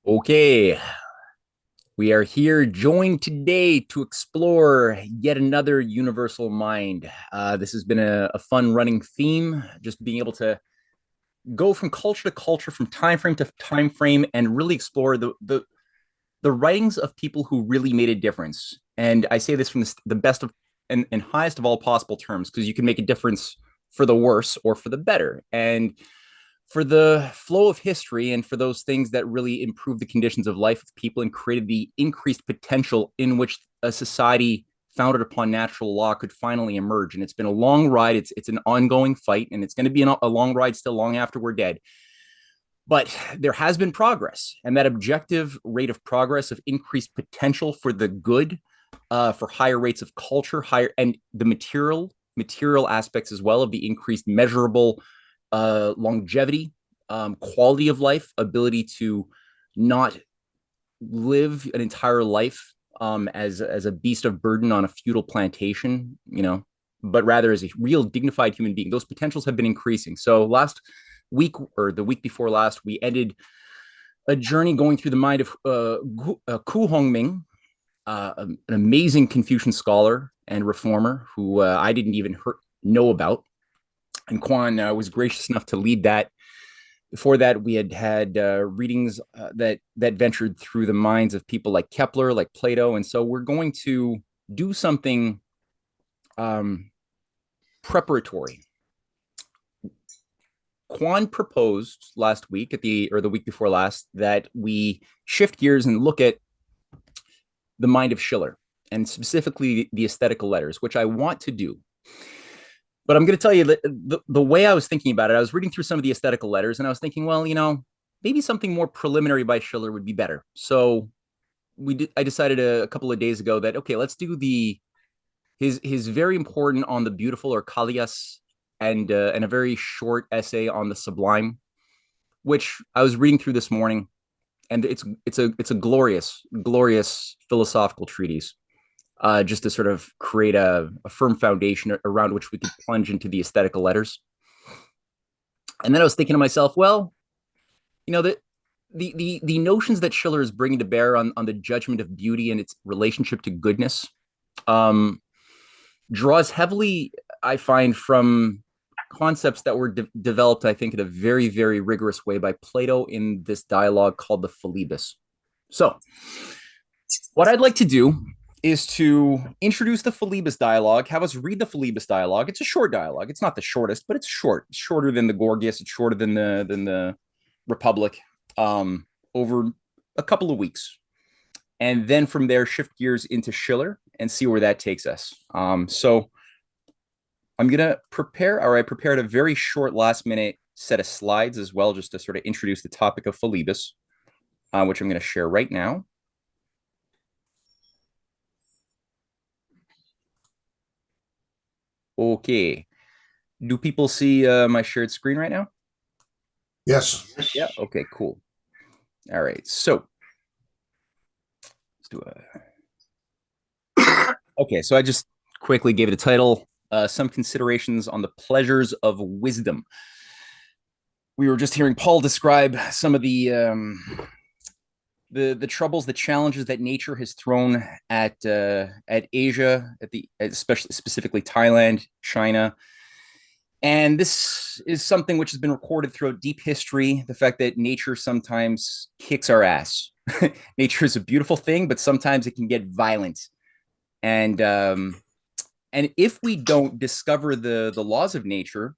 Okay, we are here joined today to explore yet another universal mind. This has been a fun running theme, just being able to go from culture to culture, from time frame to time frame, and really explore the writings of people who really made a difference. And I say this from the best of and highest of all possible terms, because you can make a difference for the worse or for the better. And for the flow of history and for those things that really improved the conditions of life of people and created the increased potential in which a society founded upon natural law could finally emerge. And it's been a long ride. It's an ongoing fight, and it's going to be a long ride still long after we're dead. But there has been progress, and that objective rate of progress of increased potential for the good, for higher rates of culture, higher and the material aspects as well of the increased measurable longevity, quality of life, ability to not live an entire life as a beast of burden on a feudal plantation, but rather as a real dignified human being. Those potentials have been increasing. So last week or the week before last, we ended a journey going through the mind of Ku Hongming, an amazing Confucian scholar and reformer who I didn't even know about. And Quan was gracious enough to lead that. Before that, we had readings that ventured through the minds of people like Kepler, like Plato, and so we're going to do something preparatory. Quan proposed last week or the week before last that we shift gears and look at the mind of Schiller and specifically the aesthetical letters, which I want to do. But I'm going to tell you that the way I was thinking about it, I was reading through some of the aesthetical letters and I was thinking, well, maybe something more preliminary by Schiller would be better. So I decided a couple of days ago that, okay, let's do his very important On the Beautiful, or Kallias, and a very short essay on the Sublime, which I was reading through this morning, and it's a glorious philosophical treatise, just to sort of create a firm foundation around which we could plunge into the aesthetical letters. And then I was thinking to myself, well, the notions that Schiller is bringing to bear on the judgment of beauty and its relationship to goodness draws heavily, I find, from concepts that were developed, I think, in a very, very rigorous way by Plato in this dialogue called the Philebus. So what I'd like to do is to introduce the Philebus dialogue, have us read the Philebus dialogue. It's a short dialogue. It's not the shortest, but it's short. It's shorter than the Gorgias. It's shorter than the Republic, over a couple of weeks. And then from there, shift gears into Schiller and see where that takes us. So I'm going to I prepared a very short last minute set of slides as well, just to sort of introduce the topic of Philebus, which I'm going to share right now. Okay. Do people see my shared screen right now? Yes. Yeah. Okay, cool. All right. So let's do okay. So I just quickly gave it a title, Some Considerations on the Pleasures of Wisdom. We were just hearing Paul describe some of the troubles, the challenges that nature has thrown at Asia, especially specifically Thailand, China. And this is something which has been recorded throughout deep history, the fact that nature sometimes kicks our ass. Nature is a beautiful thing, but sometimes it can get violent. And if we don't discover the laws of nature,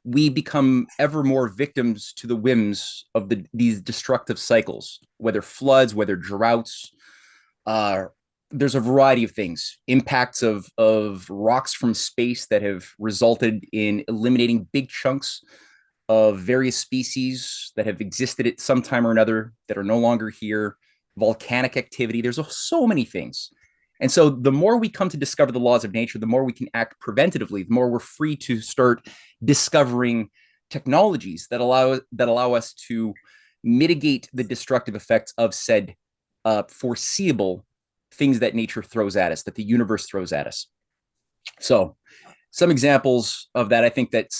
we become ever more victims to the whims of these destructive cycles, whether floods, whether droughts. There's a variety of things, impacts of rocks from space that have resulted in eliminating big chunks of various species that have existed at some time or another that are no longer here, volcanic activity. There's so many things. And so the more we come to discover the laws of nature, the more we can act preventatively, the more we're free to start discovering technologies that allow us to mitigate the destructive effects of said foreseeable things that nature throws at us, that the universe throws at us. So some examples of that, I think that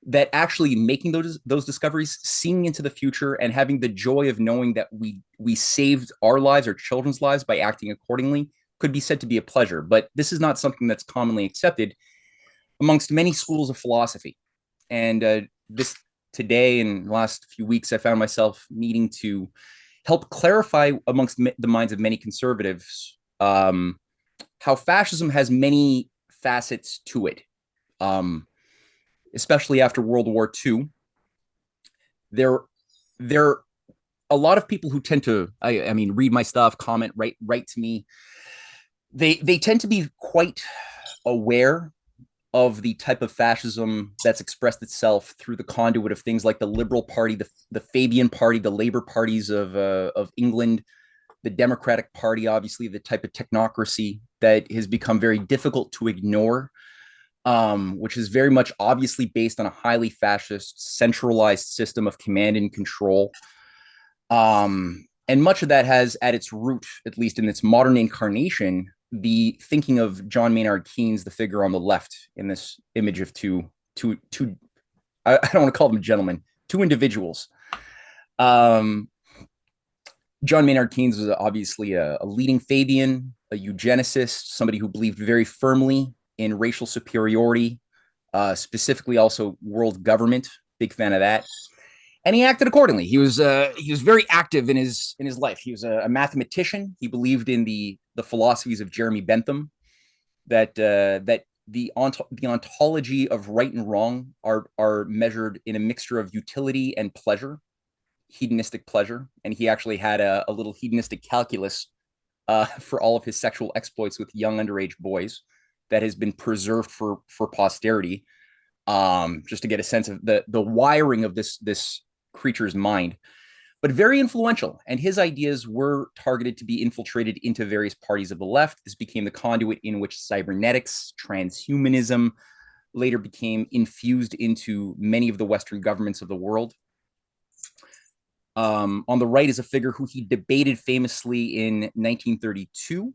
that actually making those discoveries, seeing into the future, and having the joy of knowing that we saved our lives or children's lives by acting accordingly could be said to be a pleasure. But this is not something that's commonly accepted amongst many schools of philosophy. And this today and the last few weeks, I found myself needing to help clarify amongst the minds of many conservatives how fascism has many facets to it. Um, Especially after World War II, there there are a lot of people who tend to, I mean, read my stuff, comment, write to me. They tend to be quite aware of the type of fascism that's expressed itself through the conduit of things like the Liberal Party, the Fabian Party, the Labour parties of England, the Democratic Party, obviously the type of technocracy that has become very difficult to ignore, which is very much obviously based on a highly fascist, centralized system of command and control. And much of that has at its root, at least in its modern incarnation, the thinking of John Maynard Keynes, the figure on the left in this image of two I don't want to call them gentlemen, two individuals. Um, John Maynard Keynes was obviously a leading Fabian, a eugenicist, somebody who believed very firmly in racial superiority, specifically also world government. Big fan of that, and he acted accordingly. He was very active in his life. He was a mathematician. He believed in the philosophies of Jeremy Bentham, that the ontology of right and wrong are measured in a mixture of utility and pleasure, hedonistic pleasure, and he actually had a little hedonistic calculus for all of his sexual exploits with young underage boys that has been preserved for posterity, just to get a sense of the wiring of this creature's mind. But very influential, and his ideas were targeted to be infiltrated into various parties of the left. This became the conduit in which cybernetics, transhumanism later became infused into many of the Western governments of the world. On the right is a figure who he debated famously in 1932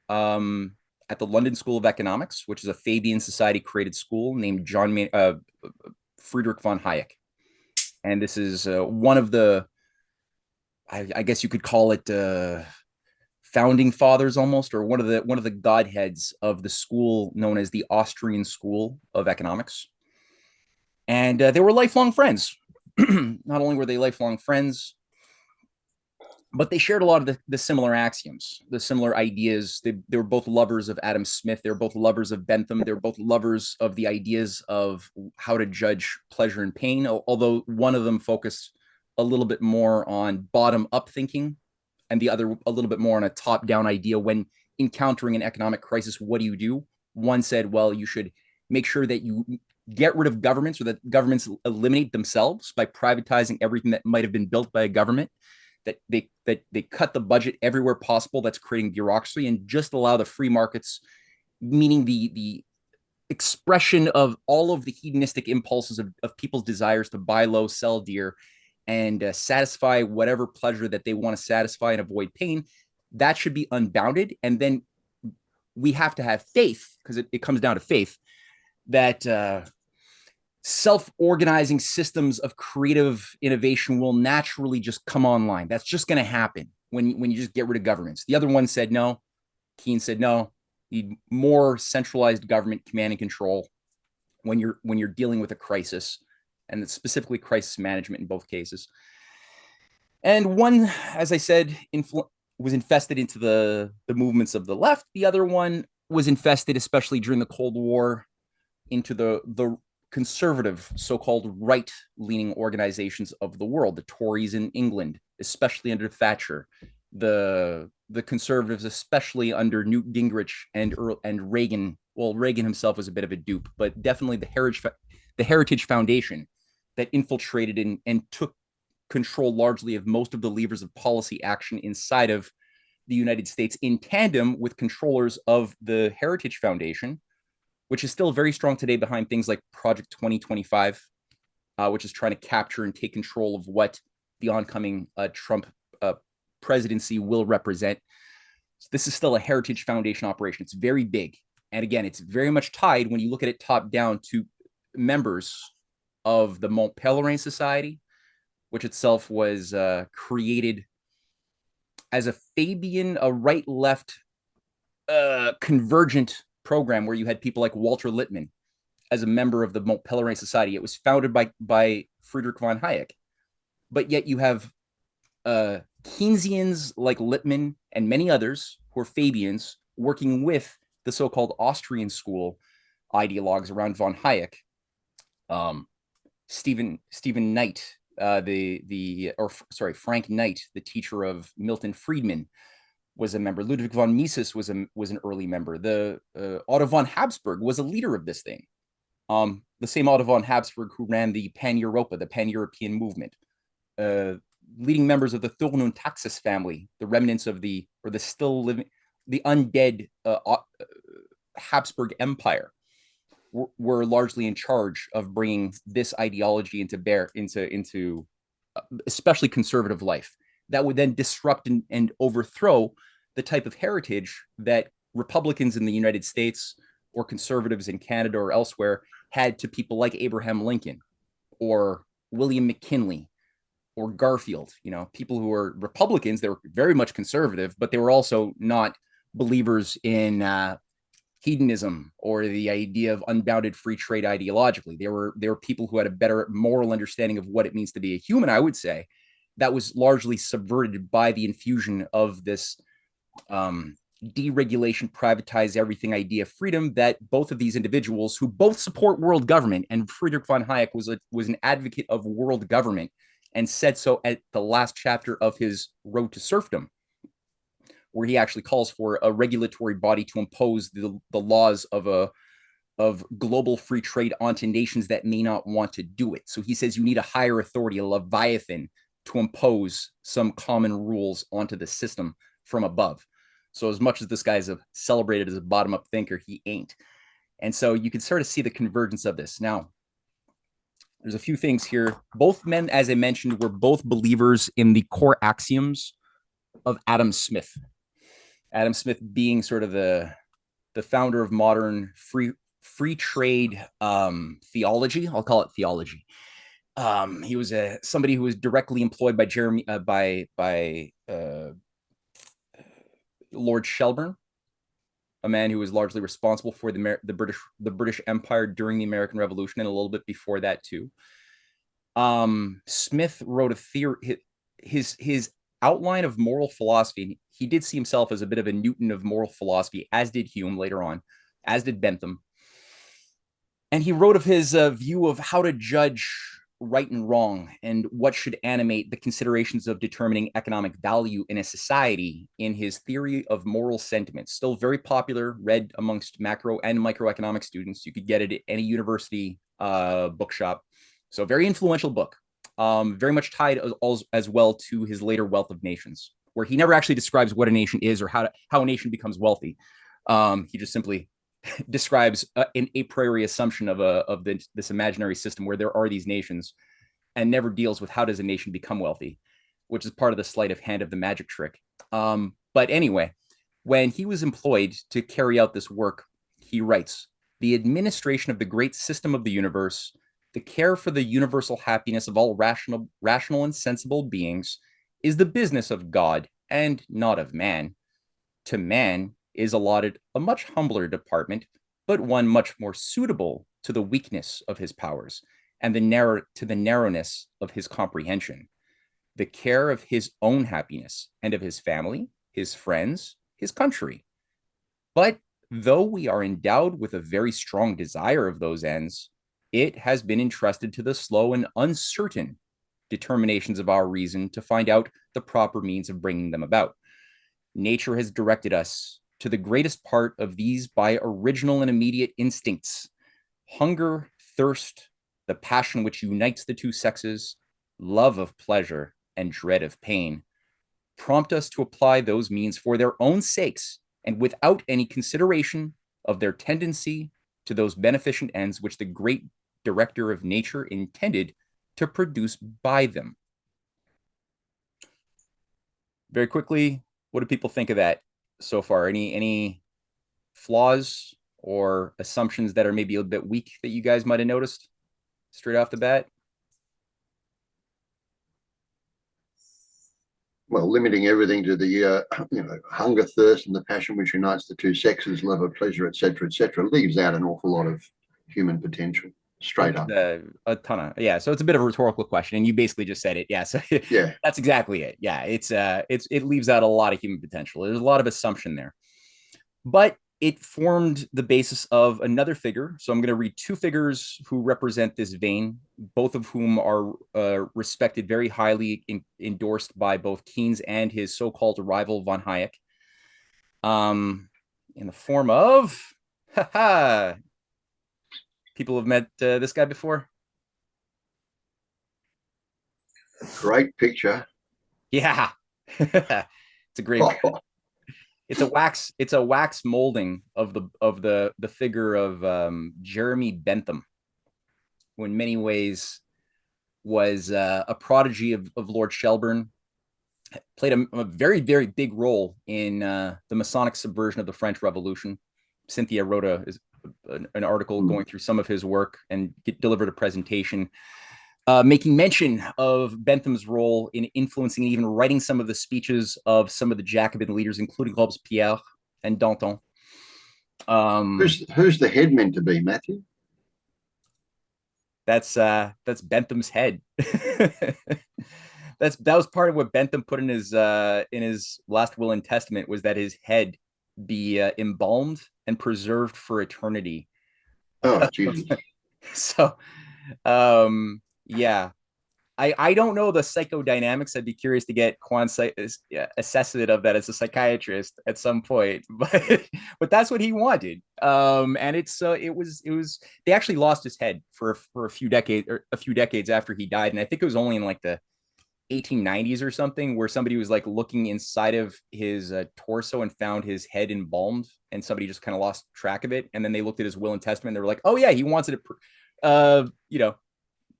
at the London School of Economics, which is a Fabian Society created school named Friedrich von Hayek. And this is one of the, I guess you could call it founding fathers almost, or one of the godheads of the school known as the Austrian School of Economics. And they were lifelong friends. Not only were they lifelong friends, but they shared a lot of the similar axioms, the similar ideas. They were both lovers of Adam Smith. They were both lovers of Bentham. They were both lovers of the ideas of how to judge pleasure and pain, although one of them focused a little bit more on bottom-up thinking and the other a little bit more on a top-down idea. When encountering an economic crisis, what do? One said, well, you should make sure that you get rid of governments, or that governments eliminate themselves by privatizing everything that might have been built by a government, that they cut the budget everywhere possible that's creating bureaucracy, and just allow the free markets, meaning the expression of all of the hedonistic impulses of people's desires to buy low, sell dear, and satisfy whatever pleasure that they want to satisfy and avoid pain. That should be unbounded. And then we have to have faith, because it comes down to faith, that self-organizing systems of creative innovation will naturally just come online. That's just going to happen when you just get rid of governments. The other one said no. Keynes said no. You need more centralized government command and control when you're dealing with a crisis, and it's specifically crisis management in both cases. And one, as I said, was infested into the movements of the left. The other one was infested, especially during the Cold War, into the conservative, so-called right-leaning organizations of the world, the Tories in England, especially under Thatcher, the conservatives, especially under Newt Gingrich and Reagan. Well, Reagan himself was a bit of a dupe, but definitely the Heritage Foundation that infiltrated and took control largely of most of the levers of policy action inside of the United States, in tandem with controllers of the Heritage Foundation, which is still very strong today behind things like Project 2025, which is trying to capture and take control of what the oncoming Trump presidency will represent. So this is still a Heritage Foundation operation. It's very big. And again, it's very much tied, when you look at it top down, to members of the Mont Pelerin Society, which itself was created as a Fabian, a right left convergent program where you had people like Walter Lippmann as a member of the Mont Pelerin Society. It was founded by Friedrich von Hayek, but yet you have Keynesians like Lippmann and many others who are Fabians working with the so-called Austrian school ideologues around von Hayek. Um, Stephen Knight, Frank Knight, the teacher of Milton Friedman, was a member. Ludwig von Mises was an early member. The Otto von Habsburg was a leader of this thing. The same Otto von Habsburg who ran the Pan-Europa, the Pan-European movement. Leading members of the Thurn und Taxis family, the remnants of the still living, the undead Habsburg Empire, were largely in charge of bringing this ideology into especially conservative life that would then disrupt and overthrow the type of heritage that Republicans in the United States or conservatives in Canada or elsewhere had to people like Abraham Lincoln or William McKinley or Garfield, people who were Republicans. They were very much conservative, but they were also not believers in hedonism or the idea of unbounded free trade ideologically. They were people who had a better moral understanding of what it means to be a human, I would say, that was largely subverted by the infusion of this deregulation, privatize everything idea of freedom that both of these individuals who both support world government, and Friedrich von Hayek was an advocate of world government and said so at the last chapter of his Road to Serfdom, where he actually calls for a regulatory body to impose the laws of global free trade onto nations that may not want to do it. So he says you need a higher authority, a Leviathan, to impose some common rules onto the system from above. So as much as this guy's celebrated as a bottom-up thinker, he ain't. And so you can sort of see the convergence of this. Now, there's a few things here. Both men, as I mentioned, were both believers in the core axioms of Adam Smith. Adam Smith being sort of the founder of modern free trade theology. I'll call it theology. He was somebody who was directly employed by Lord Shelburne, a man who was largely responsible for the British Empire during the American Revolution and a little bit before that too. Smith wrote a theory. His outline of moral philosophy. He did see himself as a bit of a Newton of moral philosophy, as did Hume later on, as did Bentham. And he wrote of his view of how to judge right and wrong and what should animate the considerations of determining economic value in a society in his theory of moral sentiments. Still very popular, read amongst macro and microeconomic students. You could get it at any university bookshop. So very influential book, very much tied as well to his later Wealth of Nations, where he never actually describes what a nation is or how a nation becomes wealthy. He just simply describes an a priori assumption of this imaginary system where there are these nations, and never deals with how does a nation become wealthy, which is part of the sleight of hand of the magic trick. But anyway, when he was employed to carry out this work, he writes, "The administration of the great system of the universe, the care for the universal happiness of all rational and sensible beings, is the business of God and not of man. To man is allotted a much humbler department, but one much more suitable to the weakness of his powers and to the narrowness of his comprehension. The care of his own happiness and of his family, his friends, his country. But though we are endowed with a very strong desire of those ends, it has been entrusted to the slow and uncertain determinations of our reason to find out the proper means of bringing them about. Nature has directed us to the greatest part of these by original and immediate instincts. Hunger, thirst, the passion which unites the two sexes, love of pleasure, and dread of pain, prompt us to apply those means for their own sakes and without any consideration of their tendency to those beneficent ends which the great director of nature intended to produce by them." Very quickly, what do people think of that so far? Any flaws or assumptions that are maybe a bit weak that you guys might have noticed? straight off the bat? Well, limiting everything to the hunger, thirst, and the passion which unites the two sexes, love of pleasure, etc., leaves out an awful lot of human potential. Straight up. A ton of, yeah. So it's a bit of a rhetorical question, and you basically just said it. Yeah, so Yeah. that's exactly it. Yeah, it leaves out a lot of human potential. There's a lot of assumption there, but it formed the basis of another figure. So I'm going to read two figures who represent this vein, both of whom are respected very highly, endorsed by both Keynes and his so-called rival von Hayek. In the form of, people have met this guy before. Great picture. Yeah, it's a great. Oh, It's a wax molding of the figure of Jeremy Bentham, who in many ways was a prodigy of Lord Shelburne, played a very, very big role in the Masonic subversion of the French Revolution. Cynthia wrote an article going through some of his work and delivered a presentation making mention of Bentham's role in influencing and even writing some of the speeches of some of the Jacobin leaders, including Robespierre and Danton. who's the head meant to be, Matthew? That's Bentham's head. That was part of what Bentham put in his last will and testament, was that his head be embalmed and preserved for eternity. Oh, Jesus. So, yeah, I don't know the psychodynamics. I'd be curious to get assessment of that as a psychiatrist at some point, but that's what he wanted. And it was they actually lost his head for a few decades after he died, and I think it was only in like the 1890s or something where somebody was like looking inside of his torso and found his head embalmed, and somebody just kind of lost track of it, and then they looked at his will and testament. And they were like, oh yeah, he wants it,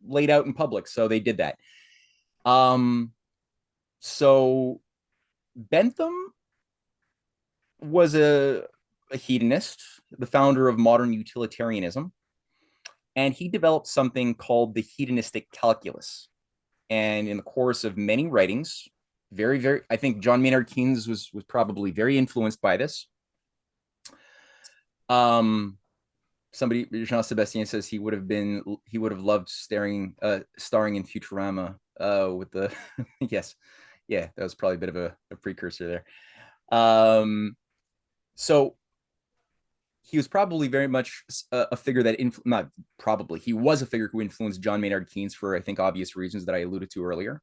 laid out in public, so they did that. So Bentham was a hedonist, the founder of modern utilitarianism, and he developed something called the hedonistic calculus. And in the course of many writings, very, very, I think John Maynard Keynes was probably very influenced by this. Somebody, Jean Sebastien, says he would have loved starring in Futurama with the yes, yeah, that was probably a bit of a precursor there. So he was probably very much a figure that not probably, he was a figure who influenced John Maynard Keynes for, I think, obvious reasons that I alluded to earlier.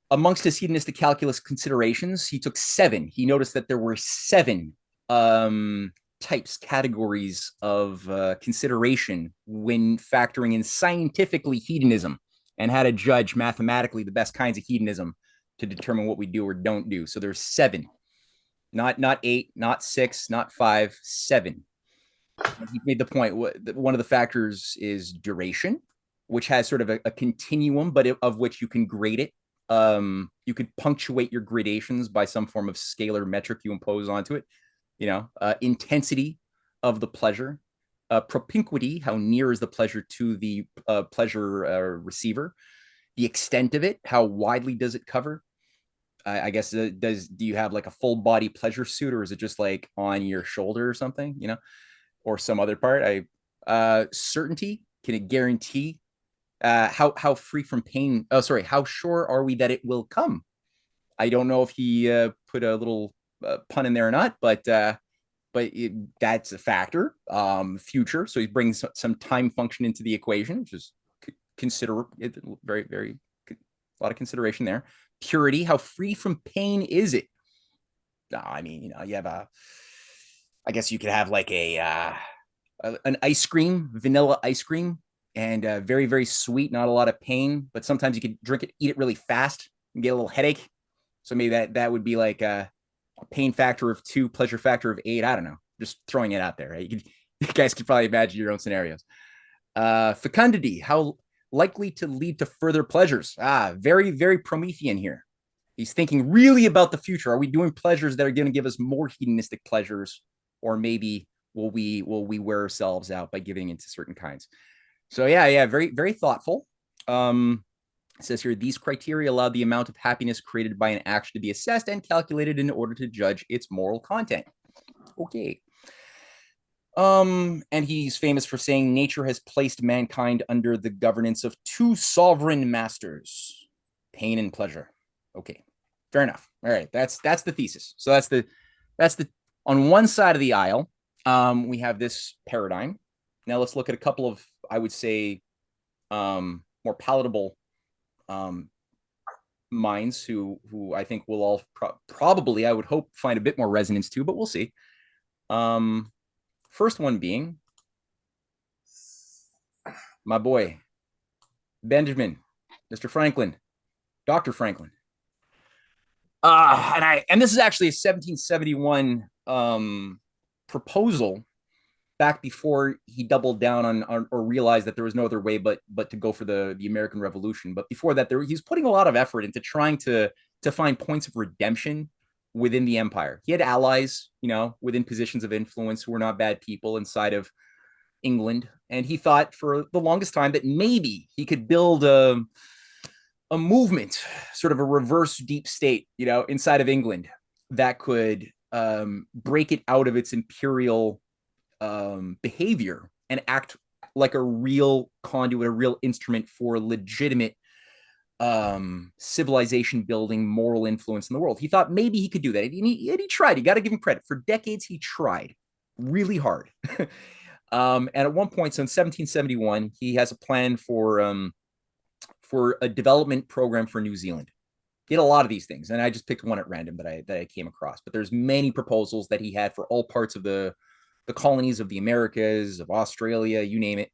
Amongst his hedonistic calculus considerations, he took 7. He noticed that there were 7 types, categories of consideration when factoring in scientifically hedonism, and how to judge mathematically the best kinds of hedonism to determine what we do or don't do. So there's 7, not 8, not 6, not 5, 7. He made the point. One of the factors is duration, which has sort of a continuum, but of which you can grade it. You could punctuate your gradations by some form of scalar metric you impose onto it. Intensity of the pleasure, propinquity, how near is the pleasure to the pleasure receiver, the extent of it, how widely does it cover. I guess do you have like a full body pleasure suit, or is it just like on your shoulder or something, or some other part? Certainty, can it guarantee how free from pain? Oh, sorry, how sure are we that it will come? I don't know if he put a little pun in there or not, but that's a factor. Future, so he brings some time function into the equation, which is consider very, very, a lot of consideration there. Purity, how free from pain is it? I mean, you have I guess you could have like an ice cream, vanilla ice cream, and very, very sweet, not a lot of pain, but sometimes you could drink it, eat it really fast and get a little headache. So maybe that would be like a pain factor of 2, pleasure factor of 8. I don't know. Just throwing it out there. Right? You guys could probably imagine your own scenarios. Fecundity, how likely to lead to further pleasures. Very, very Promethean here. He's thinking really about the future. Are we doing pleasures that are going to give us more hedonistic pleasures, or maybe will we wear ourselves out by giving into certain kinds? So yeah, very thoughtful. It says here, these criteria allow the amount of happiness created by an action to be assessed and calculated in order to judge its moral content. Okay. And he's famous for saying nature has placed mankind under the governance of two sovereign masters, pain and pleasure. Okay, fair enough. All right, that's the thesis. So that's the on one side of the aisle. We have this paradigm. Now let's look at a couple of, I would say, more palatable um, minds who I think will all probably, I would hope, find a bit more resonance too, but we'll see. First one being my boy Benjamin, Mr. Franklin, Dr. Franklin. And this is actually a 1771 proposal back before he doubled down on or realized that there was no other way but to go for the American Revolution. But before that, he's putting a lot of effort into trying to find points of redemption within the empire. He had allies, within positions of influence who were not bad people inside of England, and he thought for the longest time that maybe he could build a movement, sort of a reverse deep state, inside of England that could break it out of its imperial behavior and act like a real conduit, a real instrument for legitimate civilization building, moral influence in the world. He thought maybe he could do that. And he tried. You got to give him credit. For decades, he tried really hard. And at one point, so in 1771, he has a plan for a development program for New Zealand. He had a lot of these things, and I just picked one at random that I came across. But there's many proposals that he had for all parts of the colonies of the Americas, of Australia, you name it.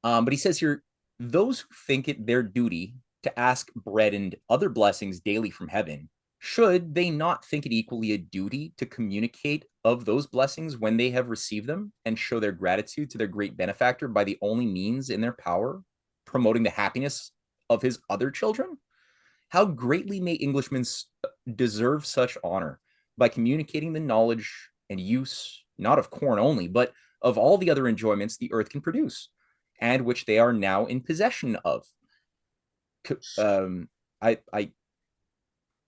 But he says here, those who think it their duty to ask bread and other blessings daily from heaven, should they not think it equally a duty to communicate of those blessings when they have received them and show their gratitude to their great benefactor by the only means in their power, promoting the happiness of his other children? How greatly may Englishmen deserve such honor by communicating the knowledge and use, not of corn only, but of all the other enjoyments the earth can produce, and which they are now in possession of. I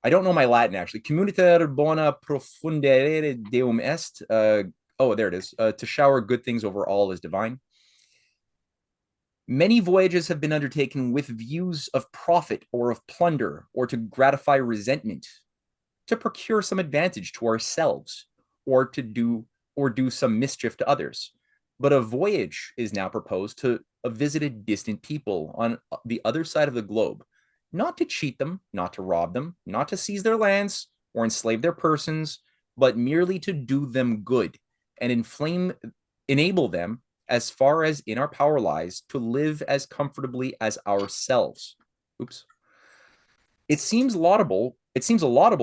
don't know my Latin actually. Communiter bona profundere deum est. Oh, there it is. To shower good things over all is divine. Many voyages have been undertaken with views of profit or of plunder, or to gratify resentment, to procure some advantage to ourselves, or do some mischief to others. But a voyage is now proposed to visit a distant people on the other side of the globe, not to cheat them, not to rob them, not to seize their lands or enslave their persons, but merely to do them good and enable them, as far as in our power lies, to live as comfortably as ourselves. Oops. It seems a laudable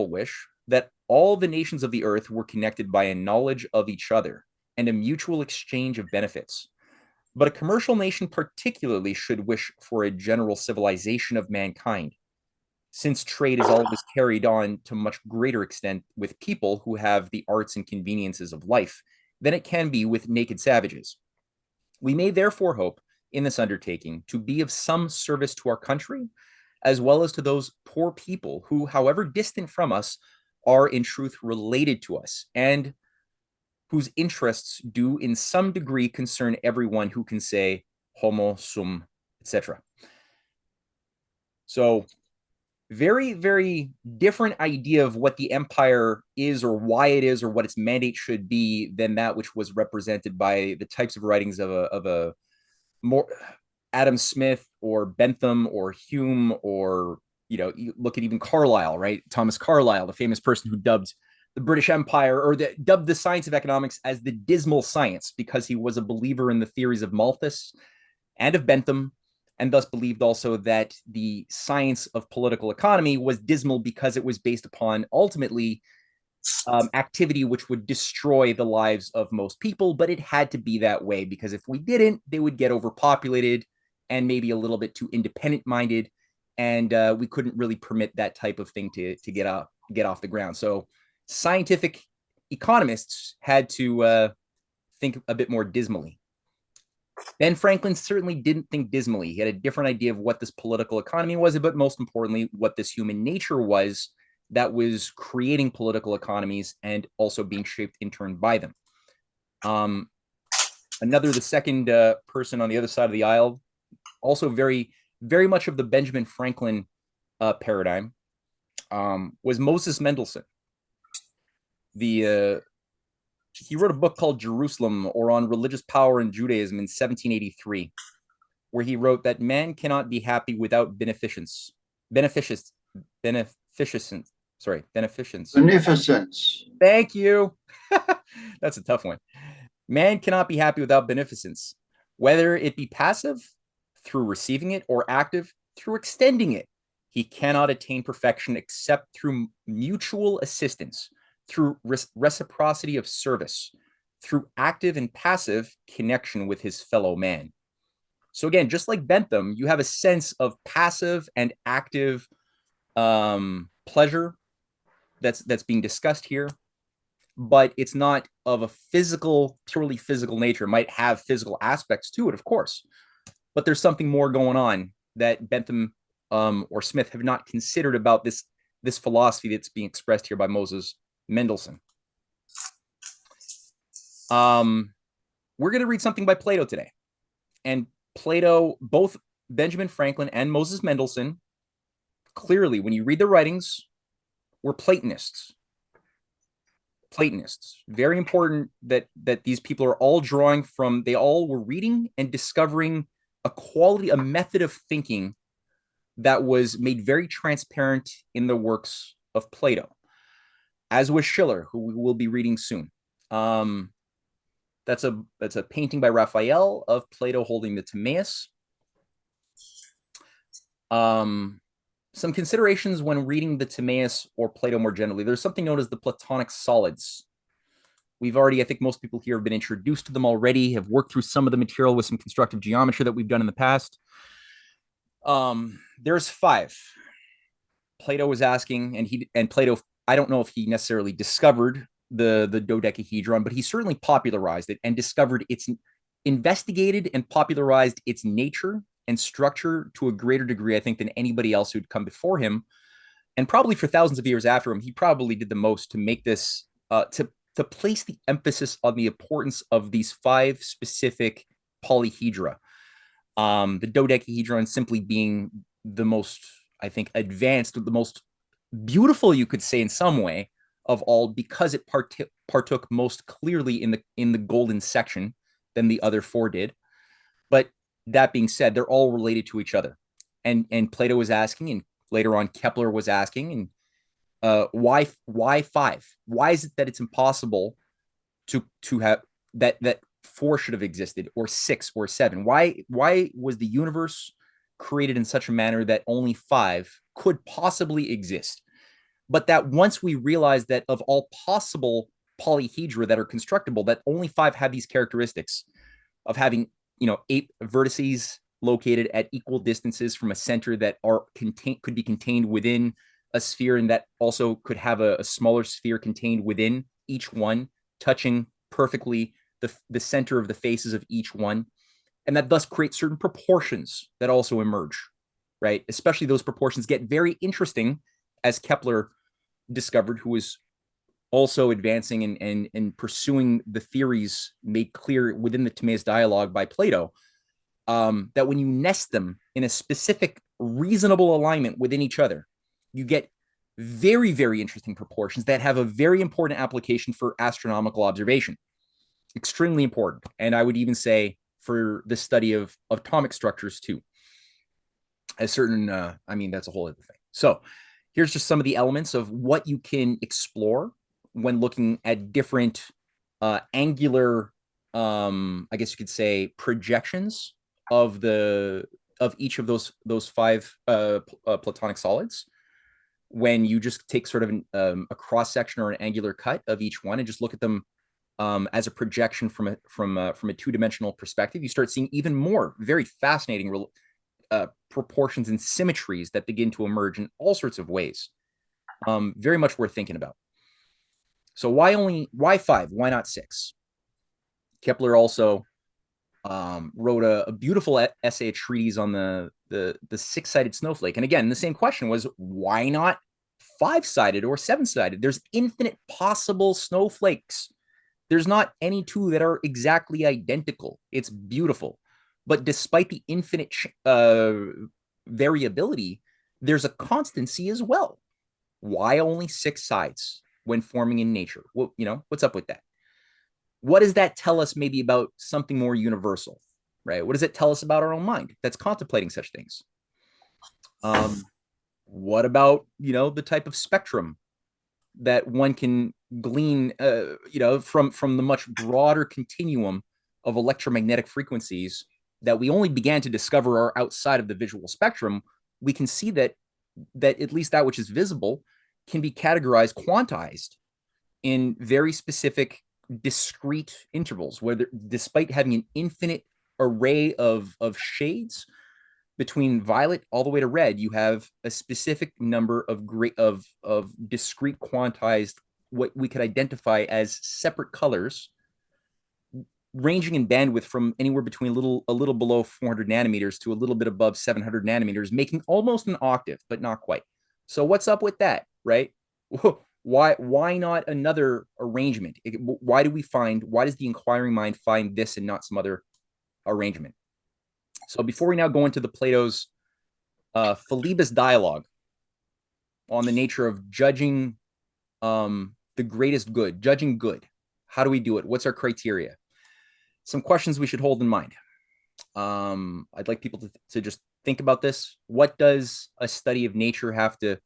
wish that all the nations of the earth were connected by a knowledge of each other and a mutual exchange of benefits. But a commercial nation particularly should wish for a general civilization of mankind, since trade is always carried on to much greater extent with people who have the arts and conveniences of life than it can be with naked savages. We may therefore hope in this undertaking to be of some service to our country, as well as to those poor people who, however distant from us, are in truth related to us, and whose interests do in some degree concern everyone who can say homo sum, etc. So very, very different idea of what the empire is or why it is or what its mandate should be than that which was represented by the types of writings of a more Adam Smith or Bentham or Hume, or you look at even Carlyle, right? Thomas Carlyle, the famous person who dubbed the British Empire, or dubbed the science of economics as the dismal science, because he was a believer in the theories of Malthus and of Bentham, and thus believed also that the science of political economy was dismal because it was based upon ultimately activity which would destroy the lives of most people. But it had to be that way, because if we didn't, they would get overpopulated and maybe a little bit too independent minded, and we couldn't really permit that type of thing to get off the ground. So scientific economists had to think a bit more dismally. Ben Franklin certainly didn't think dismally. He had a different idea of what this political economy was, but most importantly, what this human nature was that was creating political economies and also being shaped in turn by them. Um, the second person on the other side of the aisle, also very much of the Benjamin Franklin paradigm, was Moses Mendelssohn. He wrote a book called Jerusalem, or on religious power in Judaism, in 1783, where he wrote that man cannot be happy without beneficence, beneficence, beneficence. Sorry, beneficence. Beneficence. Thank you. That's a tough one. Man cannot be happy without beneficence, whether it be passive through receiving it or active through extending it. He cannot attain perfection except through mutual assistance, through reciprocity of service, through active and passive connection with his fellow man. So again, just like Bentham, you have a sense of passive and active pleasure that's being discussed here, but it's not of a purely physical nature. It might have physical aspects to it, of course, but there's something more going on that Bentham or Smith have not considered about this philosophy that's being expressed here by Moses Mendelssohn. We're going to read something by Plato today. And Plato, both Benjamin Franklin and Moses Mendelssohn, clearly, when you read their writings, were Platonists. Platonists. Very important that these people are all drawing from, they all were reading and discovering a method of thinking that was made very transparent in the works of Plato, as was Schiller, who we will be reading soon. That's a painting by Raphael of Plato holding the Timaeus. Some considerations when reading the Timaeus or Plato more generally. There's something known as the Platonic solids. We've already, I think most people here have been introduced to them already, have worked through some of the material with some constructive geometry that we've done in the past. There's 5. Plato was asking, and Plato, I don't know if he necessarily discovered the dodecahedron, but he certainly popularized it and investigated and popularized its nature and structure to a greater degree, I think, than anybody else who'd come before him. And probably for thousands of years after him, he probably did the most to make this, to place the emphasis on the importance of these 5 specific polyhedra. The dodecahedron simply being the most, I think, advanced, the most beautiful, you could say in some way, of all, because it partook most clearly in the golden section than the other 4 did. But that being said, they're all related to each other. And Plato was asking, and later on Kepler was asking, and why 5? Why is it that it's impossible to have that 4 should have existed, or 6 or 7? Why was the universe created in such a manner that only 5 could possibly exist? But that once we realize that of all possible polyhedra that are constructible, that only 5 have these characteristics of having, 8 vertices located at equal distances from a center that could be contained within a sphere, and that also could have a smaller sphere contained within each one, touching perfectly the center of the faces of each one, and that thus creates certain proportions that also emerge, right? Especially those proportions get very interesting, as Kepler discovered, who was also advancing and pursuing the theories made clear within the Timaeus dialogue by Plato, that when you nest them in a specific reasonable alignment within each other, you get very, very interesting proportions that have a very important application for astronomical observation. Extremely important. And I would even say for the study of atomic structures too. That's a whole other thing. So here's just some of the elements of what you can explore when looking at different angular, I guess you could say, projections of each of those 5 Platonic solids. When you just take sort of a cross section or an angular cut of each one and just look at them as a projection from a 2-dimensional perspective, you start seeing even more very fascinating proportions and symmetries that begin to emerge in all sorts of ways. Very much worth thinking about. So why 5? Why not 6? Kepler also wrote a beautiful essay, a treatise on the six-sided snowflake. And again, the same question was, why not five-sided or seven-sided? There's infinite possible snowflakes. There's not any two that are exactly identical. It's beautiful. But despite the infinite variability, there's a constancy as well. Why only six sides when forming in nature? Well, what's up with that? What does that tell us maybe about something more universal, right? What does it tell us about our own mind that's contemplating such things? Um, what about, the type of spectrum that one can glean, from the much broader continuum of electromagnetic frequencies that we only began to discover are outside of the visual spectrum? We can see that at least that which is visible can be categorized, quantized in very specific, discrete intervals, where despite having an infinite array of shades between violet all the way to red, you have a specific number of discrete quantized, what we could identify as separate colors, ranging in bandwidth from anywhere between a little below 400 nanometers to a little bit above 700 nanometers, making almost an octave, but not quite. So what's up with that, right? Why not another arrangement? Why does the inquiring mind find this and not some other arrangement? So before we now go into the Plato's Philebus dialogue on the nature of judging the greatest good, judging good, how do we do it? What's our criteria? Some questions we should hold in mind. I'd like people to just think about this. What does a study of nature have to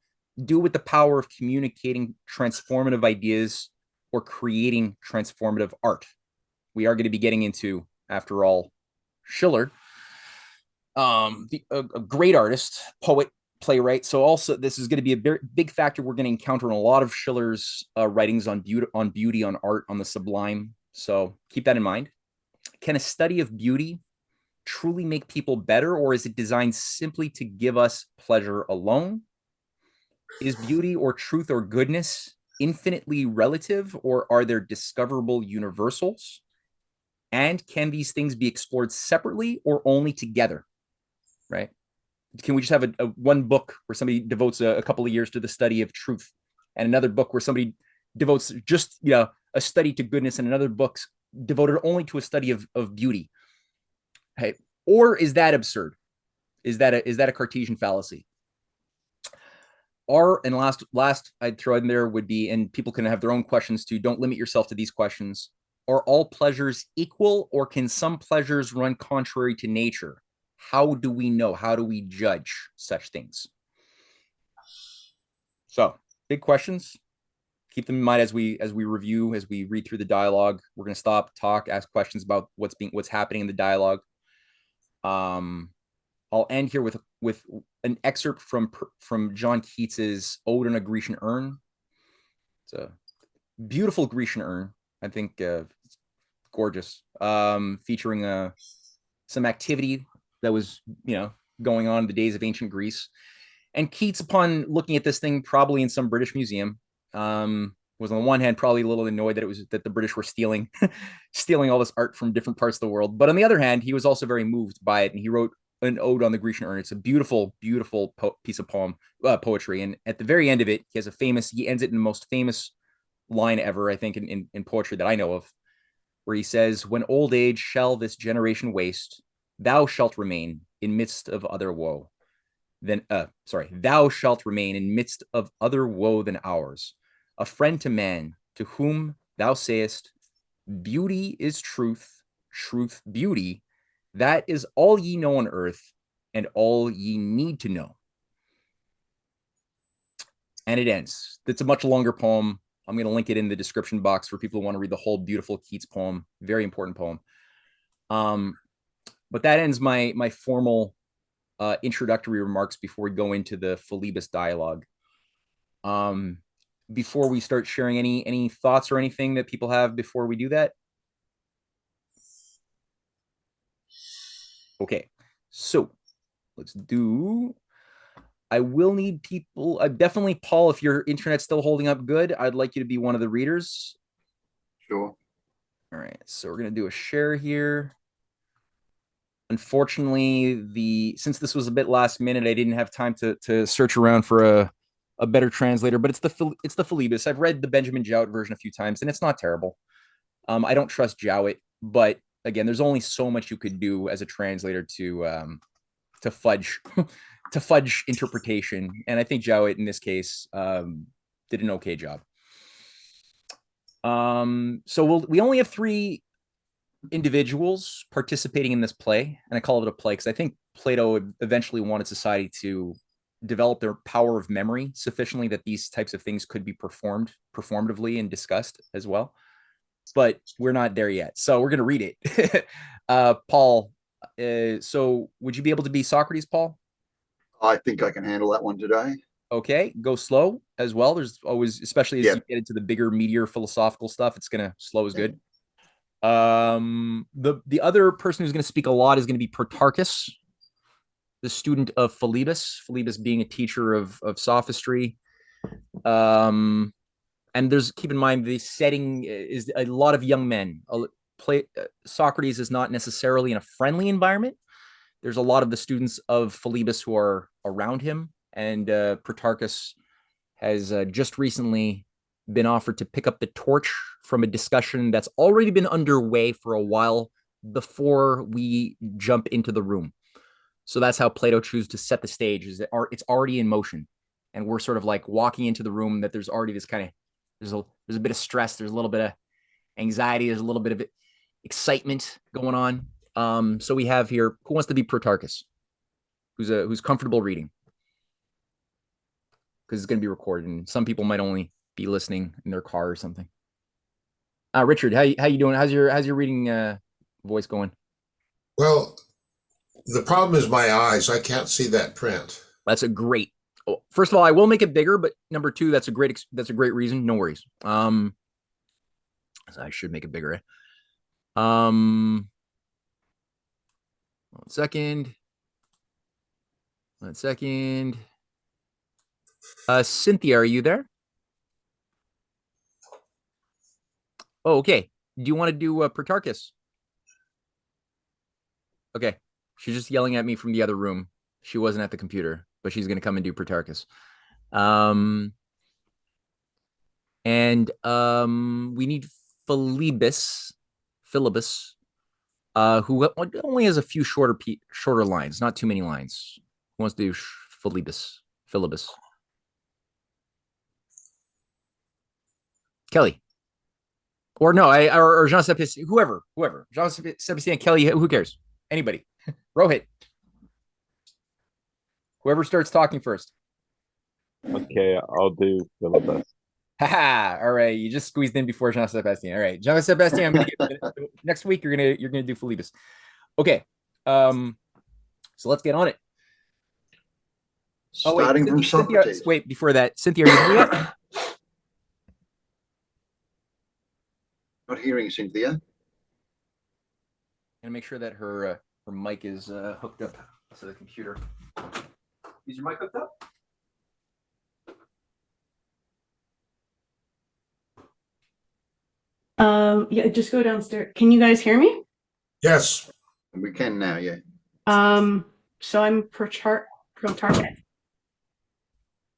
do with the power of communicating transformative ideas or creating transformative art? We are going to be getting into, after all, Schiller, a great artist, poet, playwright. So also, this is going to be a very big factor we're going to encounter in a lot of Schiller's writings on beauty, on art, on the sublime. So keep that in mind. Can a study of beauty truly make people better, or is it designed simply to give us pleasure alone? Is beauty or truth or goodness infinitely relative, or are there discoverable universals? And can these things be explored separately or only together? Right? Can we just have a one book where somebody devotes a couple of years to the study of truth, and another book where somebody devotes just a study to goodness, and another book devoted only to a study of beauty? Hey, or is that absurd? Is that a Cartesian fallacy? And last I'd throw in there would be, and people can have their own questions too. Don't limit yourself to these questions. Are all pleasures equal, or can some pleasures run contrary to nature? How do we know? How do we judge such things? So, big questions. Keep them in mind as we review, as we read through the dialogue. We're going to stop, talk, ask questions about what's happening in the dialogue. I'll end here with an excerpt from John Keats's Ode on a Grecian Urn. It's a beautiful Grecian urn. I think it's gorgeous. Featuring some activity that was going on in the days of ancient Greece. And Keats, upon looking at this thing, probably in some British museum, was on the one hand probably a little annoyed that the British were stealing all this art from different parts of the world. But on the other hand, he was also very moved by it, and he wrote an ode on the Grecian urn. It's a beautiful, beautiful piece of poetry. And at the very end of it, he ends it in the most famous line ever, I think, in poetry that I know of, where he says, "When old age shall this generation waste, thou shalt remain in midst of other woe. Thou shalt remain in midst of other woe than ours, a friend to man, to whom thou sayest, beauty is truth, truth beauty. That is all ye know on earth, and all ye need to know." And it ends. It's a much longer poem. I'm going to link it in the description box for people who want to read the whole beautiful Keats poem. Very important poem. But that ends my formal introductory remarks before we go into the Philebus dialogue. Before we start sharing any thoughts or anything that people have before we do that? Okay, so let's do. I will need people. Definitely, Paul, if your internet's still holding up good, I'd like you to be one of the readers. Sure. All right, so we're gonna do a share here. Unfortunately, since this was a bit last minute, I didn't have time to search around for a better translator. But it's the Philebus. I've read the Benjamin Jowett version a few times, and it's not terrible. I don't trust Jowett, but again, there's only so much you could do as a translator to fudge to fudge interpretation, and I think Jowett in this case did an okay job. So we only have three individuals participating in this play, and I call it a play because I think Plato eventually wanted society to develop their power of memory sufficiently that these types of things could be performed performatively and discussed as well. But we're not there yet, so we're gonna read it. Paul, so would you be able to be Socrates, Paul? I think I can handle that one today. Okay, go slow as well. There's always, especially as Yeah. you get into the bigger, meatier philosophical stuff, it's gonna slow is good. The other person who's going to speak a lot is going to be Protarchus, the student of Philebus being a teacher of sophistry. And there's, keep in mind, the setting is a lot of young men. Socrates is not necessarily in a friendly environment. There's a lot of the students of Philebus who are around him, and Protarchus has just recently been offered to pick up the torch from a discussion that's already been underway for a while before we jump into the room. So that's how Plato chooses to set the stage, is that it's already in motion. And we're sort of like walking into the room that there's already this kind of, there's a bit of stress, there's a little bit of anxiety, there's a little bit of excitement going on. So we have here, who wants to be Protarchus? Who's comfortable reading? Because it's going to be recorded, and some people might only be listening in their car or something. Richard, how you doing? How's your reading voice going? Well, the problem is my eyes. I can't see that print. That's a great. Oh, first of all, I will make it bigger, but number two, that's a great reason. No worries. I should make it bigger. One second. One second. Cynthia, are you there? Oh, okay. Do you want to do Protarchus? Okay. She's just yelling at me from the other room. She wasn't at the computer, but she's going to come and do Protarchus. We need Philebus, who only has a few shorter lines, not too many lines. Who wants to do Philebus? Kelly. Or no, or Jean Sebastian, whoever. Jean Sebastian, Kelly, who cares? Anybody. Rohit. Whoever starts talking first. Okay, I'll do Philebus. Haha. All right. You just squeezed in before Jean Sebastian. All right. Jean Sebastian, I'm gonna get next week you're gonna do Philebus. Okay. So let's get on it. Starting from Socrates. Wait, before that, Cynthia, are you here yet? Not hearing Cynthia. And make sure that her mic is hooked up to the computer. Is your mic hooked up? Yeah, just go downstairs. Can you guys hear me? Yes. We can now, yeah. So I'm Protarchus.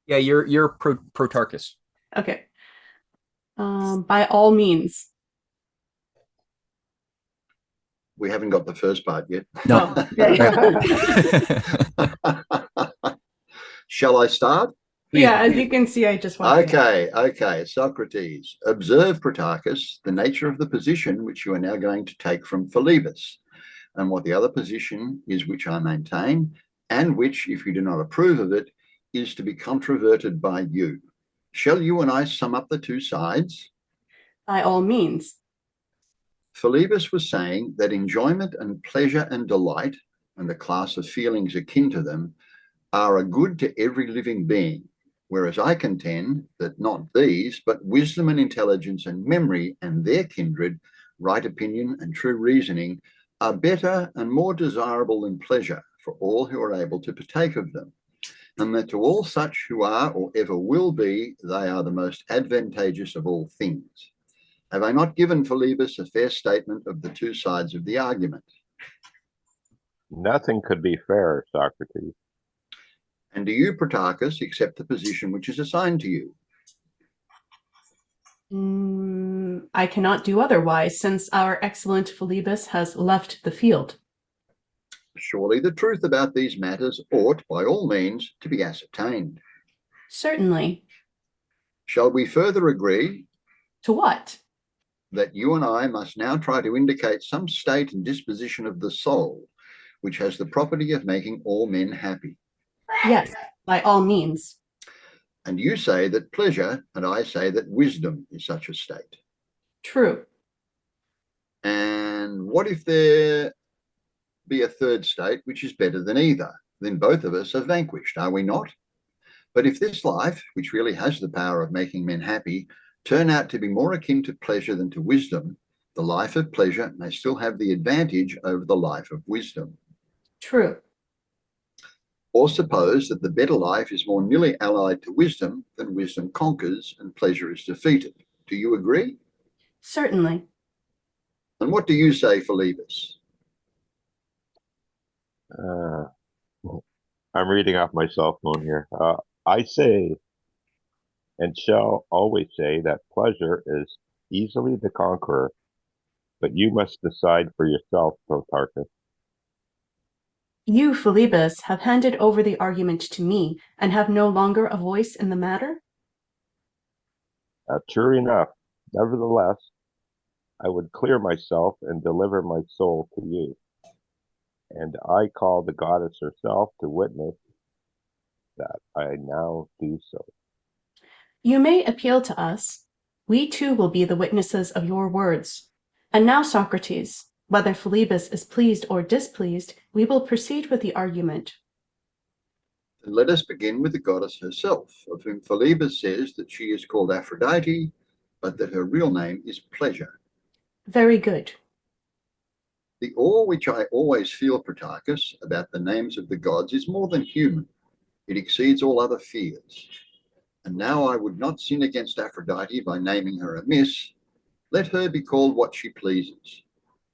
Yeah, you're Protarchus. Okay. By all means. We haven't got the first part yet. No. Shall I start? Yeah, as you can see, I just want Okay. Socrates, observe, Protarchus, the nature of the position which you are now going to take from Philebus, and what the other position is which I maintain, and which, if you do not approve of it, is to be controverted by you. Shall you and I sum up the two sides? By all means. Philebus was saying that enjoyment and pleasure and delight, and the class of feelings akin to them, are a good to every living being, whereas I contend that not these, but wisdom and intelligence and memory and their kindred, right opinion and true reasoning, are better and more desirable than pleasure for all who are able to partake of them, and that to all such who are or ever will be, they are the most advantageous of all things. Have I not given Philebus a fair statement of the two sides of the argument? Nothing could be fairer, Socrates. And do you, Protarchus, accept the position which is assigned to you? I cannot do otherwise, since our excellent Philebus has left the field. Surely the truth about these matters ought, by all means, to be ascertained. Certainly. Shall we further agree To what? that you and I must now try to indicate some state and disposition of the soul which has the property of making all men happy? Yes, by all means. And you say that pleasure, and I say that wisdom is such a state. True. And what if there be a third state which is better than either? Then both of us are vanquished, are we not? But if this life, which really has the power of making men happy, turn out to be more akin to pleasure than to wisdom, the life of pleasure may still have the advantage over the life of wisdom. True. Or suppose that the better life is more nearly allied to wisdom than wisdom conquers and pleasure is defeated. Do you agree? Certainly. And what do you say, Philebus? I'm reading off my cell phone here. I say, and shall always say, that pleasure is easily the conqueror, but you must decide for yourself, Protarchus. You, Philebus, have handed over the argument to me, and have no longer a voice in the matter? True enough. Nevertheless, I would clear myself and deliver my soul to you. And I call the goddess herself to witness that I now do so. You may appeal to us. We too will be the witnesses of your words. And now, Socrates, whether Philebus is pleased or displeased, we will proceed with the argument. And let us begin with the goddess herself, of whom Philebus says that she is called Aphrodite, but that her real name is Pleasure. Very good. The awe which I always feel, Protarchus, about the names of the gods is more than human. It exceeds all other fears. And now I would not sin against Aphrodite by naming her amiss. Let her be called what she pleases.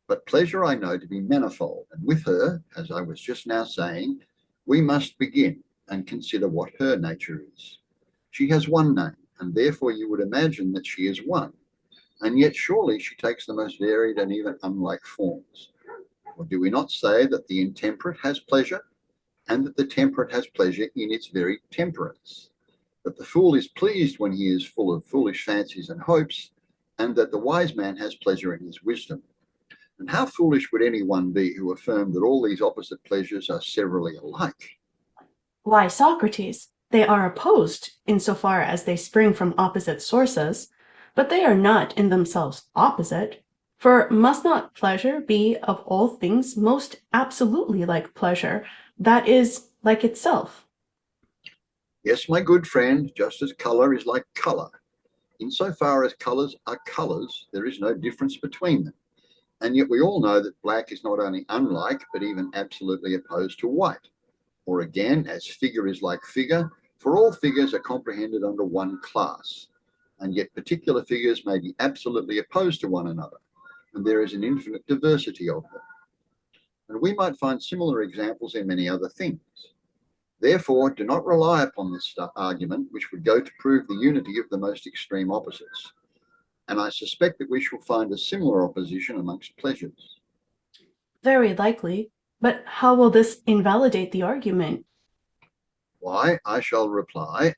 But pleasure I know to be manifold, and with her, as I was just now saying, we must begin and consider what her nature is. She has one name, and therefore you would imagine that she is one. And yet surely she takes the most varied and even unlike forms. Or do we not say that the intemperate has pleasure, and that the temperate has pleasure in its very temperance? That the fool is pleased when he is full of foolish fancies and hopes, and that the wise man has pleasure in his wisdom. And how foolish would anyone be who affirmed that all these opposite pleasures are severally alike? Why, Socrates, they are opposed insofar as they spring from opposite sources, but they are not in themselves opposite. For must not pleasure be of all things most absolutely like pleasure, that is, like itself? Yes, my good friend, just as colour is like colour. Insofar as colours are colours, there is no difference between them. And yet we all know that black is not only unlike, but even absolutely opposed to white. Or again, as figure is like figure, for all figures are comprehended under one class. And yet particular figures may be absolutely opposed to one another, and there is an infinite diversity of them. And we might find similar examples in many other things. Therefore, do not rely upon this argument, which would go to prove the unity of the most extreme opposites. And I suspect that we shall find a similar opposition amongst pleasures. Very likely. But how will this invalidate the argument? Why, I shall reply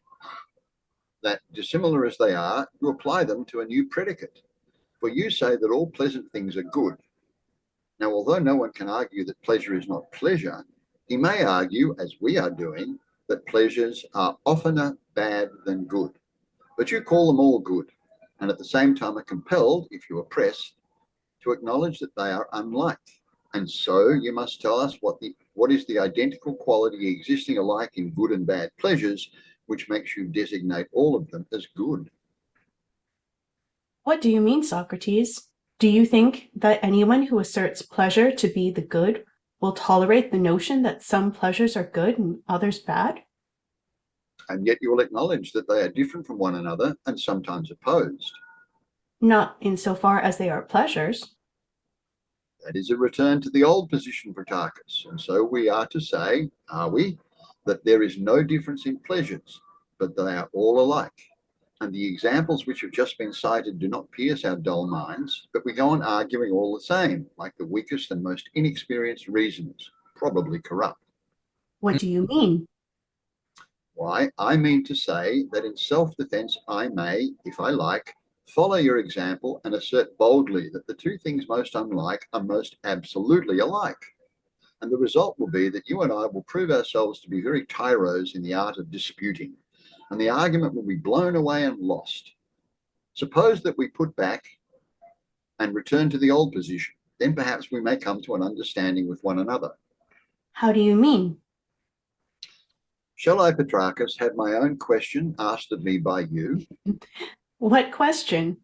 that, dissimilar as they are, you apply them to a new predicate. For you say that all pleasant things are good. Now, although no one can argue that pleasure is not pleasure, he may argue, as we are doing, that pleasures are oftener bad than good. But you call them all good, and at the same time are compelled, if you are pressed, to acknowledge that they are unlike. And so you must tell us what is the identical quality existing alike in good and bad pleasures, which makes you designate all of them as good. What do you mean, Socrates? Do you think that anyone who asserts pleasure to be the good will tolerate the notion that some pleasures are good and others bad? And yet you will acknowledge that they are different from one another and sometimes opposed. Not insofar as they are pleasures. That is a return to the old position, Protarchus. And so we are to say, are we, that there is no difference in pleasures, but they are all alike. And the examples which have just been cited do not pierce our dull minds, but we go on arguing all the same, like the weakest and most inexperienced reasoners, probably corrupt. What do you mean? Why, I mean to say that in self-defense I may, if I like, follow your example and assert boldly that the two things most unlike are most absolutely alike. And the result will be that you and I will prove ourselves to be very tyros in the art of disputing, and the argument will be blown away and lost. Suppose that we put back and return to the old position, then perhaps we may come to an understanding with one another. How do you mean? Shall I, Petrarchus, have my own question asked of me by you? What question?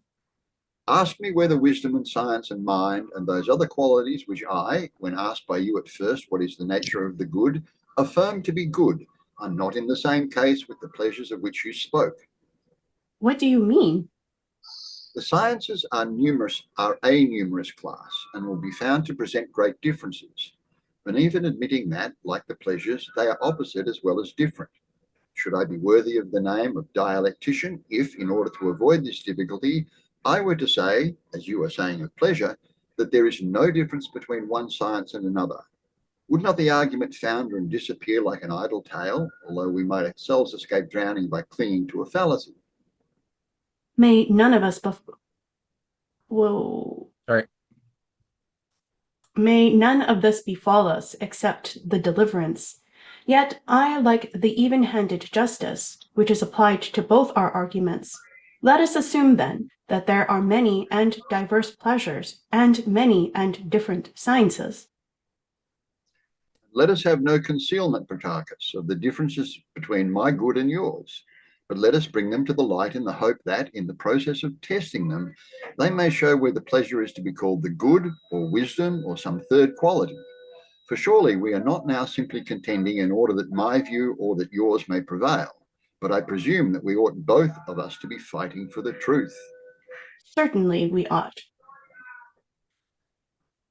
Ask me whether wisdom and science and mind and those other qualities which I, when asked by you at first what is the nature of the good, affirm to be good, are not in the same case with the pleasures of which you spoke. What do you mean? The sciences are a numerous class, and will be found to present great differences. But even admitting that, like the pleasures, they are opposite as well as different. Should I be worthy of the name of dialectician if, in order to avoid this difficulty, I were to say, as you are saying of pleasure, that there is no difference between one science and another? Would not the argument founder and disappear like an idle tale, although we might ourselves escape drowning by clinging to a fallacy? May none of us Sorry. May none of this befall us except the deliverance. Yet I like the even-handed justice which is applied to both our arguments. Let us assume, then, that there are many and diverse pleasures and many and different sciences. Let us have no concealment, Protarchus, of the differences between my good and yours, but let us bring them to the light in the hope that, in the process of testing them, they may show whether pleasure is to be called the good, or wisdom, or some third quality. For surely we are not now simply contending in order that my view or that yours may prevail, but I presume that we ought both of us to be fighting for the truth. Certainly we ought.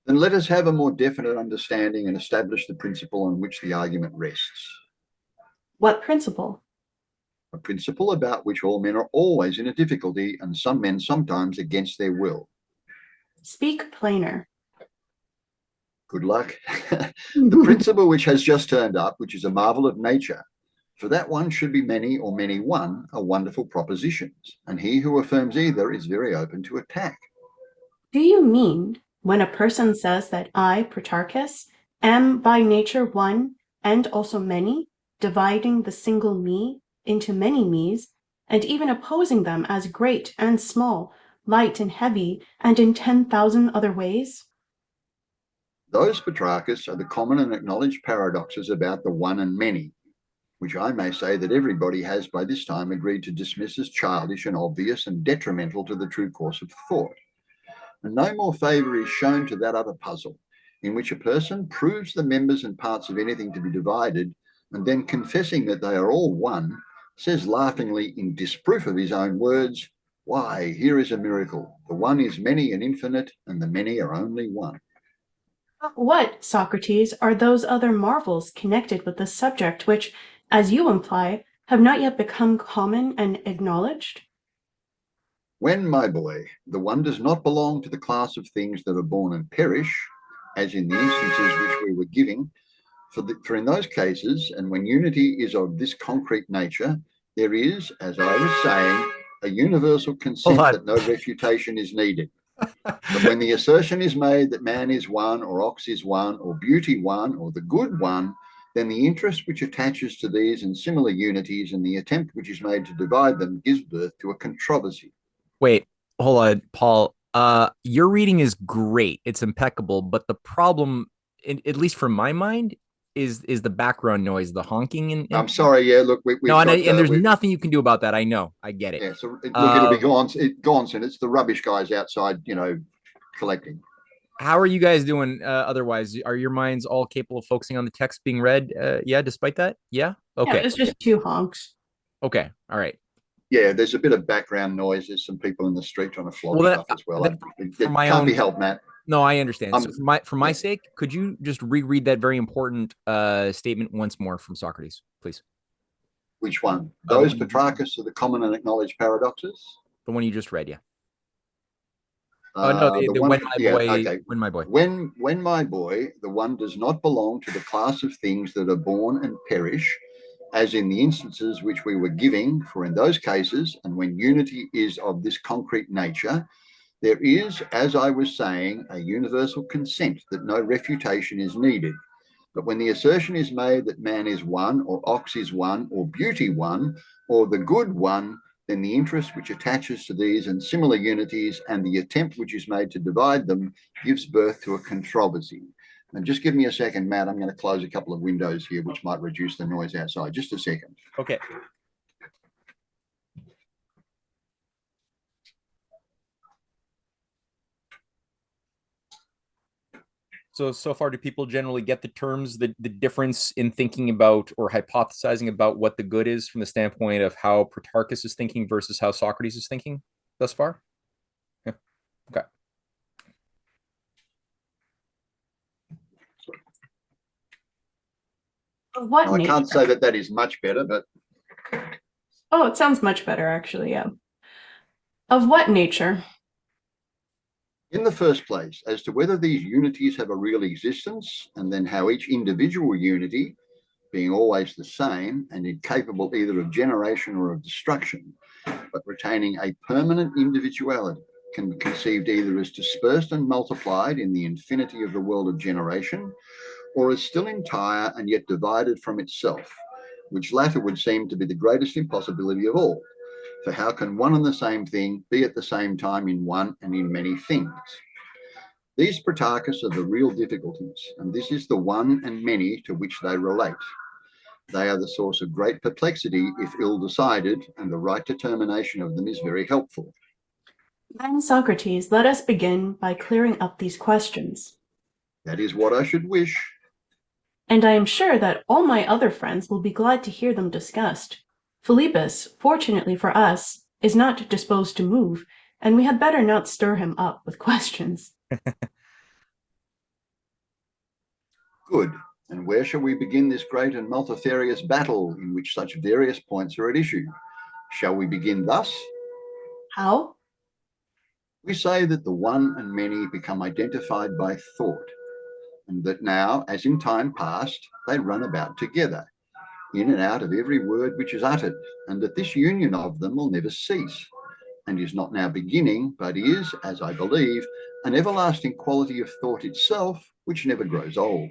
Then let us have a more definite understanding and establish the principle on which the argument rests. What principle? A principle about which all men are always in a difficulty, and some men sometimes against their will. Speak plainer. Good luck. The principle which has just turned up, which is a marvel of nature, for that one should be many or many one, are wonderful propositions, and he who affirms either is very open to attack. Do you mean when a person says that I, Protarchus, am by nature one and also many, dividing the single me into many me's, and even opposing them as great and small, light and heavy, and in 10,000 other ways? Those, Petrarchus, are the common and acknowledged paradoxes about the one and many, which I may say that everybody has by this time agreed to dismiss as childish and obvious and detrimental to the true course of thought. And no more favour is shown to that other puzzle, in which a person proves the members and parts of anything to be divided, and then, confessing that they are all one, says laughingly in disproof of his own words, "Why, here is a miracle. The one is many and infinite, and the many are only one." What, Socrates, are those other marvels connected with this subject which, as you imply, have not yet become common and acknowledged? When, my boy, the one does not belong to the class of things that are born and perish, as in the instances which we were giving, for in those cases, and when unity is of this concrete nature, there is, as I was saying, a universal consent that no refutation is needed. But when the assertion is made that man is one, or ox is one, or beauty one, or the good one, then the interest which attaches to these and similar unities and the attempt which is made to divide them gives birth to a controversy. Wait, hold on, Paul. Your reading is great. It's impeccable. But the problem, at least from my mind, is the background noise, the honking. And I'm sorry. Yeah, look, there's nothing you can do about that. I know. I get it. Yeah, so look, it'll be gone. Gone soon. It's the rubbish guys outside, collecting. How are you guys doing otherwise? Are your minds all capable of focusing on the text being read? Yeah, despite that? Yeah? Okay. Yeah, it's just two honks. Okay. All right. Yeah, there's a bit of background noise. There's some people in the street trying to flog stuff as well. For my own, can't be helped, Matt. No, I understand. So Um, for my yeah, sake, could you just reread that very important statement once more from Socrates, please? which one? The Those one you just Petrarchus are the common and acknowledged paradoxes. the one you just read, yeah. Oh no, The the one, yeah, okay. when my boy. When my boy, the one does not belong to the class of things that are born and perish, as in the instances which we were giving, for in those cases, and when unity is of this concrete nature, there is, as I was saying, a universal consent that no refutation is needed. But when the assertion is made that man is one, or ox is one, or beauty one, or the good one, then the interest which attaches to these and similar unities and the attempt which is made to divide them gives birth to a controversy. And just give me a second, Matt. I'm going to close a couple of windows here, which might reduce the noise outside. Just a second. Okay. So far, do people generally get the terms, the difference in thinking about or hypothesizing about what the good is from the standpoint of how Protarchus is thinking versus how Socrates is thinking thus far? Yeah. Okay. Of what Now, I nature? can't say that that is much better, but Oh, it sounds much better, actually, yeah. Of what nature? in the first place, as to whether these unities have a real existence, and then how each individual unity, being always the same and incapable either of generation or of destruction, but retaining a permanent individuality, can be conceived either as dispersed and multiplied in the infinity of the world of generation, or as still entire and yet divided from itself, which latter would seem to be the greatest impossibility of all. For how can one and the same thing be at the same time in one and in many things? These Protarchus are the real difficulties, and this is the one and many to which they relate. They are the source of great perplexity if ill decided, and the right determination of them is very helpful. Then, Socrates, let us begin by clearing up these questions. That is what I should wish. And I am sure that all my other friends will be glad to hear them discussed. Philebus, fortunately for us, is not disposed to move, and we had better not stir him up with questions. Good. And where shall we begin this great and multifarious battle in which such various points are at issue? Shall we begin thus? How? We say that the one and many become identified by thought, and that now, as in time past, they run about together, in and out of every word which is uttered, and that this union of them will never cease, and is not now beginning, but is, as I believe, an everlasting quality of thought itself, which never grows old.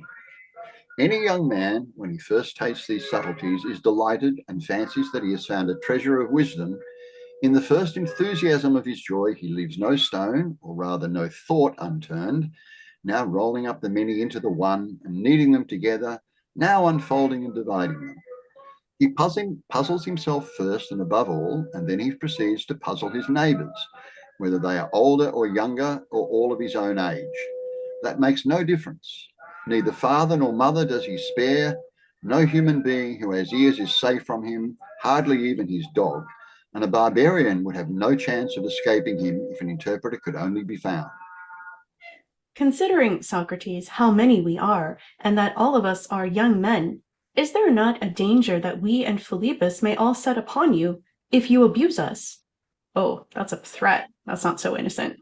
Any young man, when he first tastes these subtleties, is delighted and fancies that he has found a treasure of wisdom. In the first enthusiasm of his joy, he leaves no stone, or rather no thought, unturned, now rolling up the many into the one and kneading them together, now unfolding and dividing them. He puzzles himself first and above all, and then he proceeds to puzzle his neighbours, whether they are older or younger or all of his own age. That makes no difference. Neither father nor mother does he spare. No human being who has ears is safe from him, hardly even his dog. And a barbarian would have no chance of escaping him if an interpreter could only be found. Considering, Socrates, how many we are, and that all of us are young men, is there not a danger that we and Philebus may all set upon you if you abuse us? Oh, that's a threat. That's not so innocent.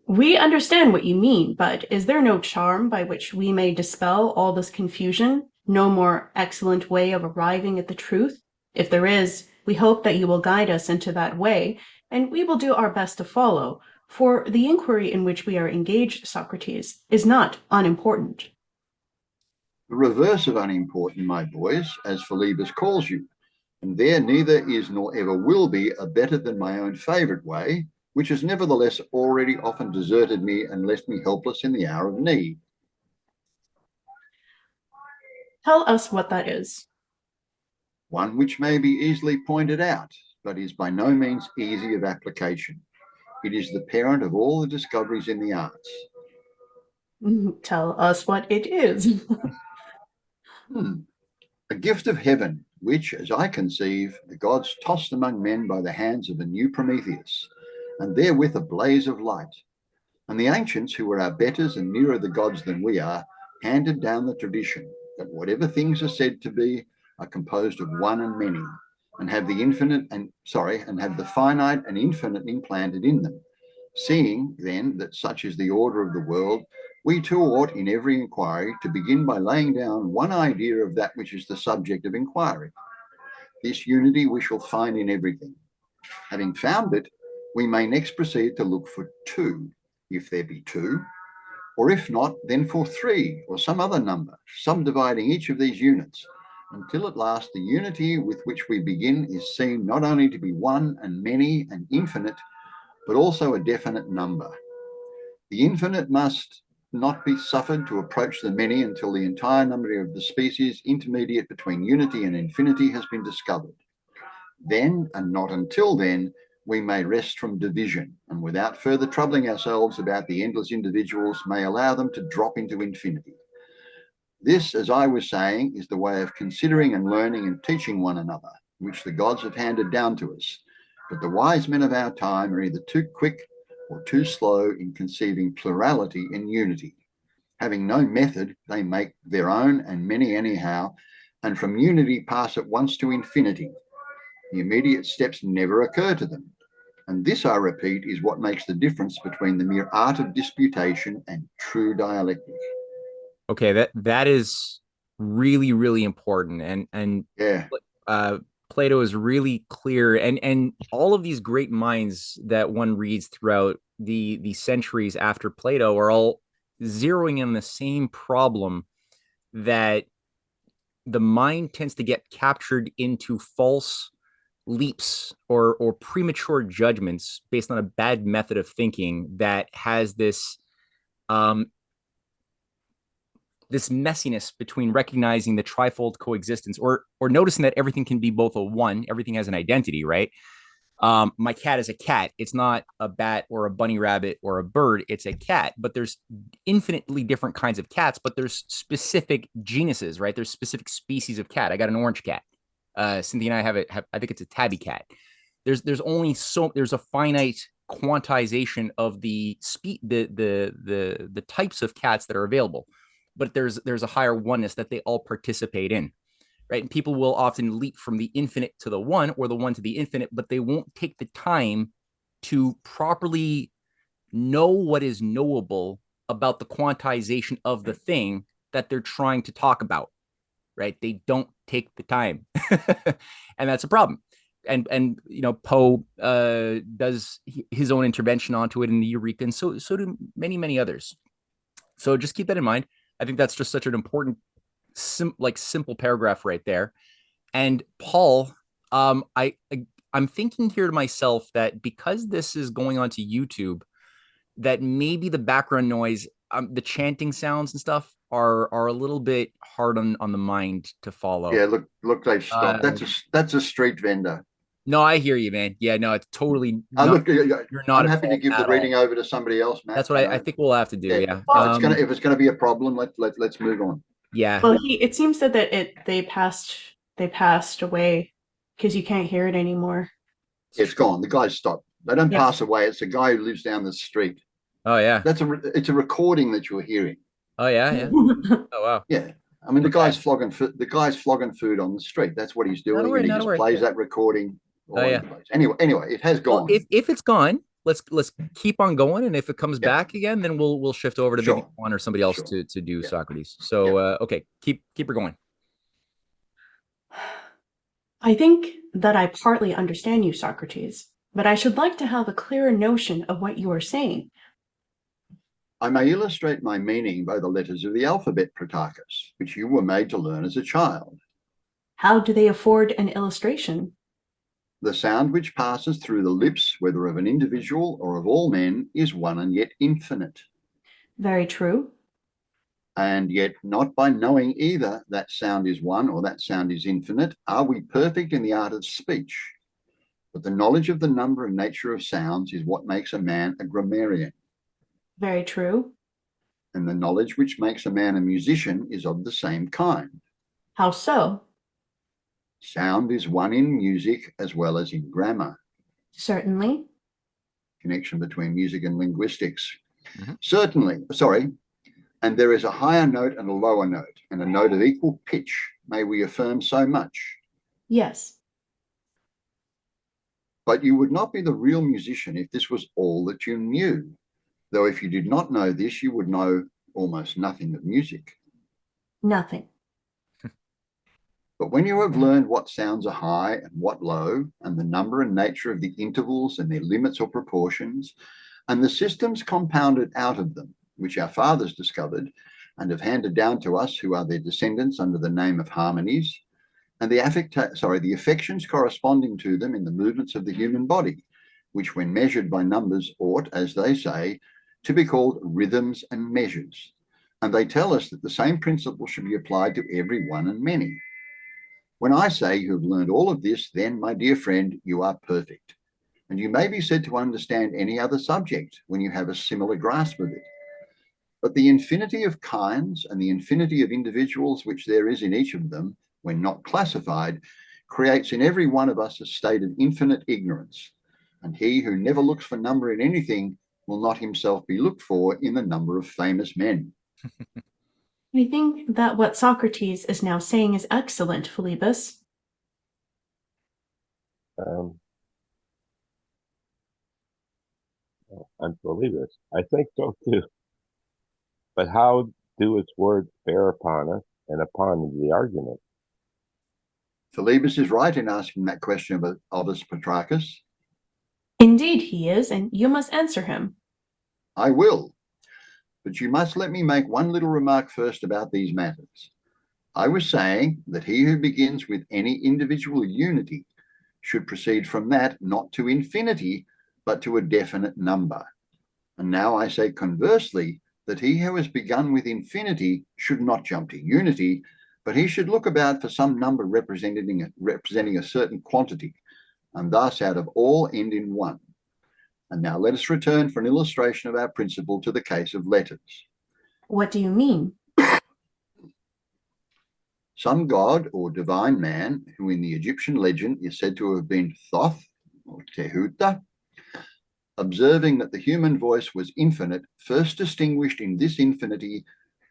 We understand what you mean, but is there no charm by which we may dispel all this confusion? No more excellent way of arriving at the truth? If there is, we hope that you will guide us into that way, and we will do our best to follow, for the inquiry in which we are engaged, Socrates, is not unimportant. The reverse of unimportant, my boys, as Philebus calls you, and there neither is nor ever will be a better than my own favourite way, which has nevertheless already often deserted me and left me helpless in the hour of need. Tell us what that is. One which may be easily pointed out, but is by no means easy of application. It is the parent of all the discoveries in the arts. Tell us what it is. A gift of heaven, which, as I conceive, the gods tossed among men by the hands of a new Prometheus, and therewith a blaze of light. And the ancients, who were our betters and nearer the gods than we are, handed down the tradition that whatever things are said to be are composed of one and many, and have the finite and infinite implanted in them. Seeing, then, that such is the order of the world, we too ought in every inquiry to begin by laying down one idea of that which is the subject of inquiry. This unity we shall find in everything. Having found it, we may next proceed to look for two, if there be two, or if not, then for three, or some other number, subdividing each of these units, until at last the unity with which we begin is seen not only to be one and many and infinite, but also a definite number. The infinite must not be suffered to approach the many until the entire number of the species intermediate between unity and infinity has been discovered. Then, and not until then, we may rest from division, and without further troubling ourselves about the endless individuals, may allow them to drop into infinity. This, as I was saying, is the way of considering and learning and teaching one another, which the gods have handed down to us. But the wise men of our time are either too quick or too slow in conceiving plurality and unity. Having no method, they make their own and many anyhow, and from unity pass at once to infinity. The immediate steps never occur to them. And this, I repeat, is what makes the difference between the mere art of disputation and true dialectic. Okay, that is really, really important. And Yeah. Plato is really clear, and all of these great minds that one reads throughout the centuries after Plato are all zeroing in the same problem, that the mind tends to get captured into false leaps or premature judgments based on a bad method of thinking that has this messiness between recognizing the trifold coexistence, or noticing that everything can be both a one, everything has an identity, right? My cat is a cat. It's not a bat or a bunny rabbit or a bird. It's a cat. But there's infinitely different kinds of cats, but there's specific genuses, right? There's specific species of cat. I got an orange cat. Cynthia and I have I think it's a tabby cat. There's a finite quantization of the types of cats that are available, but there's a higher oneness that they all participate in, right? And people will often leap from the infinite to the one, or the one to the infinite, but they won't take the time to properly know what is knowable about the quantization of the thing that they're trying to talk about, right? They don't take the time. And that's a problem. And Poe does his own intervention onto it in the Eureka, and so do many others. So just keep that in mind. I think that's just such an important simple paragraph right there. And Paul, I'm thinking here to myself that because this is going on to YouTube, that maybe the background noise, the chanting sounds and stuff are a little bit hard on the mind to follow. Yeah, look, they've stopped. That's a street vendor. No, I hear you, man. Yeah, no, it's totally. Look, you're not. I'm happy to give the reading over to somebody else, Matt. That's what I think we'll have to do. Yeah. If it's gonna be a problem, let's move on. Yeah. Well, it seems that they passed away because you can't hear it anymore. It's gone. The guy's stopped. They don't pass away. It's a guy who lives down the street. Oh yeah. It's a recording that you're hearing. Oh yeah. Oh wow. Yeah. I mean, the guy's flogging food on the street. That's what he's doing, and he just plays that recording. Anyway, it has gone. Well, if it's gone, let's keep on going, and if it comes back again, then we'll shift over to maybe one or somebody else to do Socrates. So okay, keep her going. I think that I partly understand you, Socrates, but I should like to have a clearer notion of what you are saying. I may illustrate my meaning by the letters of the alphabet, Protarchus, which you were made to learn as a child. How do they afford an illustration? The sound which passes through the lips, whether of an individual or of all men, is one and yet infinite. Very true. And yet not by knowing either that sound is one or that sound is infinite are we perfect in the art of speech. But the knowledge of the number and nature of sounds is what makes a man a grammarian. Very true. And the knowledge which makes a man a musician is of the same kind. How so? Sound is one in music as well as in grammar. Certainly. Connection between music and linguistics. Certainly, sorry, and there is a higher note and a lower note, and a note of equal pitch. May we affirm so much? Yes. But you would not be the real musician if this was all that you knew. Though if you did not know this, you would know almost nothing of music. Nothing. But when you have learned what sounds are high and what low, and the number and nature of the intervals and their limits or proportions, and the systems compounded out of them, which our fathers discovered and have handed down to us, who are their descendants under the name of harmonies, and the affections corresponding to them in the movements of the human body, which when measured by numbers ought, as they say, to be called rhythms and measures. And they tell us that the same principle should be applied to every one and many. When I say you have learned all of this, then, my dear friend, you are perfect. And you may be said to understand any other subject when you have a similar grasp of it. But the infinity of kinds and the infinity of individuals which there is in each of them, when not classified, creates in every one of us a state of infinite ignorance. And he who never looks for number in anything will not himself be looked for in the number of famous men. I think that what Socrates is now saying is excellent, Philebus. I'm Philebus. I think so too. But how do its words bear upon us and upon the argument? Philebus is right in asking that question of us, Petrarchus. Indeed he is, and you must answer him. I will. But you must let me make one little remark first about these matters. I was saying that he who begins with any individual unity should proceed from that not to infinity, but to a definite number. And now I say conversely, that he who has begun with infinity should not jump to unity, but he should look about for some number representing a certain quantity, and thus out of all end in one. And now let us return for an illustration of our principle to the case of letters. What do you mean? Some god or divine man, who in the Egyptian legend is said to have been Thoth or Tehuta, observing that the human voice was infinite, first distinguished in this infinity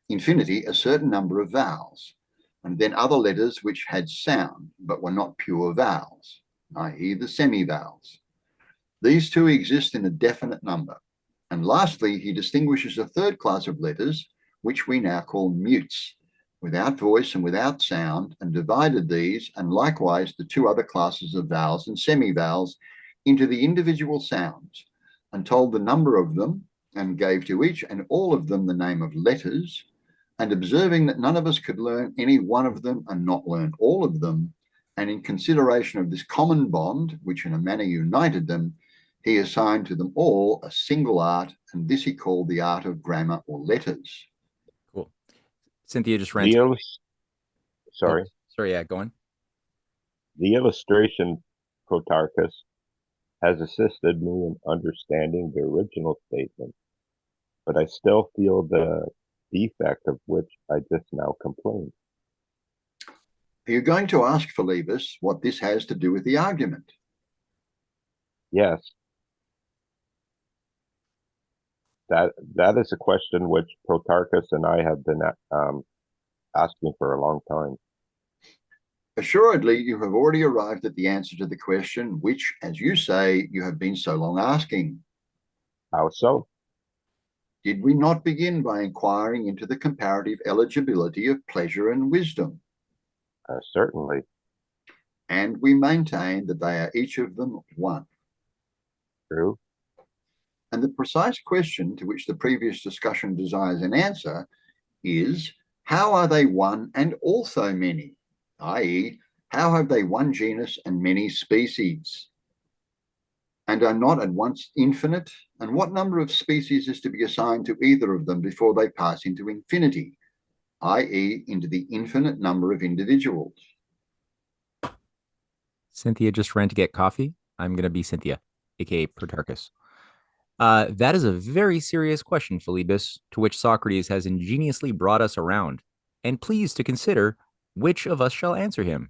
a certain number of vowels, and then other letters which had sound but were not pure vowels, i.e. the semi-vowels. These two exist in a definite number. And lastly, he distinguishes a third class of letters, which we now call mutes, without voice and without sound, and divided these, and likewise the two other classes of vowels and semi-vowels, into the individual sounds, and told the number of them, and gave to each and all of them the name of letters, and observing that none of us could learn any one of them and not learn all of them, and in consideration of this common bond, which in a manner united them, he assigned to them all a single art, and this he called the art of grammar or letters. Cool. Cynthia just ran. Sorry. Oh, sorry, yeah, go on. The illustration, Protarchus, has assisted me in understanding the original statement, but I still feel the defect of which I just now complained. Are you going to ask Philebus what this has to do with the argument? Yes. That is a question which Protarchus and I have been asking for a long time. Assuredly, you have already arrived at the answer to the question, which, as you say, you have been so long asking. How so? Did we not begin by inquiring into the comparative eligibility of pleasure and wisdom? Certainly. And we maintain that they are each of them one. True. And the precise question to which the previous discussion desires an answer is, how are they one and also many? I.e., how have they one genus and many species? And are not at once infinite? And what number of species is to be assigned to either of them before they pass into infinity, i.e., into the infinite number of individuals? Cynthia just ran to get coffee. I'm going to be Cynthia, aka Protarchus. That is a very serious question, Philebus, to which Socrates has ingeniously brought us around, and please to consider which of us shall answer him.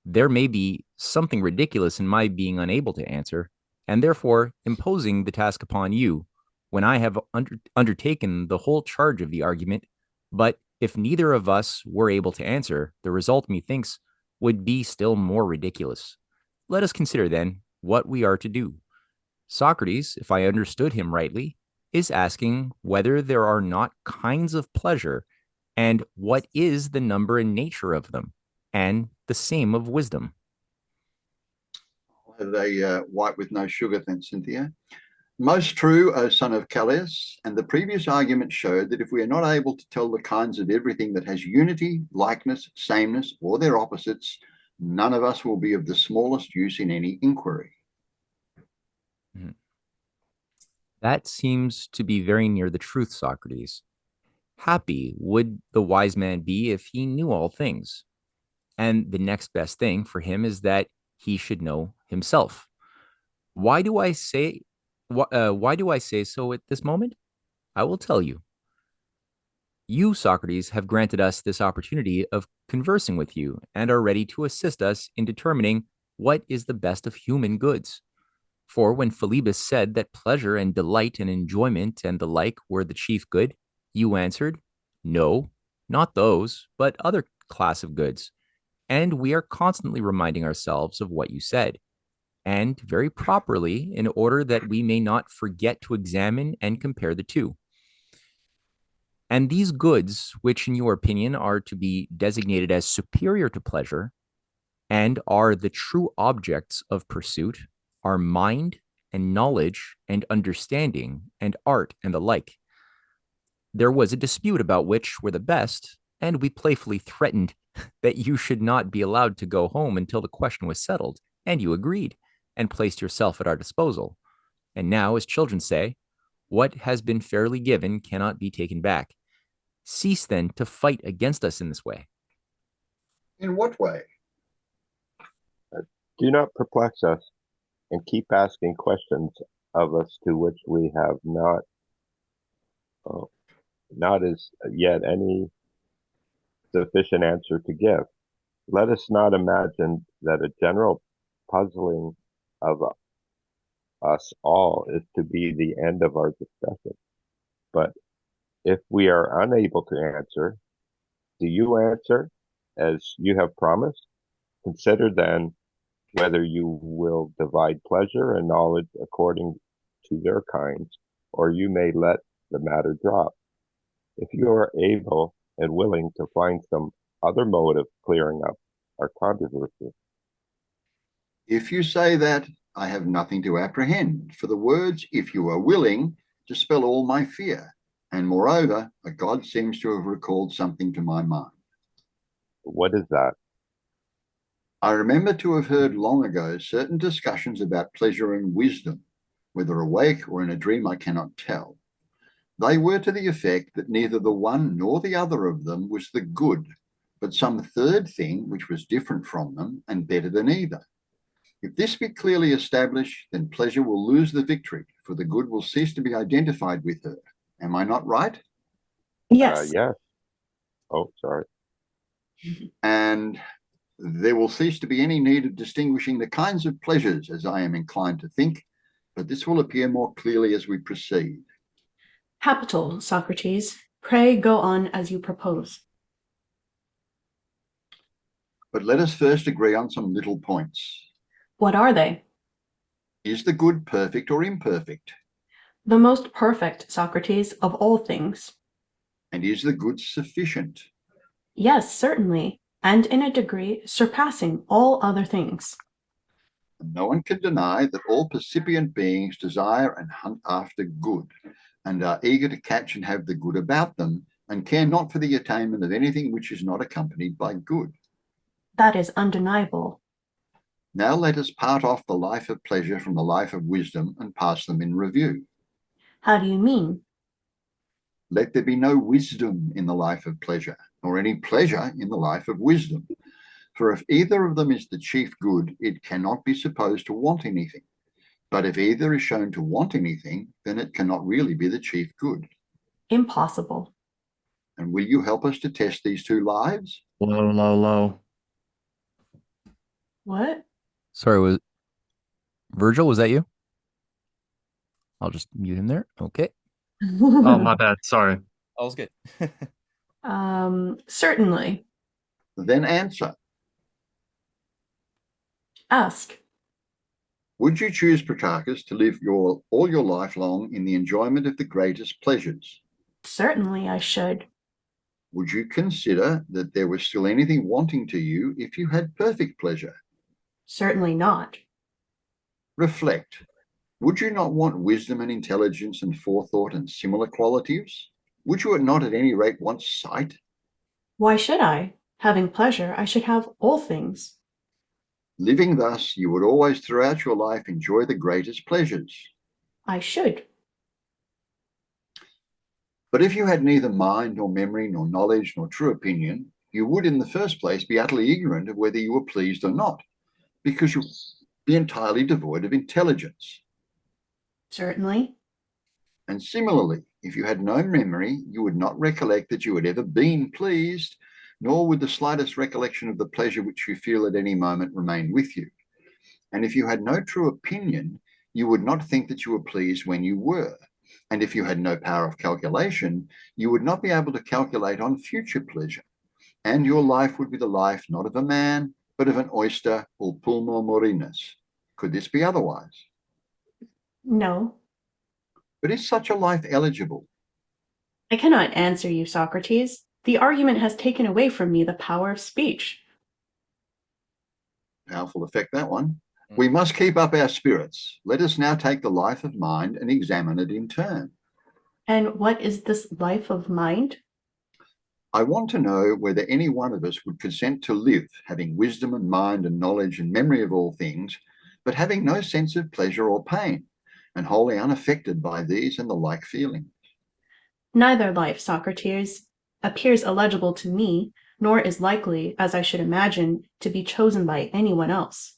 There may be something ridiculous in my being unable to answer, and therefore imposing the task upon you, when I have undertaken the whole charge of the argument, but if neither of us were able to answer, the result, methinks, would be still more ridiculous. Let us consider, then, what we are to do. Socrates, if I understood him rightly, is asking whether there are not kinds of pleasure, and what is the number and nature of them, and the same of wisdom. I'll have a white with no sugar, then, Cynthia. Most true, O son of Calais, and the previous argument showed that if we are not able to tell the kinds of everything that has unity, likeness, sameness, or their opposites, none of us will be of the smallest use in any inquiry. That seems to be very near the truth, Socrates. Happy would the wise man be if he knew all things. And the next best thing for him is that he should know himself. Why do I say so at this moment? I will tell you. You, Socrates, have granted us this opportunity of conversing with you and are ready to assist us in determining what is the best of human goods. For when Philebus said that pleasure and delight and enjoyment and the like were the chief good, you answered, no, not those, but other class of goods. And we are constantly reminding ourselves of what you said, and very properly, in order that we may not forget to examine and compare the two. And these goods, which in your opinion are to be designated as superior to pleasure, and are the true objects of pursuit, are mind and knowledge and understanding and art and the like. There was a dispute about which were the best, and we playfully threatened that you should not be allowed to go home until the question was settled, and you agreed and placed yourself at our disposal. And now, as children say, what has been fairly given cannot be taken back. Cease then to fight against us in this way. In what way? Do not perplex us and keep asking questions of us to which we have not as yet any sufficient answer to give. Let us not imagine that a general puzzling of us all is to be the end of our discussion. But if we are unable to answer, do you answer as you have promised? Consider then whether you will divide pleasure and knowledge according to their kinds, or you may let the matter drop. If you are able and willing to find some other mode of clearing up our controversy. If you say that, I have nothing to apprehend, for the words, if you are willing, dispel all my fear. And moreover, a God seems to have recalled something to my mind. What is that? I remember to have heard long ago certain discussions about pleasure and wisdom, whether awake or in a dream I cannot tell. They were to the effect that neither the one nor the other of them was the good, but some third thing which was different from them and better than either. If this be clearly established, then pleasure will lose the victory, for the good will cease to be identified with her. Am I not right? Yes. Yes. Oh, sorry. And there will cease to be any need of distinguishing the kinds of pleasures, as I am inclined to think, but this will appear more clearly as we proceed. Capital, Socrates. Pray go on as you propose. But let us first agree on some little points. What are they? Is the good perfect or imperfect? The most perfect, Socrates, of all things. And is the good sufficient? Yes, certainly, and in a degree surpassing all other things. And no one can deny that all percipient beings desire and hunt after good, and are eager to catch and have the good about them, and care not for the attainment of anything which is not accompanied by good. That is undeniable. Now let us part off the life of pleasure from the life of wisdom and pass them in review. How do you mean? Let there be no wisdom in the life of pleasure, nor any pleasure in the life of wisdom. For if either of them is the chief good, it cannot be supposed to want anything. But if either is shown to want anything, then it cannot really be the chief good. Impossible. And will you help us to test these two lives? Low. What? Sorry, was that you? I'll just mute him there. Okay. Oh, my bad. Sorry. All's good. Certainly. Then answer. Ask. Would you choose, Protarchus, to live all your life long in the enjoyment of the greatest pleasures? Certainly I should. Would you consider that there was still anything wanting to you if you had perfect pleasure? Certainly not. Reflect. Would you not want wisdom and intelligence and forethought and similar qualities? Would you not at any rate want sight? Why should I? Having pleasure, I should have all things. Living thus, you would always throughout your life enjoy the greatest pleasures. I should. But if you had neither mind nor memory nor knowledge nor true opinion, you would in the first place be utterly ignorant of whether you were pleased or not, because you would be entirely devoid of intelligence. Certainly. And similarly, if you had no memory, you would not recollect that you had ever been pleased, nor would the slightest recollection of the pleasure which you feel at any moment remain with you. And if you had no true opinion, you would not think that you were pleased when you were. And if you had no power of calculation, you would not be able to calculate on future pleasure. And your life would be the life not of a man, but of an oyster or pulmo morinus. Could this be otherwise? No. But is such a life eligible? I cannot answer you, Socrates. The argument has taken away from me the power of speech. Powerful effect, that one. We must keep up our spirits. Let us now take the life of mind and examine it in turn. And what is this life of mind? I want to know whether any one of us would consent to live, having wisdom and mind and knowledge and memory of all things, but having no sense of pleasure or pain, and wholly unaffected by these and the like feelings. Neither life, Socrates, appears eligible to me, nor is likely, as I should imagine, to be chosen by anyone else.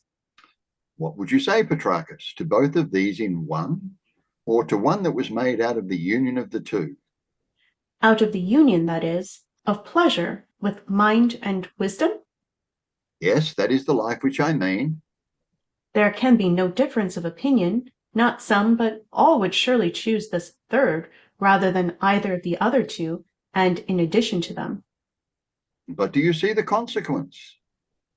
What would you say, Petrarchus, to both of these in one, or to one that was made out of the union of the two? Out of the union, that is, of pleasure with mind and wisdom? Yes, that is the life which I mean. There can be no difference of opinion. Not some, but all would surely choose this third rather than either of the other two, and in addition to them. But do you see the consequence?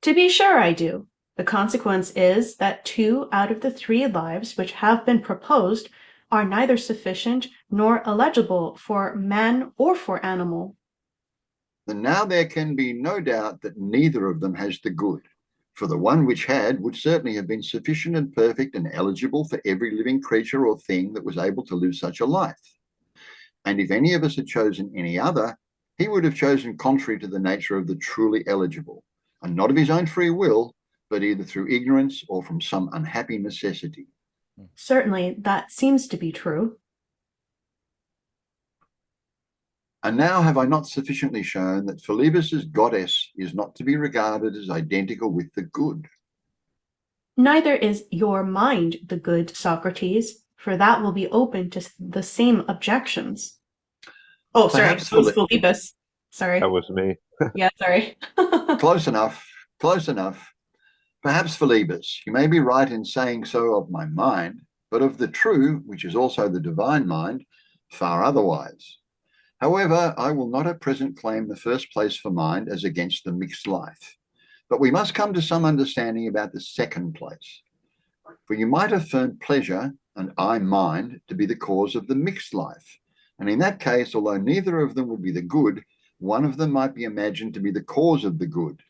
To be sure I do. The consequence is that 2 out of the 3 lives which have been proposed are neither sufficient nor eligible for man or for animal. Then now there can be no doubt that neither of them has the good, for the one which had would certainly have been sufficient and perfect and eligible for every living creature or thing that was able to live such a life. And if any of us had chosen any other, he would have chosen contrary to the nature of the truly eligible, and not of his own free will, but either through ignorance or from some unhappy necessity. Certainly that seems to be true. And now have I not sufficiently shown that Philebus's goddess is not to be regarded as identical with the good? Neither is your mind the good, Socrates, for that will be open to the same objections. Oh, sorry, Perhaps it was Philebus. Sorry. That was me. Yeah, sorry. Close enough, close enough. Perhaps Philebus, you may be right in saying so of my mind, but of the true, which is also the divine mind, far otherwise. However, I will not at present claim the first place for mind as against the mixed life, but we must come to some understanding about the second place. For you might affirm pleasure and I mind to be the cause of the mixed life, and in that case, although neither of them would be the good, one of them might be imagined to be the cause of the good.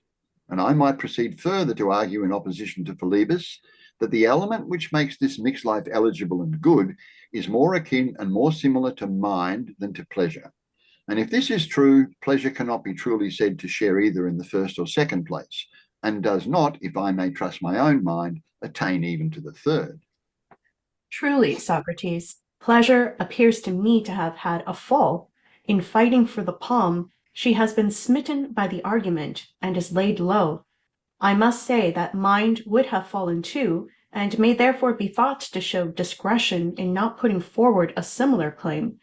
And I might proceed further to argue in opposition to Philebus that the element which makes this mixed life eligible and good is more akin and more similar to mind than to pleasure. And if this is true, pleasure cannot be truly said to share either in the first or second place, and does not, if I may trust my own mind, attain even to the third. Truly, Socrates, pleasure appears to me to have had a fall. In fighting for the palm, she has been smitten by the argument, and is laid low. I must say that mind would have fallen too, and may therefore be thought to show discretion in not putting forward a similar claim.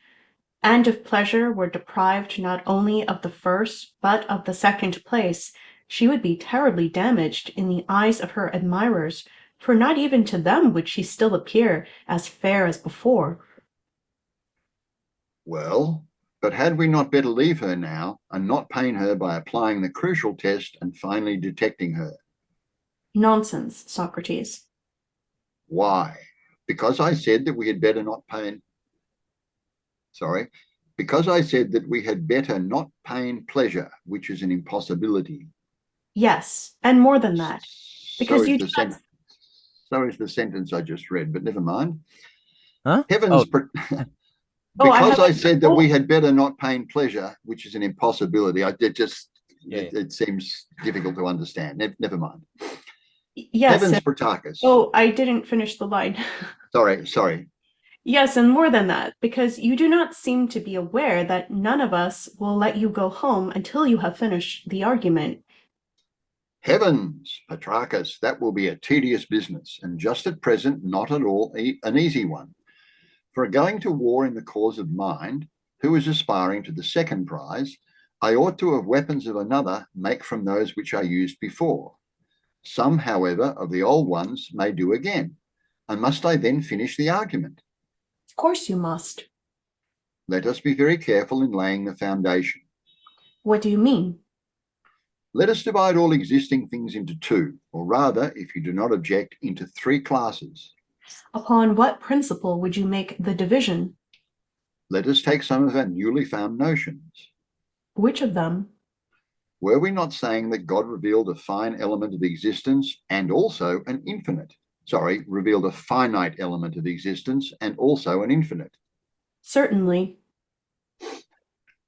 And if pleasure were deprived not only of the first, but of the second place, she would be terribly damaged in the eyes of her admirers, for not even to them would she still appear as fair as before. Well, but had we not better leave her now and not pain her by applying the crucial test and finally detecting her? Nonsense, Socrates. Why? Because I said that we had better not pain. Sorry. Because I said that we had better not pain pleasure, which is an impossibility. Yes, and more than that, So because is you the do not. so is the sentence I just read, but never mind. Huh? Heavens, Oh, Oh, I because have. I said that we had better not pain pleasure, which is an impossibility. yeah. It seems difficult to understand. Never mind. Yes. Heavens, Spartacus. Oh, I didn't finish the line. Sorry. Yes, and more than that, because you do not seem to be aware that none of us will let you go home until you have finished the argument. Heavens, Petrarchus, that will be a tedious business, and just at present not at all an easy one. For going to war in the cause of mind, who is aspiring to the second prize, I ought to have weapons of another make from those which I used before. Some, however, of the old ones may do again. And must I then finish the argument? Of course you must. Let us be very careful in laying the foundation. What do you mean? Let us divide all existing things into two, or rather, if you do not object, into three classes. Upon what principle would you make the division? Let us take some of our newly found notions. Which of them? Were we not saying that God revealed a fine element of existence and also an revealed a finite element of existence and also an infinite? Certainly.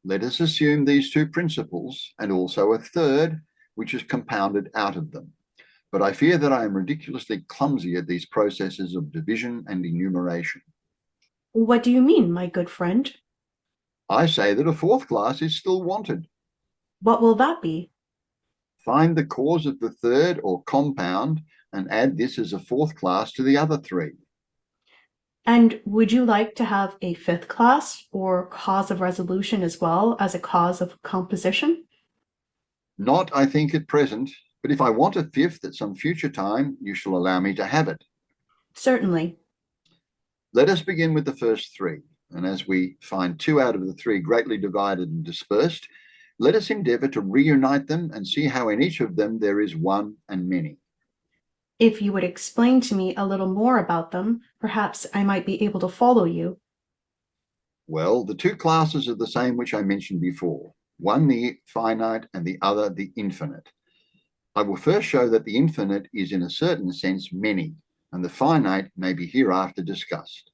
Let us assume these two principles and also a third, which is compounded out of them. But I fear that I am ridiculously clumsy at these processes of division and enumeration. What do you mean, my good friend? I say that a fourth class is still wanted. What will that be? Find the cause of the third or compound and add this as a fourth class to the other three. And would you like to have a fifth class or cause of resolution as well as a cause of composition? Not, I think, at present, but if I want a fifth at some future time, you shall allow me to have it. Certainly. Let us begin with the first three, and as we find two out of the three greatly divided and dispersed, let us endeavor to reunite them and see how in each of them there is one and many. If you would explain to me a little more about them, perhaps I might be able to follow you. Well, the two classes are the same which I mentioned before, one the finite and the other the infinite. I will first show that the infinite is in a certain sense many, and the finite may be hereafter discussed.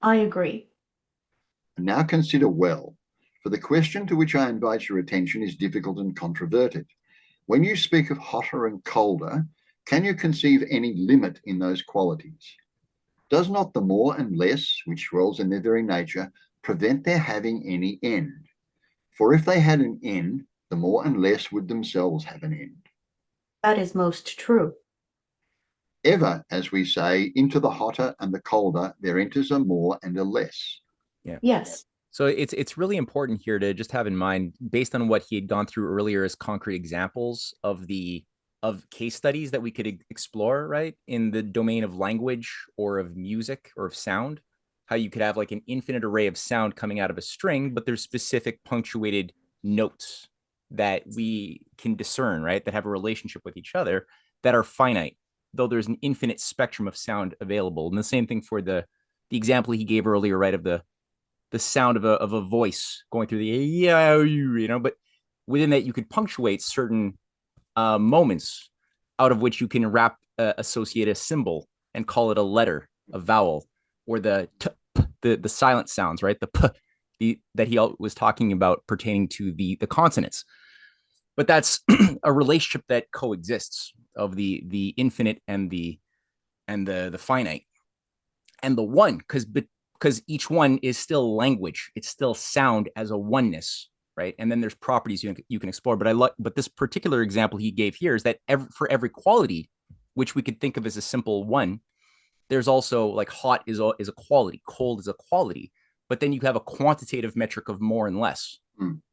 I agree. And now consider well, for the question to which I invite your attention is difficult and controverted. When you speak of hotter and colder, can you conceive any limit in those qualities? Does not the more and less, which dwells in their very nature, prevent their having any end? For if they had an end, the more and less would themselves have an end. That is most true. Ever, as we say, into the hotter and the colder, there enters a more and a less. Yeah. Yes. So it's really important here to just have in mind, based on what he had gone through earlier as concrete examples of case studies that we could explore, right, in the domain of language or of music or of sound, how you could have like an infinite array of sound coming out of a string, but there's specific punctuated notes that we can discern, right, that have a relationship with each other that are finite, though there's an infinite spectrum of sound available. And the same thing for the example he gave earlier, right, of the sound of a voice going through the but within that you could punctuate certain moments out of which you can associate a symbol and call it a letter, a vowel, or the the silent sounds, right? The p that he was talking about pertaining to the consonants. But that's a relationship that coexists of the infinite and the finite and the one, because each one is still language. It's still sound as a oneness, right? And then there's properties you can explore. But this particular example he gave here is that for every quality, which we could think of as a simple one, there's also like hot is a quality, cold is a quality, but then you have a quantitative metric of more and less.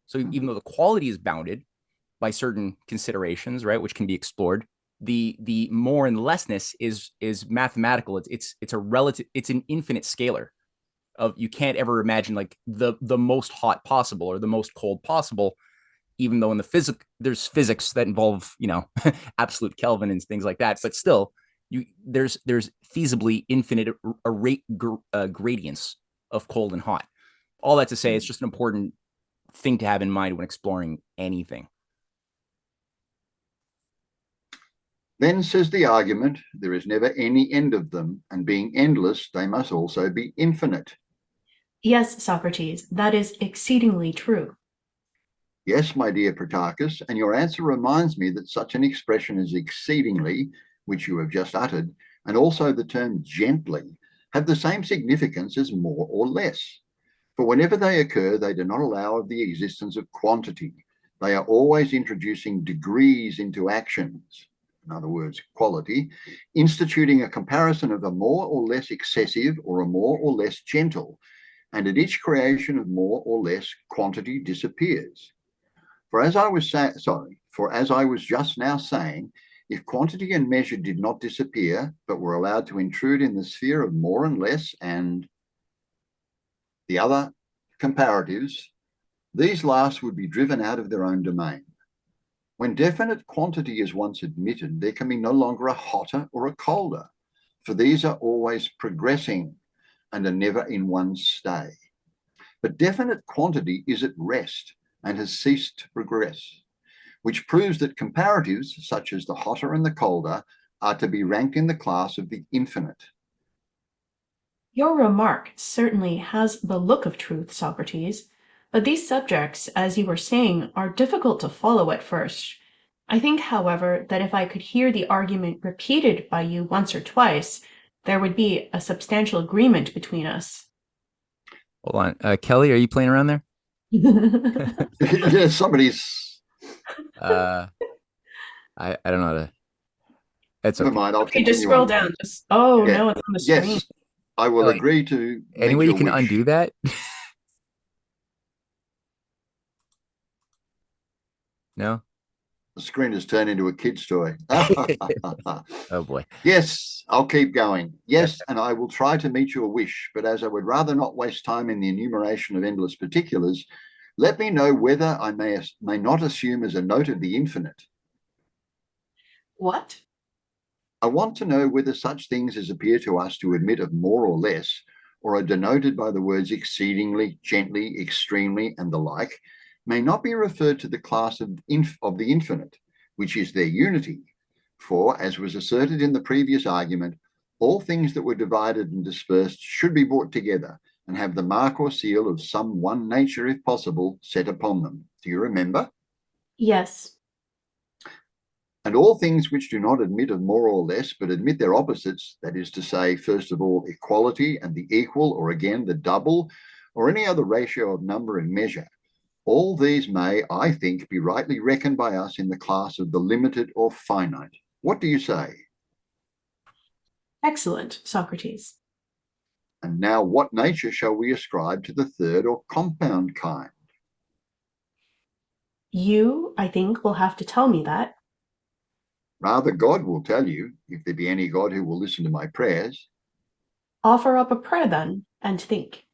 So even though the quality is bounded by certain considerations, right, which can be explored, the more and lessness is mathematical. It's a relative. It's an infinite scalar. you can't ever imagine like the most hot possible or the most cold possible, even though in the there's physics that involve, absolute Kelvin and things like that, but still there's feasibly infinite gradients of cold and hot. All that to say, it's just an important thing to have in mind when exploring anything. Then says the argument, there is never any end of them, and being endless, they must also be infinite. Yes, Socrates, that is exceedingly true. Yes, my dear Protarchus, and your answer reminds me that such an expression as exceedingly, which you have just uttered, and also the term gently, have the same significance as more or less. For whenever they occur, they do not allow of the existence of quantity. They are always introducing degrees into actions, in other words, quality, instituting a comparison of a more or less excessive or a more or less gentle, and at each creation of more or less, quantity disappears. For as I was just now saying, if quantity and measure did not disappear, but were allowed to intrude in the sphere of more and less and the other comparatives, these last would be driven out of their own domain. When definite quantity is once admitted, there can be no longer a hotter or a colder, for these are always progressing and are never in one stay. But definite quantity is at rest and has ceased to progress, which proves that comparatives, such as the hotter and the colder, are to be ranked in the class of the infinite. Your remark certainly has the look of truth, Socrates, but these subjects, as you were saying, are difficult to follow at first. I think, however, that if I could hear the argument repeated by you once or twice, there would be a substantial agreement between us. Hold on. Kelly, are you playing around there? Yeah, somebody's. I don't know how to. It's Never okay. mind, I'll Okay, just continue scroll on. down. Oh, Yeah. no, it's on the screen. Yes, I will Kelly, agree to any meet way you your can wish. undo that? No? The screen has turned into a kid's toy. Oh boy. Yes, I'll keep going. Yep. Yes, and I will try to meet your wish, but as I would rather not waste time in the enumeration of endless particulars, let me know whether I may not assume as a note of the infinite. What? I want to know whether such things as appear to us to admit of more or less, or are denoted by the words exceedingly, gently, extremely, and the like, may not be referred to the class of the infinite, which is their unity. For, as was asserted in the previous argument, all things that were divided and dispersed should be brought together and have the mark or seal of some one nature, if possible, set upon them. Do you remember? Yes. And all things which do not admit of more or less, but admit their opposites, that is to say, first of all, equality and the equal, or again, the double, or any other ratio of number and measure, all these may, I think, be rightly reckoned by us in the class of the limited or finite. What do you say? Excellent, Socrates. And now what nature shall we ascribe to the third or compound kind? You, I think, will have to tell me that. Rather, God will tell you, if there be any God who will listen to my prayers. Offer up a prayer then, and think.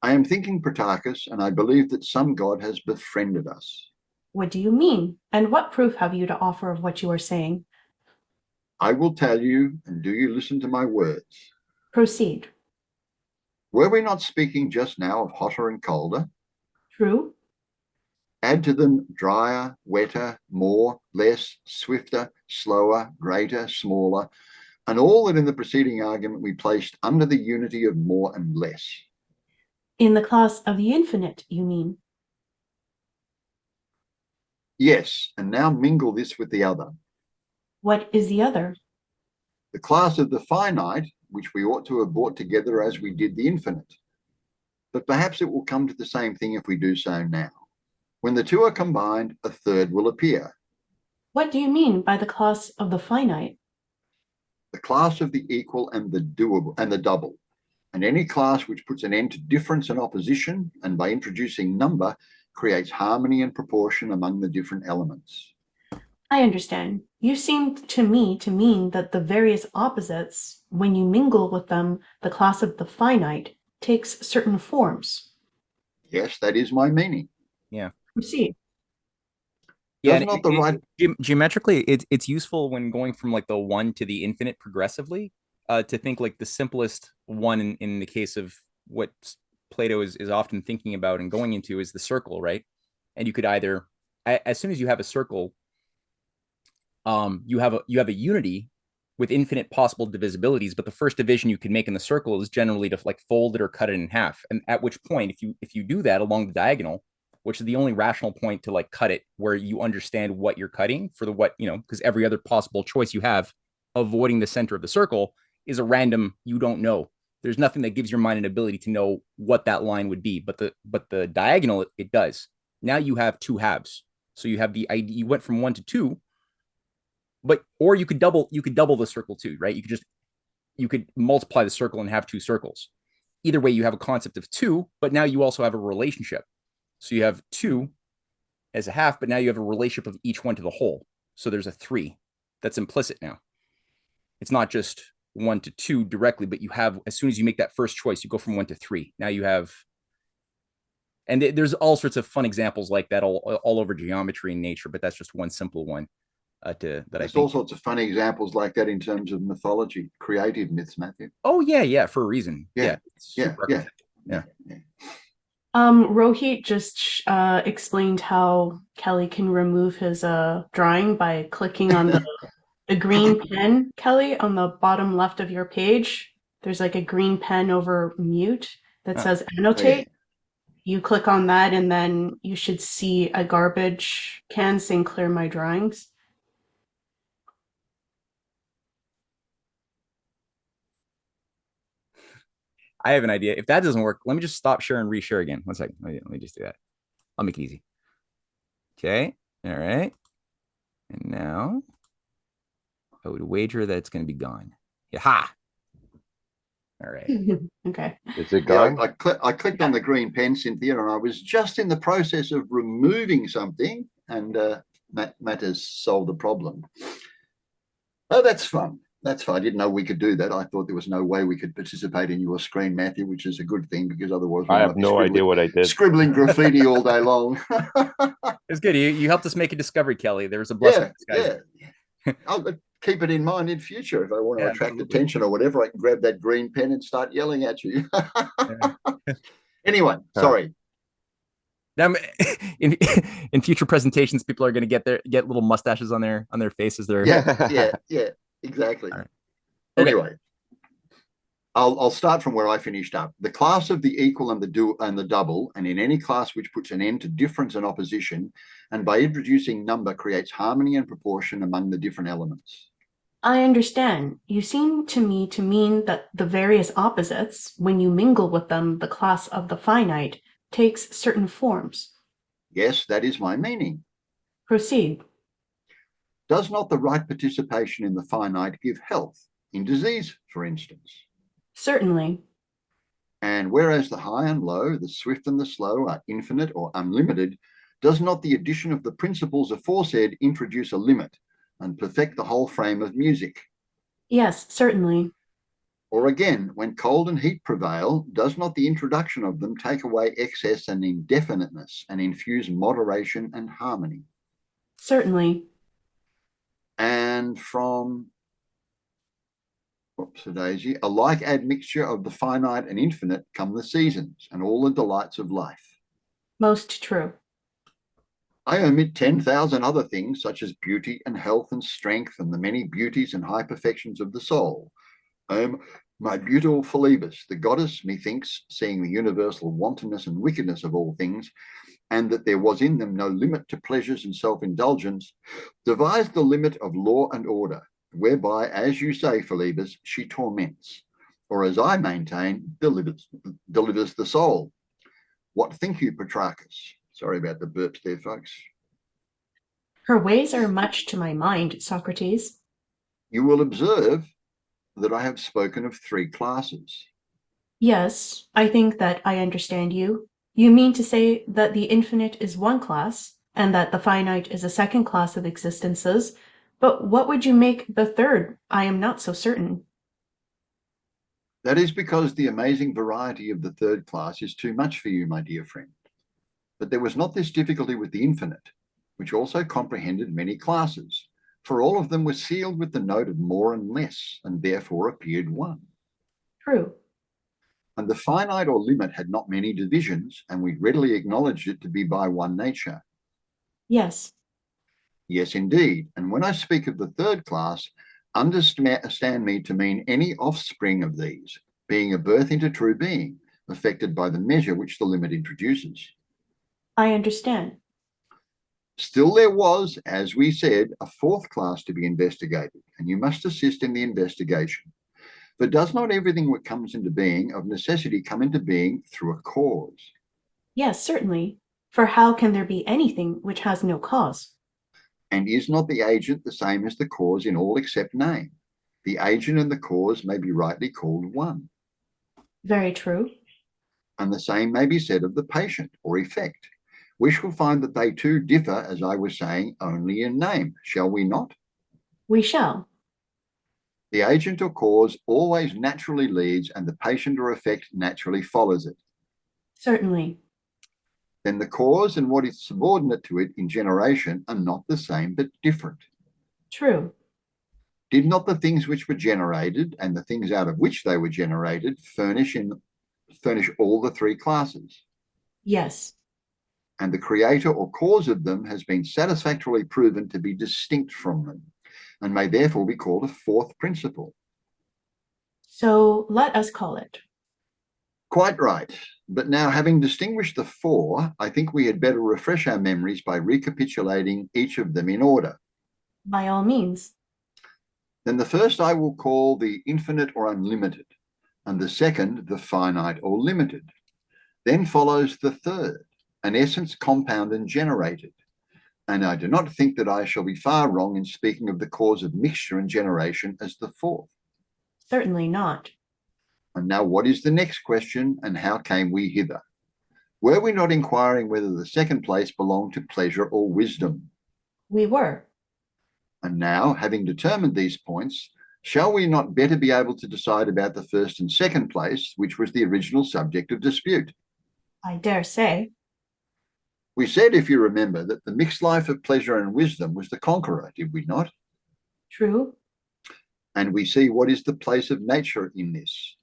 I am thinking, Protarchus, and I believe that some God has befriended us. What do you mean? And what proof have you to offer of what you are saying? I will tell you, and do you listen to my words? Proceed. Were we not speaking just now of hotter and colder? True? Add to them drier, wetter, more, less, swifter, slower, greater, smaller, and all that in the preceding argument we placed under the unity of more and less. In the class of the infinite, you mean? Yes, and now mingle this with the other. What is the other? The class of the finite, which we ought to have brought together as we did the infinite. But perhaps it will come to the same thing if we do so now. When the two are combined, a third will appear. What do you mean by the class of the finite? The class of the equal and the doable and the double, and any class which puts an end to difference and opposition, and by introducing number, creates harmony and proportion among the different elements. I understand. You seem to me to mean that the various opposites, when you mingle with them the class of the finite, takes certain forms. Yes, that is my meaning. Yeah. Proceed. Yeah, Does not the right geometrically, it's useful when going from like the one to the infinite progressively, to think like the simplest one in the case of what Plato is often thinking about and going into is the circle, right? And you could either, as soon as you have a circle, you have a unity with infinite possible divisibilities, but the first division you can make in the circle is generally to like fold it or cut it in half. And at which point, if you do that along the diagonal, which is the only rational point to like cut it, where you understand what you're cutting for the what, because every other possible choice you have, avoiding the center of the circle, is a random, you don't know. There's nothing that gives your mind an ability to know what that line would be, but the diagonal, it does. Now you have two halves. So you have the idea, you went from one to two, but or you could double the circle too, right? You could multiply the circle and have two circles. Either way, you have a concept of two, but now you also have a relationship. So you have two as a half, but now you have a relationship of each one to the whole. So there's a three that's implicit now. It's not just one to two directly, but you have, as soon as you make that first choice, you go from one to three. Now you have, and there's all sorts of fun examples like that all over geometry and nature, but that's just one simple one. There's all sorts of funny examples like that in terms of mythology, creative myths, Matthew. Oh yeah, for a reason. Yeah. Rohit just explained how Kelly can remove his drawing by clicking on the green pen, Kelly, on the bottom left of your page. There's like a green pen over mute that says annotate. You click on that and then you should see a garbage can saying clear my drawings. I have an idea. If that doesn't work, let me just stop share and reshare again. 1 second. Let me just do that. I'll make it easy. Okay. All right. And now I would wager that it's going to be gone. Yeah. All right. Okay. Is it gone? Yeah, I clicked on the green pen, Cynthia, and I was just in the process of removing something, and Matt has solved the problem. Oh, that's fun. That's fine. I didn't know we could do that. I thought there was no way we could participate in your screen, Matthew, which is a good thing, because otherwise I have no idea what I did. Scribbling graffiti all day long. It's good. You helped us make a discovery, Kelly. There was a blessing. Yeah. I'll keep it in mind in future. If I want to attract attention or whatever, I can grab that green pen and start yelling at you. Anyway, sorry. In future presentations, people are going to get little mustaches on their faces. Yeah, exactly. Right. Anyway, I'll start from where I finished up. The class of the equal and the double, and in any class which puts an end to difference and opposition, and by introducing number creates harmony and proportion among the different elements. I understand. You seem to me to mean that the various opposites, when you mingle with them, the class of the finite, takes certain forms. Yes, that is my meaning. Proceed. Does not the right participation in the finite give health, in disease, for instance? Certainly. And whereas the high and low, the swift and the slow are infinite or unlimited, does not the addition of the principles aforesaid introduce a limit and perfect the whole frame of music? Yes, certainly. Or again, when cold and heat prevail, does not the introduction of them take away excess and indefiniteness and infuse moderation and harmony? Certainly. And from Daisy, a like admixture of the finite and infinite come the seasons and all the delights of life. Most true. I omit 10,000 other things, such as beauty and health and strength and the many beauties and high perfections of the soul. My beautiful Philebus, the goddess, methinks, seeing the universal wantonness and wickedness of all things, and that there was in them no limit to pleasures and self-indulgence, devised the limit of law and order, whereby, as you say, Philebus, she torments, or as I maintain, delivers the soul. What think you, Petrarchus? Sorry about the burps there, folks. Her ways are much to my mind, Socrates. You will observe that I have spoken of three classes. Yes, I think that I understand you. You mean to say that the infinite is one class, and that the finite is a second class of existences, but what would you make the third? I am not so certain. That is because the amazing variety of the third class is too much for you, my dear friend. But there was not this difficulty with the infinite, which also comprehended many classes, for all of them were sealed with the note of more and less, and therefore appeared one. True. And the finite or limit had not many divisions, and we readily acknowledged it to be by one nature. Yes. Yes, indeed. And when I speak of the third class, understand me to mean any offspring of these, being a birth into true being, affected by the measure which the limit introduces. I understand. Still, there was, as we said, a fourth class to be investigated, and you must assist in the investigation. For does not everything that comes into being of necessity come into being through a cause? Yes, certainly. For how can there be anything which has no cause? And is not the agent the same as the cause in all except name? The agent and the cause may be rightly called one. Very true. And the same may be said of the patient or effect. We shall find that they too differ, as I was saying, only in name, shall we not? We shall. The agent or cause always naturally leads, and the patient or effect naturally follows it. Certainly. Then the cause and what is subordinate to it in generation are not the same but different. True. Did not the things which were generated and the things out of which they were generated furnish all the three classes? Yes. And the creator or cause of them has been satisfactorily proven to be distinct from them, and may therefore be called a fourth principle. So let us call it. Quite right. But now, having distinguished the four, I think we had better refresh our memories by recapitulating each of them in order. By all means. Then the first I will call the infinite or unlimited, and the second the finite or limited. Then follows the third, an essence compound and generated. And I do not think that I shall be far wrong in speaking of the cause of mixture and generation as the fourth. Certainly not. And now what is the next question, and how came we hither? Were we not inquiring whether the second place belonged to pleasure or wisdom? We were. And now, having determined these points, shall we not better be able to decide about the first and second place, which was the original subject of dispute? I dare say. We said, if you remember, that the mixed life of pleasure and wisdom was the conqueror, did we not? True. And we see what is the place of nature in this.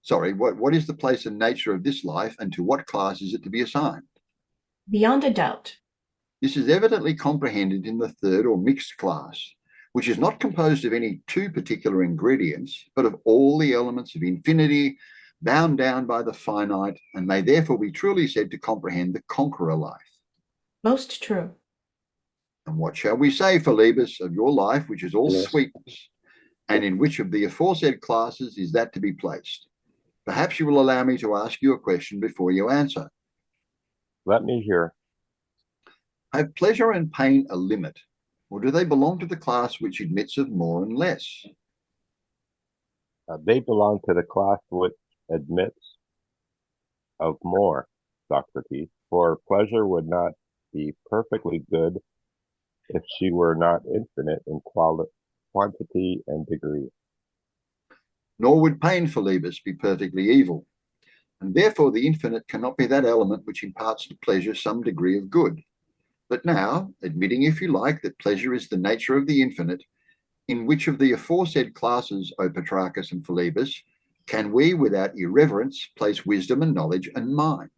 What is the place and nature of this life, and to what class is it to be assigned? Beyond a doubt. This is evidently comprehended in the third or mixed class, which is not composed of any two particular ingredients, but of all the elements of infinity, bound down by the finite, and may therefore be truly said to comprehend the conqueror life. Most true. And what shall we say, Philebus, of your life, which is all sweetness, and in which of the aforesaid classes is that to be placed? Perhaps you will allow me to ask you a question before you answer. Let me hear. Have pleasure and pain a limit, or do they belong to the class which admits of more and less? They belong to the class which admits of more, Socrates, for pleasure would not be perfectly good if she were not infinite in quantity and degree. Nor would pain, Philebus, be perfectly evil, and therefore the infinite cannot be that element which imparts to pleasure some degree of good. But now, admitting, if you like, that pleasure is the nature of the infinite, in which of the aforesaid classes, O Petrarchus and Philebus, can we, without irreverence, place wisdom and knowledge and mind?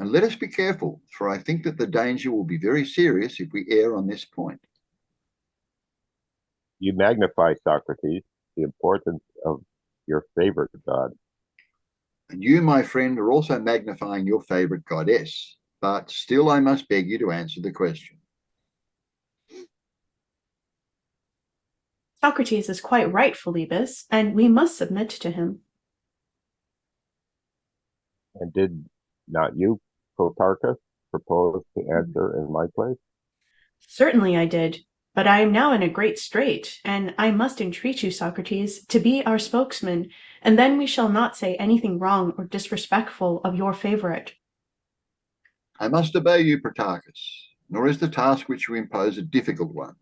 And let us be careful, for I think that the danger will be very serious if we err on this point. You magnify, Socrates, the importance of your favorite god. And you, my friend, are also magnifying your favorite goddess, but still I must beg you to answer the question. Socrates is quite right, Philebus, and we must submit to him. And did not you, Protarchus, propose to answer in my place? Certainly I did, but I am now in a great strait, and I must entreat you, Socrates, to be our spokesman, and then we shall not say anything wrong or disrespectful of your favorite. I must obey you, Protarchus, nor is the task which you impose a difficult one.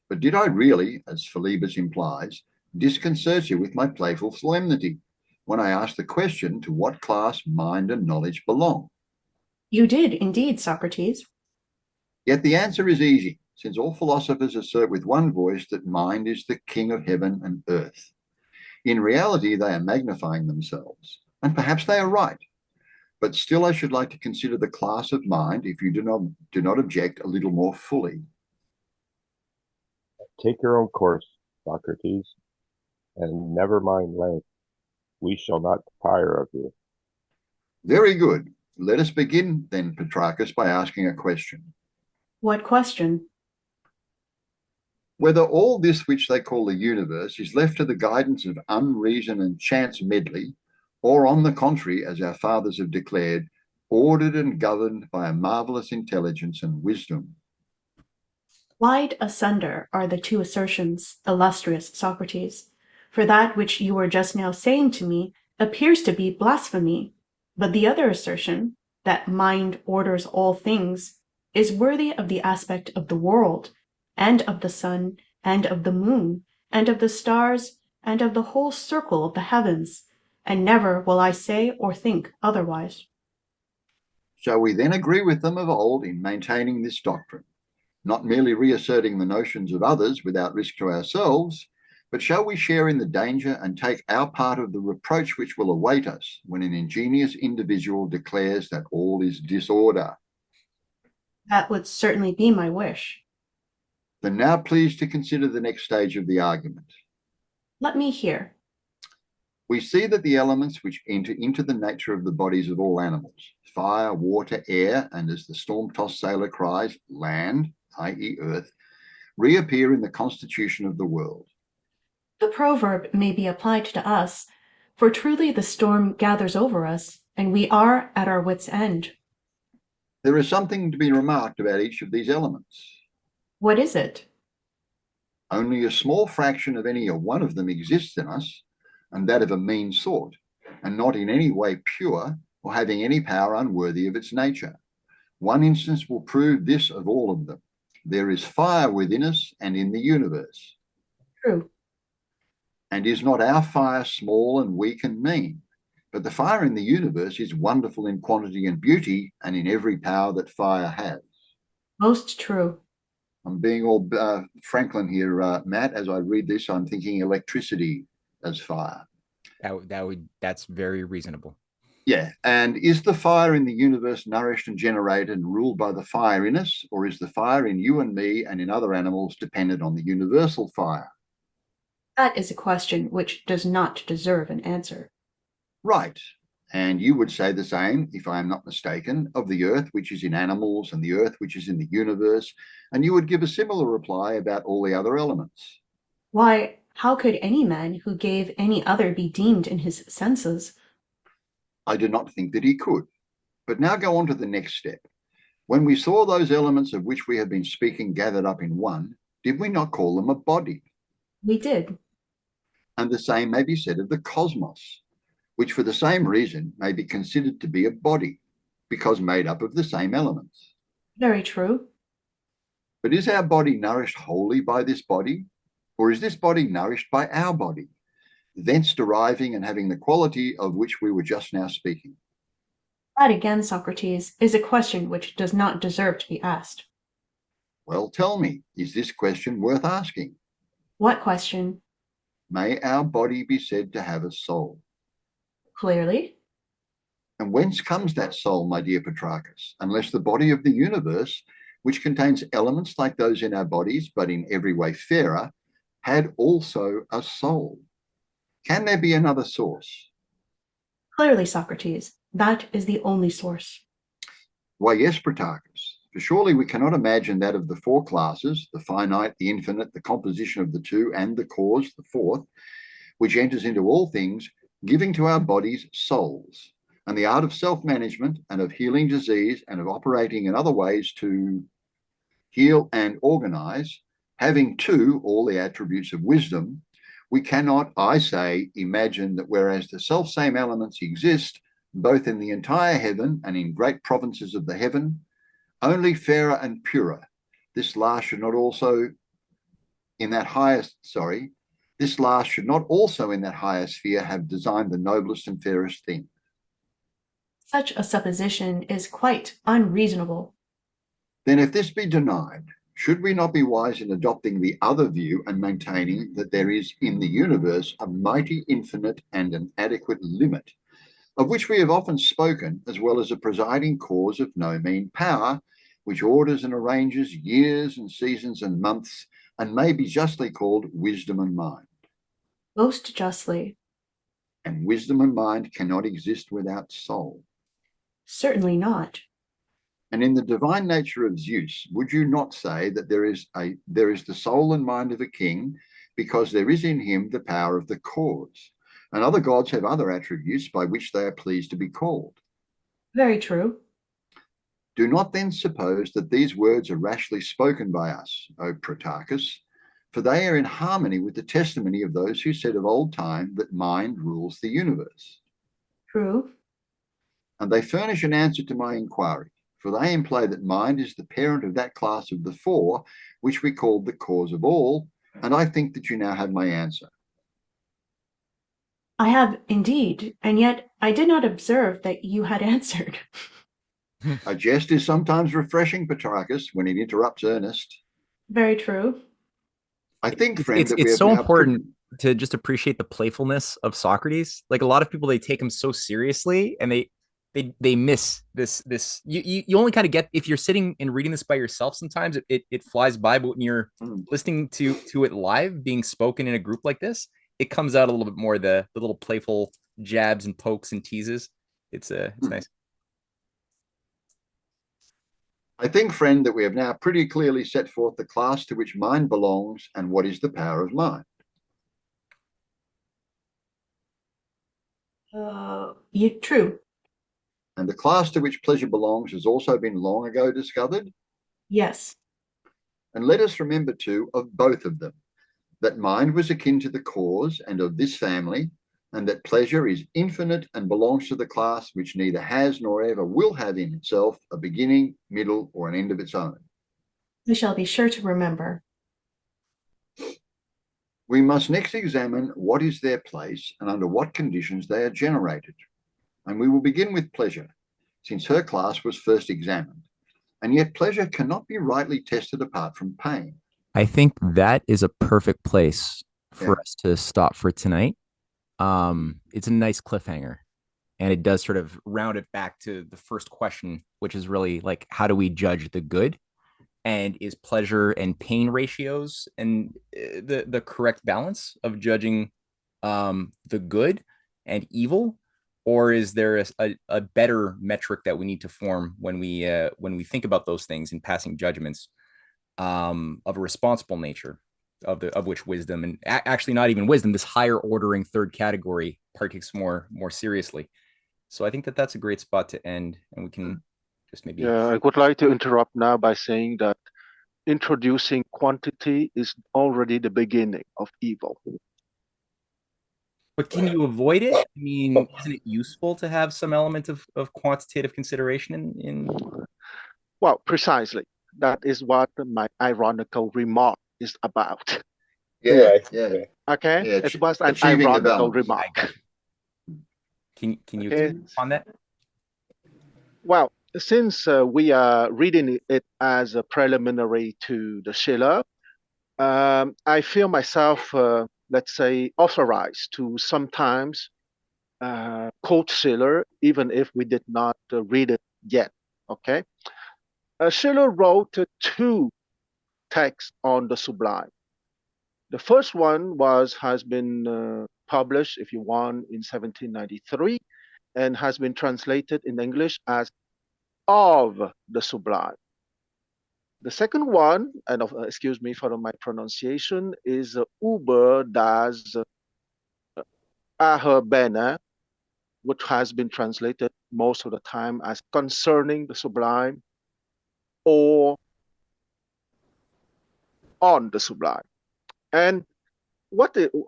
But did I really, as Philebus implies, disconcert you with my playful solemnity? when I asked the question to what class mind and knowledge belong. You did indeed, Socrates. Yet the answer is easy, since all philosophers assert with one voice that mind is the king of heaven and earth. In reality, they are magnifying themselves, and perhaps they are right. But still, I should like to consider the class of mind, if you do not object, a little more fully. Take your own course, Socrates, and never mind length. We shall not tire of you. Very good. Let us begin then, Petrarchus, by asking a question. What question? Whether all this which they call the universe is left to the guidance of unreason and chance medley, or on the contrary, as our fathers have declared, ordered and governed by a marvelous intelligence and wisdom. Wide asunder are the two assertions, illustrious Socrates, for that which you were just now saying to me appears to be blasphemy, but the other assertion, that mind orders all things, is worthy of the aspect of the world, and of the sun, and of the moon, and of the stars, and of the whole circle of the heavens, and never will I say or think otherwise. Shall we then agree with them of old in maintaining this doctrine, not merely reasserting the notions of others without risk to ourselves, but shall we share in the danger and take our part of the reproach which will await us when an ingenious individual declares that all is disorder? That would certainly be my wish. Then now please to consider the next stage of the argument. Let me hear. We see that the elements which enter into the nature of the bodies of all animals, fire, water, air, and as the storm-tossed sailor cries, land, i.e. earth, reappear in the constitution of the world. The proverb may be applied to us, for truly the storm gathers over us, and we are at our wits' end. There is something to be remarked about each of these elements. What is it? Only a small fraction of any one of them exists in us, and that of a mean sort, and not in any way pure or having any power unworthy of its nature. One instance will prove this of all of them. There is fire within us and in the universe. True. And is not our fire small and weak and mean? But the fire in the universe is wonderful in quantity and beauty, and in every power that fire has. Most true. I'm being all Franklin here, Matt. As I read this, I'm thinking electricity as fire. That's very reasonable. Yeah. And is the fire in the universe nourished and generated and ruled by the fire in us, or is the fire in you and me and in other animals dependent on the universal fire? That is a question which does not deserve an answer. Right. And you would say the same, if I am not mistaken, of the earth which is in animals and the earth which is in the universe, and you would give a similar reply about all the other elements. Why, how could any man who gave any other be deemed in his senses? I do not think that he could. But now go on to the next step. When we saw those elements of which we have been speaking gathered up in one, did we not call them a body? We did. And the same may be said of the cosmos, which for the same reason may be considered to be a body, because made up of the same elements. Very true. But is our body nourished wholly by this body, or is this body nourished by our body, thence deriving and having the quality of which we were just now speaking? That again, Socrates, is a question which does not deserve to be asked. Well, tell me, is this question worth asking? What question? May our body be said to have a soul? Clearly. And whence comes that soul, my dear Petrarchus, unless the body of the universe, which contains elements like those in our bodies, but in every way fairer, had also a soul? Can there be another source? Clearly, Socrates, that is the only source. Why, yes, Protarchus, for surely we cannot imagine that of the four classes, the finite, the infinite, the composition of the two, and the cause, the fourth, which enters into all things, giving to our bodies souls, and the art of self-management and of healing disease and of operating in other ways to heal and organize, having too all the attributes of wisdom. We cannot, I say, imagine that whereas the self-same elements exist both in the entire heaven and in great provinces of the heaven, only fairer and purer, this last should not also in that highest, this last should not also in that higher sphere have designed the noblest and fairest thing. Such a supposition is quite unreasonable. Then if this be denied, should we not be wise in adopting the other view and maintaining that there is in the universe a mighty infinite and an adequate limit, of which we have often spoken, as well as a presiding cause of no mean power, which orders and arranges years and seasons and months, and may be justly called wisdom and mind. Most justly. And wisdom and mind cannot exist without soul. Certainly not. And in the divine nature of Zeus, would you not say that there is the soul and mind of a king, because there is in him the power of the cause, and other gods have other attributes by which they are pleased to be called? Very true. Do not then suppose that these words are rashly spoken by us, O Protarchus, for they are in harmony with the testimony of those who said of old time that mind rules the universe. True. And they furnish an answer to my inquiry, for they imply that mind is the parent of that class of the four, which we call the cause of all, and I think that you now have my answer. I have indeed, and yet I did not observe that you had answered. A jest is sometimes refreshing, Petrarchus, when it interrupts earnest. Very true. I think, friend, that we it's have so now important to just appreciate the playfulness of Socrates. Like a lot of people, they take him so seriously, and they miss this. You only kind of get if you're sitting and reading this by yourself. Sometimes it flies by, but when you're listening to it live, being spoken in a group like this, it comes out a little bit more. The little playful jabs and pokes and teases. It's nice. I think, friend, that we have now pretty clearly set forth the class to which mind belongs and what is the power of mind. True. And the class to which pleasure belongs has also been long ago discovered. Yes. And let us remember, too, of both of them, that mind was akin to the cause and of this family, and that pleasure is infinite and belongs to the class which neither has nor ever will have in itself a beginning, middle, or an end of its own. I shall be sure to remember. We must next examine what is their place and under what conditions they are generated. And we will begin with pleasure, since her class was first examined. And yet pleasure cannot be rightly tested apart from pain. I think that is a perfect place for us to stop for tonight. It's a nice cliffhanger, and it does sort of round it back to the first question, which is really like, how do we judge the good? And is pleasure and pain ratios and the correct balance of judging the good and evil? Or is there a better metric that we need to form when we think about those things in passing judgments of a responsible nature, of which wisdom, and actually not even wisdom, this higher ordering third category partakes more seriously. So I think that that's a great spot to end, and we can just maybe. Yeah, I would like to interrupt now by saying that introducing quantity is already the beginning of evil. But can you avoid it? I mean, isn't it useful to have some element of quantitative consideration in? Well, precisely. That is what my ironical remark is about. Yeah. Okay? Yeah, it was an achieving the ironical balance. remark. Can you Okay. expand on that? Well, since we are reading it as a preliminary to the Schiller, I feel myself, let's say, authorized to sometimes quote Schiller, even if we did not read it yet. Okay, Schiller wrote two texts on the sublime. The first one has been published, if you want, in 1793, and has been translated in English as Of the Sublime. The second one, and excuse me for my pronunciation, is Über das Erhabene, which has been translated most of the time as concerning the sublime or on the sublime. And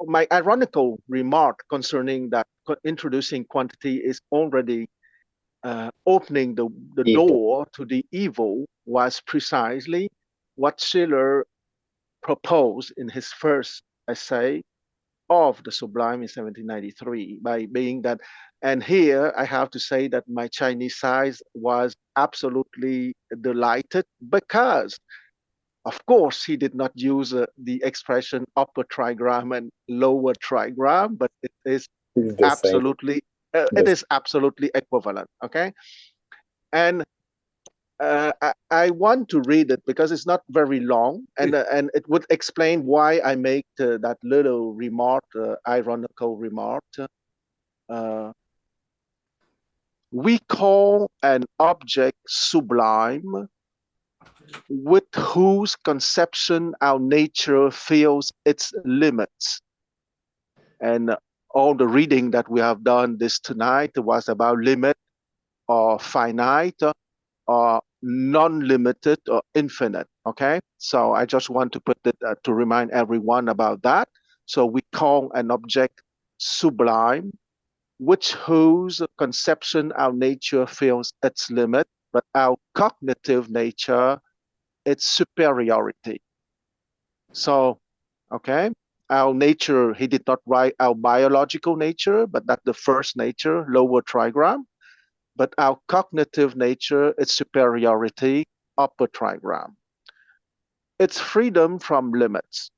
my ironical remark concerning that introducing quantity is already opening the door to the evil was precisely what Schiller proposed in his first essay, of the sublime in 1793 by being that, and here I have to say that my Chinese side was absolutely delighted because, of course, he did not use the expression upper trigram and lower trigram, but it is The same. absolutely equivalent. Okay, and I want to read it because it's not very long, and it would explain why I make that little remark, ironical remark. We call an object sublime with whose conception our nature feels its limits. And all the reading that we have done this tonight was about limit or finite or non-limited or infinite. Okay, so I just want to put it to remind everyone about that. So we call an object sublime, which whose conception our nature feels its limit, but our cognitive nature its superiority. So, okay, our nature, he did not write our biological nature, but that's the first nature, lower trigram. But our cognitive nature, its superiority, upper trigram. It's freedom from limits,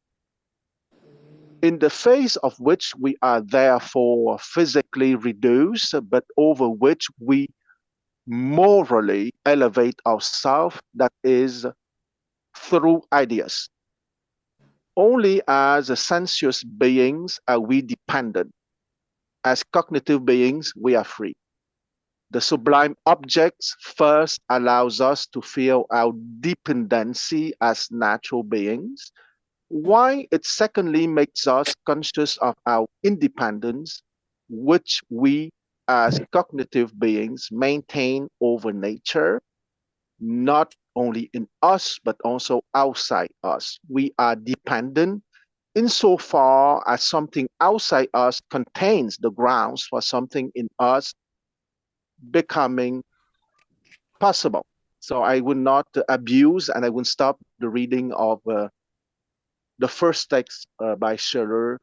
in the face of which we are therefore physically reduced, but over which we morally elevate ourselves, that is, through ideas. Only as sensuous beings are we dependent. As cognitive beings, we are free. The sublime objects first allows us to feel our dependency as natural beings, while it secondly makes us conscious of our independence, which we as cognitive beings maintain over nature, not only in us, but also outside us. We are dependent insofar as something outside us contains the grounds for something in us becoming possible. So I would not abuse and I would stop the reading of the first text by Schiller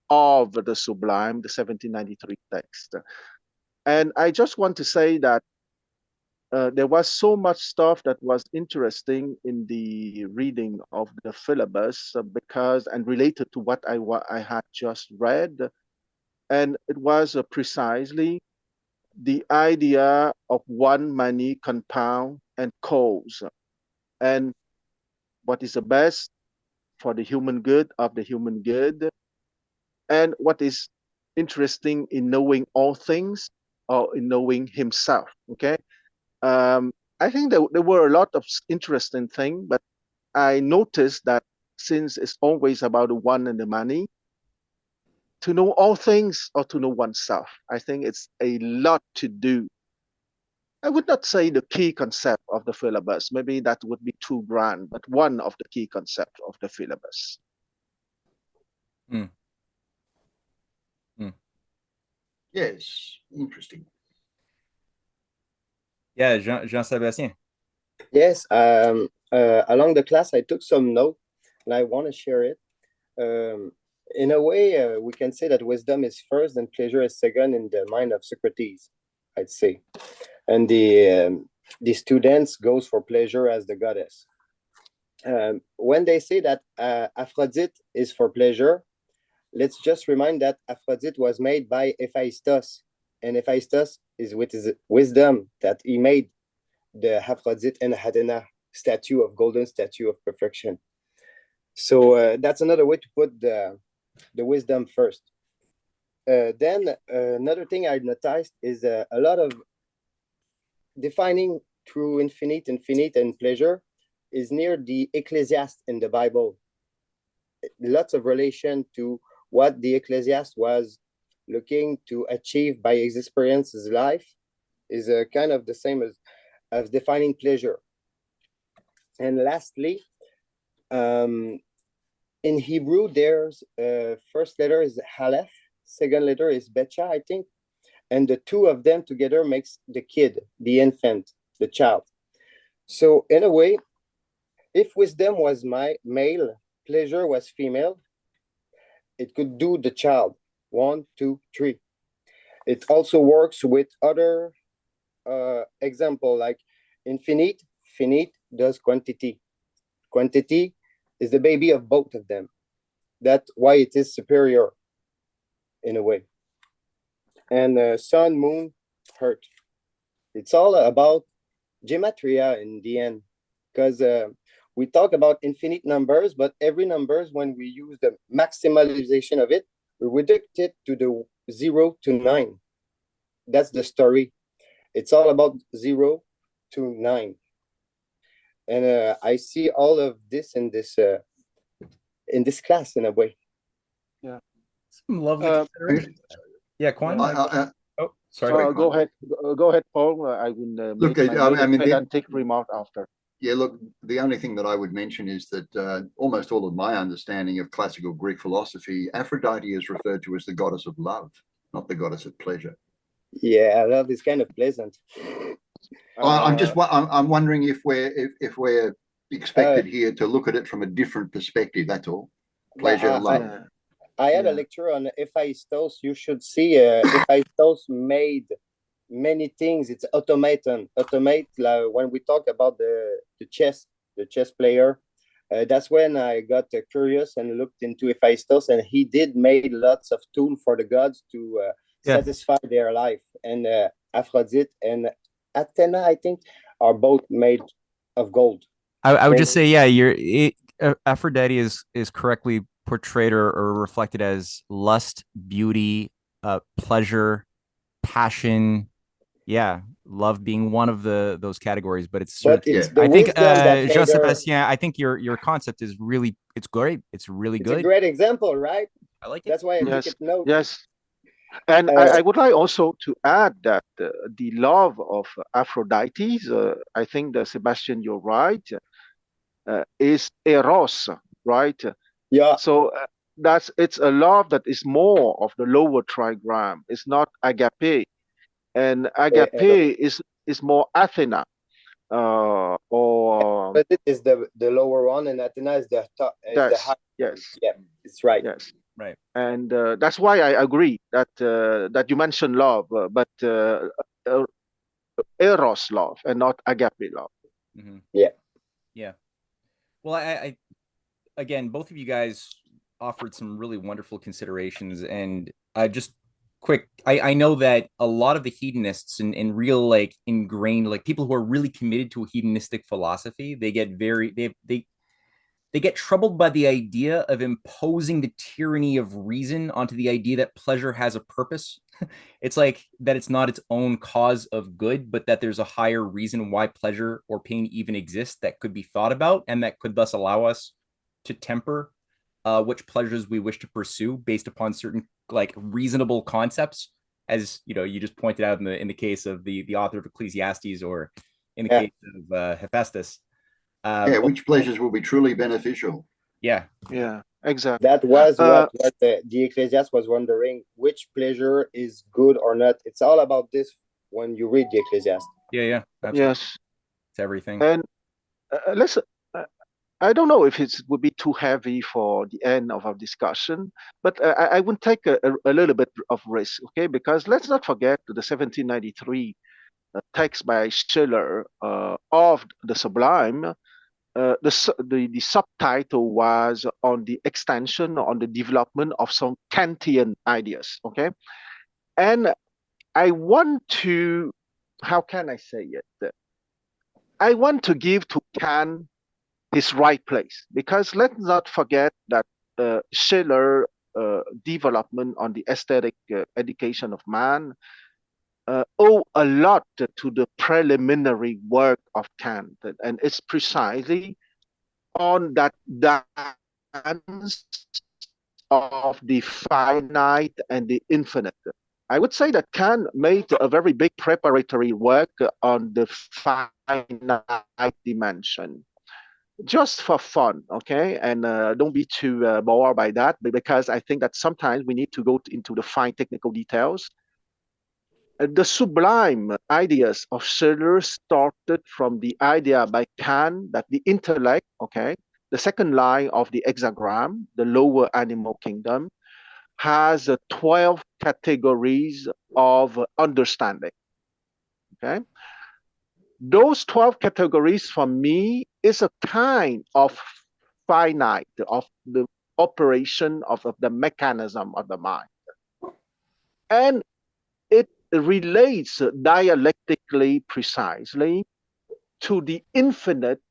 of the Sublime, the 1793 text. And I just want to say that there was so much stuff that was interesting in the reading of the Philebus because, and related to what I had just read, and it was precisely the idea of one many compound and cause, and what is the best for the human good of the human good, and what is interesting in knowing all things or in knowing himself. Okay, I think there were a lot of interesting things, but I noticed that since it's always about the one and the many, to know all things or to know oneself, I think it's a lot to do. I would not say the key concept of the Philebus, maybe that would be too grand, but one of the key concepts of the Philebus. Mm. Yes, interesting. Yeah, Jean-Sébastien. Yes, along the class, I took some note and I want to share it. In a way, we can say that wisdom is first and pleasure is second in the mind of Socrates, I'd say. And the students goes for pleasure as the goddess. When they say that Aphrodite is for pleasure, let's just remind that Aphrodite was made by Hephaestus, and Hephaestus is with his wisdom that he made the Aphrodite and Athena statue of golden statue of perfection. So that's another way to put the wisdom first. Then another thing I noticed is a lot of defining through infinite, and pleasure is near the Ecclesiast in the Bible. Lots of relation to what the Ecclesiast was looking to achieve by his experience, his life, is kind of the same as defining pleasure. And lastly, in Hebrew, there's first letter is Aleph, second letter is Betcha, I think. And the two of them together makes the kid, the infant, the child. So in a way, if wisdom was male, pleasure was female, it could do the child. 1, 2, 3. It also works with other example like infinite. Finite does quantity. Quantity is the baby of both of them. That's why it is superior in a way. And sun, moon, earth. It's all about gematria in the end, because we talk about infinite numbers, but every numbers, when we use the maximalization of it, we reduce it to the 0 to 9. That's the story. It's all about 0 to 9. And I see all of this in this class in a way. Yeah. Some lovely considerations. Yeah, Quan. Oh, sorry. Go ahead. Go ahead, Paul. I will Look, make I mean, pedantic remark after. Yeah, look, the only thing that I would mention is that almost all of my understanding of classical Greek philosophy, Aphrodite is referred to as the goddess of love, not the goddess of pleasure. Yeah, love is kind of pleasant. I'm wondering if we're expected here to look at it from a different perspective. That's all. Pleasure, love. I had a lecture on Hephaestus. You should see Hephaestus made many things. It's automaton. Automate, like when we talk about the chess player. That's when I got curious and looked into Hephaestus, and he did made lots of tools for the gods to satisfy their life. And Aphrodite and Athena, I think, are both made of gold. I would just say, Aphrodite is correctly portrayed or reflected as lust, beauty, pleasure, passion. Yeah, love being one of those categories, but it's I think Jean Sebastien, I think your concept is really great. It's really good. It's a great example, right? I like it. That's why I took it note. Yes. And I would like also to add that the love of Aphrodite, I think that Sebastian, you're right, is eros, right? Yeah. So it's a love that is more of the lower trigram. It's not agape, and agape is more Athena, or. But it is the lower one, and Athena is the top. Is the high. Yes. Yeah, it's right. Yes. Right. And that's why I agree that that you mentioned love, but eros love and not agape love. Mm-hmm. Yeah. Yeah. Well, I again, both of you guys offered some really wonderful considerations, and just quick, I know that a lot of the hedonists and real like ingrained like people who are really committed to a hedonistic philosophy, they get very they get troubled by the idea of imposing the tyranny of reason onto the idea that pleasure has a purpose. It's like that it's not its own cause of good, but that there's a higher reason why pleasure or pain even exists that could be thought about, and that could thus allow us to temper which pleasures we wish to pursue based upon certain like reasonable concepts, as you know, you just pointed out in the case of the author of Ecclesiastes, or in the case of Hephaestus. Which pleasures will be truly beneficial. Yeah, exactly. That was what the Ecclesiastes was wondering, which pleasure is good or not. It's all about this when you read the Ecclesiastes. Yeah, absolutely. Yes, it's everything. And let's. I don't know if it would be too heavy for the end of our discussion, but I would take a little bit of risk, okay? Because let's not forget the 1793 text by Schiller of the Sublime. The subtitle was on the extension, on the development of some Kantian ideas, okay? And I want to, how can I say it? I want to give to Kant his right place, because let's not forget that Schiller development on the aesthetic education of man owe a lot to the preliminary work of Kant, and it's precisely on that dance of the finite and the infinite. I would say that Kant made a very big preparatory work on the finite dimension, just for fun, okay? And don't be too bored by that, because I think that sometimes we need to go into the fine technical details. The sublime ideas of Schiller started from the idea by Kant that the intellect, okay, the second line of the hexagram, the lower animal kingdom, has 12 categories of understanding. Okay. Those 12 categories for me is a kind of finite of the operation of the mechanism of the mind. And it relates dialectically precisely to the infinite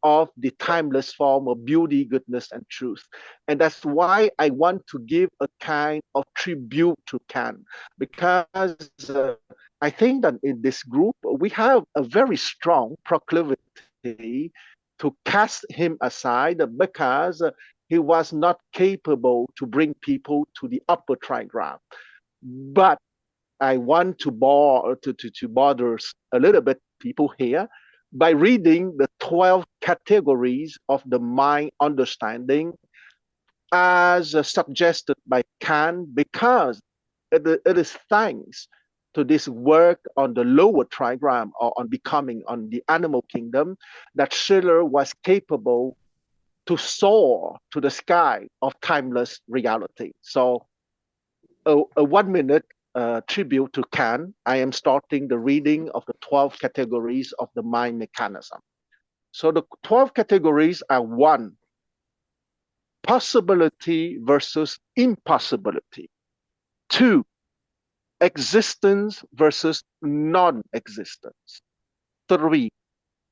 of the timeless form of beauty, goodness, and truth. And that's why I want to give a kind of tribute to Kant, because I think that in this group, we have a very strong proclivity to cast him aside because he was not capable to bring people to the upper trigram. But I want to bother a little bit people here by reading the 12 categories of the mind understanding as suggested by Kant, because it is thanks to this work on the lower trigram or on becoming on the animal kingdom that Schiller was capable to soar to the sky of timeless reality. So a 1 minute tribute to Kant. I am starting the reading of the 12 categories of the mind mechanism. So the 12 categories are: 1, possibility versus impossibility; 2, existence versus non-existence; 3,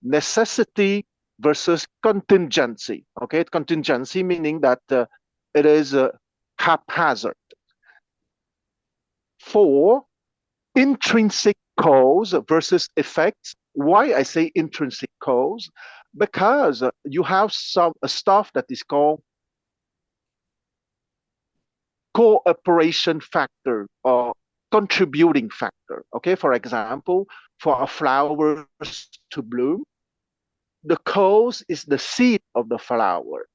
necessity versus contingency. Okay, contingency meaning that it is haphazard. 4, intrinsic cause versus effects. Why I say intrinsic cause? Because you have some stuff that is called cooperation factor or contributing factor. Okay, for example, for a flower to bloom, the cause is the seed of the flower.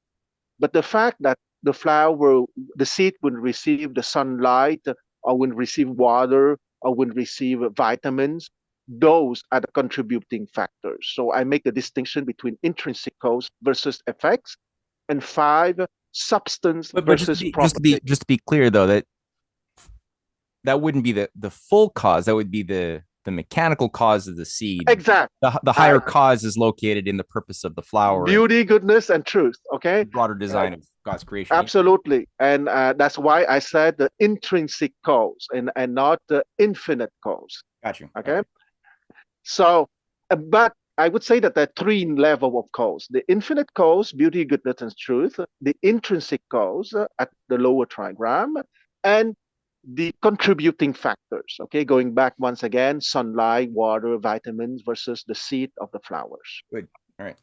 But the fact that the flower, the seed will receive the sunlight or will receive water or will receive vitamins, those are the contributing factors. So I make a distinction between intrinsic cause versus effects. And 5, substance But versus property. just to be clear though, that wouldn't be the full cause. That would be the mechanical cause of the seed. Exactly. The higher cause is located in the purpose of the flower, beauty, goodness, and truth. Okay. Broader design of God's creation. Absolutely. And that's why I said the intrinsic cause and not the infinite cause. Got you. Okay. Right. So, but I would say that there are 3 levels of cause: the infinite cause, beauty, goodness, and truth; the intrinsic cause at the lower trigram; and the contributing factors. Okay, going back once again: sunlight, water, vitamins versus the seed of the flowers. Good. All right.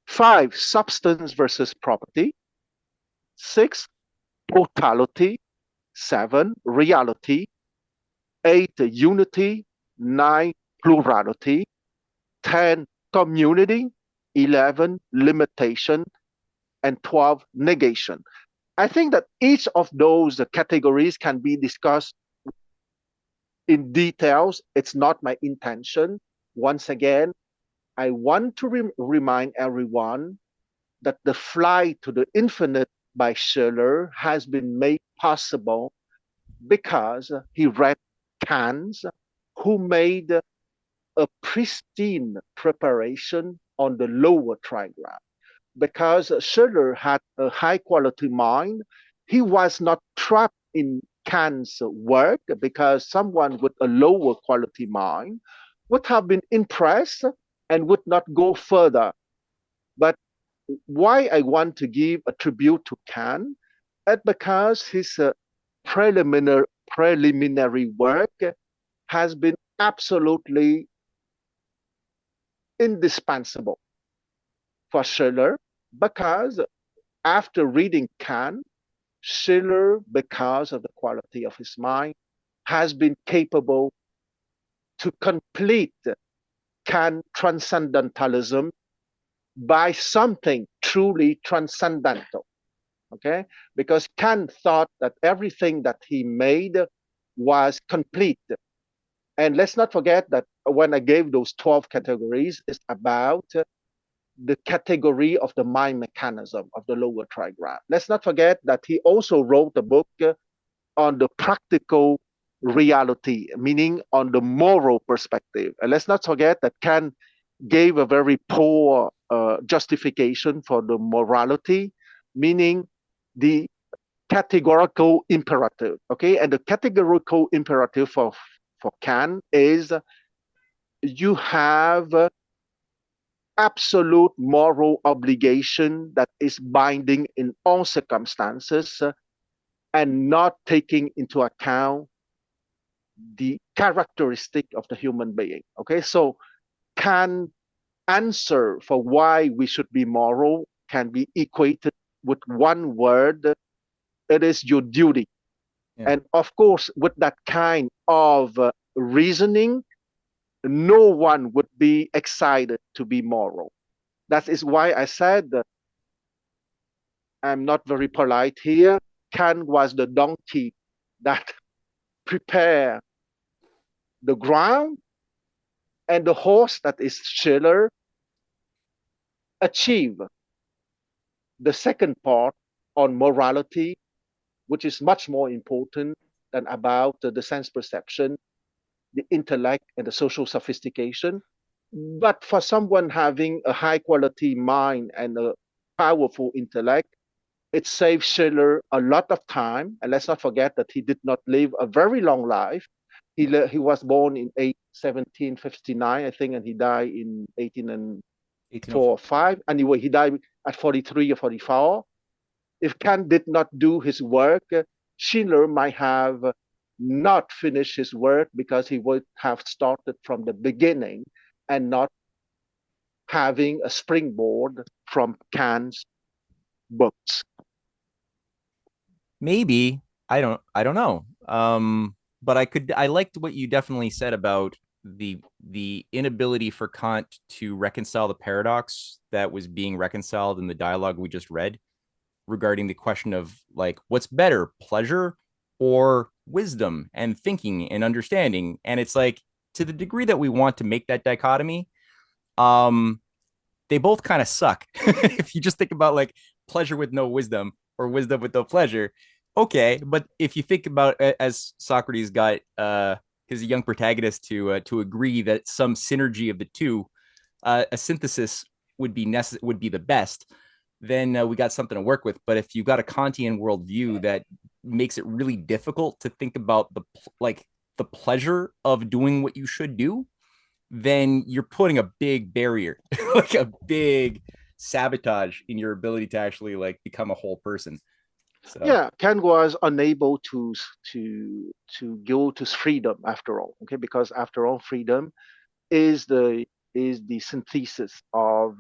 5, substance versus property; 6, totality; 7, reality; 8, unity; 9, plurality; 10, community; 11, limitation; and 12, negation. I think that each of those categories can be discussed in details. It's not my intention. Once again, I want to remind everyone that the flight to the infinite by Schiller has been made possible because he read Kant, who made a pristine preparation on the lower trigram. Because Schiller had a high quality mind, he was not trapped in Kant's work, because someone with a lower quality mind would have been impressed and would not go further. But why I want to give a tribute to Kant? It's because his preliminary work has been absolutely indispensable for Schiller, because after reading Kant, Schiller, because of the quality of his mind, has been capable to complete Kant transcendentalism by something truly transcendental. Okay? Because Kant thought that everything that he made was complete. And let's not forget that when I gave those 12 categories, it's about the category of the mind mechanism of the lower trigram. Let's not forget that he also wrote a book on the practical reality, meaning on the moral perspective. And let's not forget that Kant gave a very poor justification for the morality, meaning the categorical imperative. Okay, and the categorical imperative for Kant is you have absolute moral obligation that is binding in all circumstances and not taking into account the characteristic of the human being. Okay, so Kant answer for why we should be moral can be equated with one word. It is your duty. Yeah. And of course, with that kind of reasoning, no one would be excited to be moral. That is why I said that I'm not very polite here. Kant was the donkey that prepared the ground, and the horse, that is Schiller, achieve the second part on morality, which is much more important than about the sense perception, the intellect, and the social sophistication. But for someone having a high quality mind and a powerful intellect, it saves Schiller a lot of time. And let's not forget that he did not live a very long life. He was born in 1759, I think, and he died in 1804 or 5. Anyway, he died at 43 or 44. If Kant did not do his work, Schiller might have not finished his work because he would have started from the beginning and not having a springboard from Kant's books. Maybe. I don't know. But I liked what you definitely said about the inability for Kant to reconcile the paradox that was being reconciled in the dialogue we just read regarding the question of like what's better, pleasure or wisdom and thinking and understanding. And it's like to the degree that we want to make that dichotomy, they both kind of suck. If you just think about like pleasure with no wisdom or wisdom with no pleasure, okay. But if you think about as Socrates got his young protagonist to agree that some synergy of the two, a synthesis would be the best, then we got something to work with. But if you've got a Kantian worldview that makes it really difficult to think about the pleasure of doing what you should do, then you're putting a big barrier, like a big sabotage in your ability to actually like become a whole person. So. Yeah, Kant was unable to go to freedom after all. Okay, because after all, freedom is the synthesis of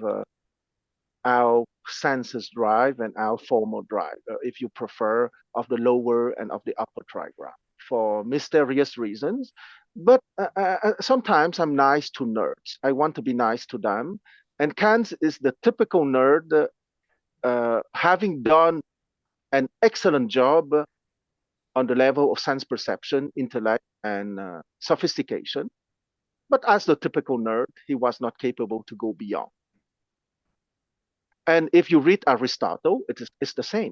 our senses drive and our formal drive, if you prefer, of the lower and of the upper trigram for mysterious reasons. But sometimes I'm nice to nerds. I want to be nice to them. And Kant is the typical nerd, having done an excellent job on the level of sense perception, intellect, and sophistication. But as the typical nerd, he was not capable to go beyond. And if you read Aristotle, it's the same.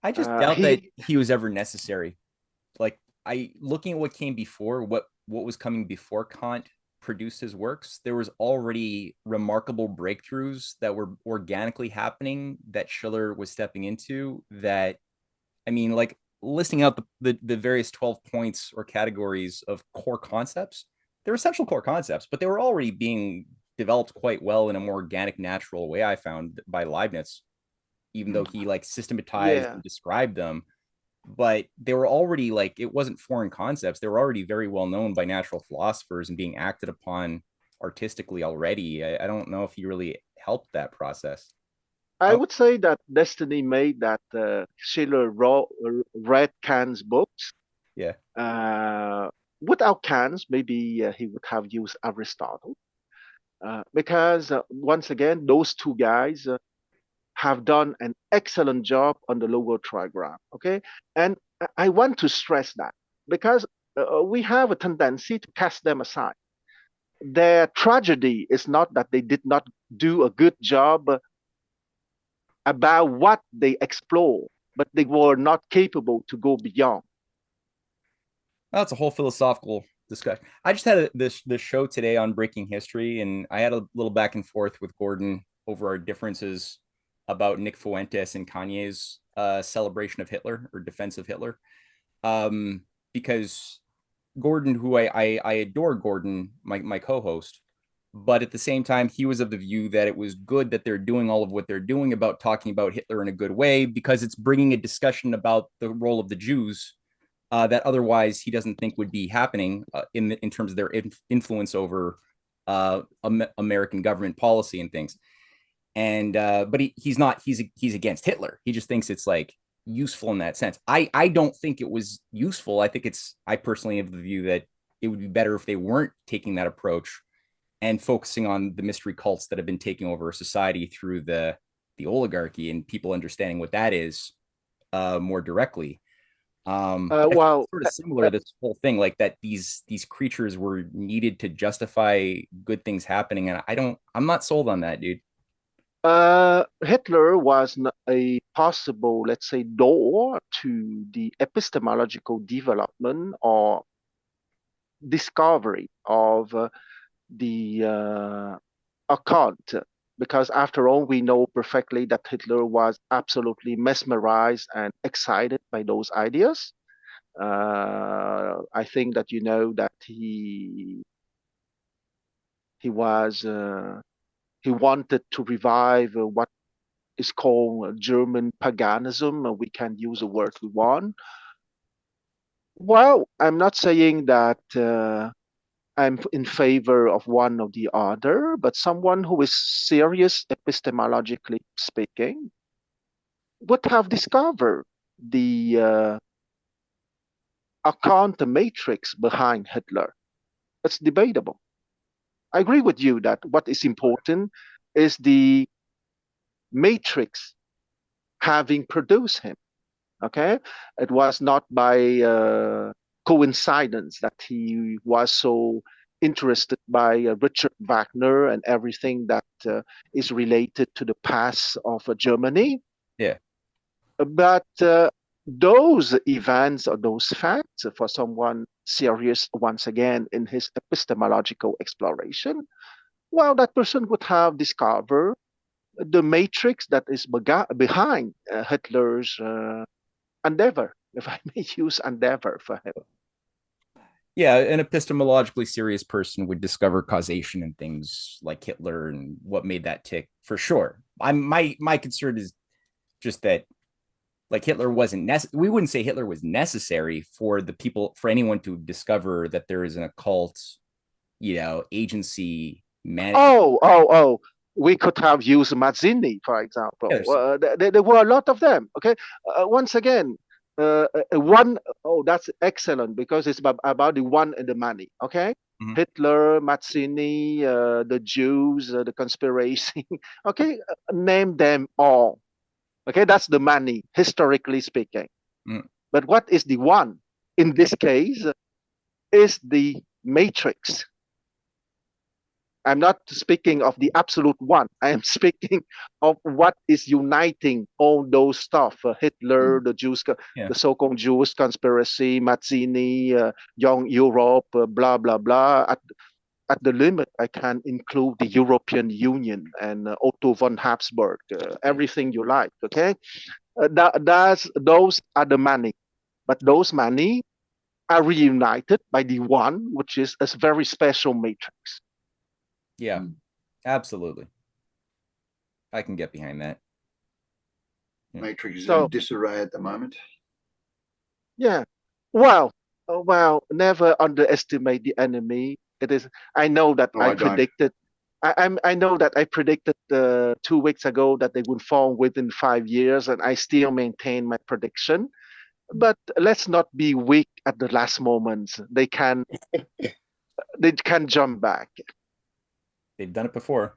I just doubt that he was ever necessary. Like looking at what came before, what was coming before Kant produced his works, there was already remarkable breakthroughs that were organically happening that Schiller was stepping into. That, I mean, like listing out the various 12 points or categories of core concepts, they're essential core concepts, but they were already being developed quite well in a more organic, natural way, I found, by Leibniz, even though he like systematized and described them. But they were already like, it wasn't foreign concepts. They were already very well known by natural philosophers and being acted upon artistically already. I don't know if he really helped that process. I would say that destiny made that Schiller read Kant's books. Yeah. Without Kant's, maybe he would have used Aristotle. Because once again, those two guys have done an excellent job on the lower trigram. Okay, and I want to stress that because we have a tendency to cast them aside. Their tragedy is not that they did not do a good job about what they explore, but they were not capable to go beyond. That's a whole philosophical discussion. I just had this show today on breaking history, and I had a little back and forth with Gordon over our differences about Nick Fuentes and Kanye's celebration of Hitler or defense of Hitler. Because Gordon, who I adore, Gordon, my co-host, but at the same time, he was of the view that it was good that they're doing all of what they're doing about talking about Hitler in a good way because it's bringing a discussion about the role of the Jews that otherwise he doesn't think would be happening in terms of their influence over American government policy and things. And but he's not he's against Hitler. He just thinks it's like useful in that sense. I don't think it was useful. I think I personally have the view that it would be better if they weren't taking that approach and focusing on the mystery cults that have been taking over society through the oligarchy and people understanding what that is more directly. Well, sort of similar this whole thing, like that these creatures were needed to justify good things happening, and I'm not sold on that, dude. Hitler was a possible, let's say, door to the epistemological development or discovery of the occult, because after all, we know perfectly that Hitler was absolutely mesmerized and excited by those ideas. I think that you know that he wanted to revive what is called German paganism. We can use the word we want. Well, I'm not saying that I'm in favor of one or the other, but someone who is serious epistemologically speaking would have discovered the account, the matrix behind Hitler. It's debatable. I agree with you that what is important is the matrix having produced him. Okay, it was not by coincidence that he was so interested by Richard Wagner and everything that is related to the past of Germany. Yeah. But those events or those facts, for someone serious, once again, in his epistemological exploration, well, that person would have discovered the matrix that is behind Hitler's endeavor, if I may use endeavor for him. Yeah, an epistemologically serious person would discover causation and things like Hitler and what made that tick for sure. My concern is just that like Hitler wasn't necessary. We wouldn't say Hitler was necessary for the people, for anyone to discover that there is an occult, agency. Oh. We could have used Mazzini, for example. There were a lot of them. Okay. Once again, one. Oh, that's excellent because it's about the one and the many. Okay. Mm-hmm. Hitler, Mazzini, the Jews, the conspiracy. Okay. Name them all. Okay. That's the many, historically speaking. Mm. But what is the one? In this case, is the matrix. I'm not speaking of the absolute one. I am speaking of what is uniting all those stuff. Hitler, the Jews, the so-called Jewish conspiracy, Mazzini, young Europe, blah, blah, blah. At the limit, I can include the European Union and Otto von Habsburg, everything you like, okay? Those are the many. But those many are reunited by the one, which is a very special matrix. Yeah, absolutely. I can get behind that. Matrix is in disarray at the moment. Yeah. Well, never underestimate the enemy. It is. I know that I predicted. I know that I predicted 2 weeks ago that they would fall within 5 years, and I still maintain my prediction. But let's not be weak at the last moments. They can jump back. They've done it before.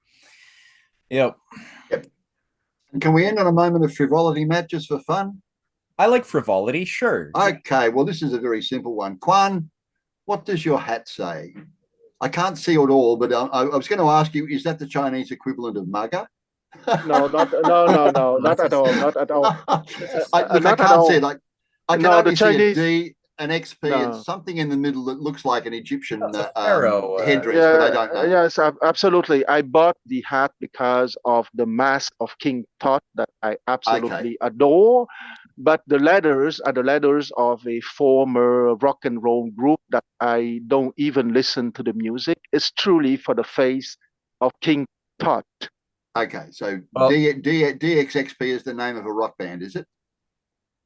Yep. Can we end on a moment of frivolity, Matt, just for fun? I like frivolity, sure. Okay, well, this is a very simple one. Quan, what does your hat say? I can't see it all, but I was going to ask you, is that the Chinese equivalent of mugger? No, not at all. Not at all. I can't see it. I can only see a D. an XP. No. It's something in the middle that looks like an Egyptian pharaoh, headdress, but I don't know. Yes, absolutely. I bought the hat because of the mask of King Tut that I absolutely adore. But the letters are the letters of a former rock and roll group that I don't even listen to the music. It's truly for the face of King Tut. Okay, so Well- DXXP is the name of a rock band, is it?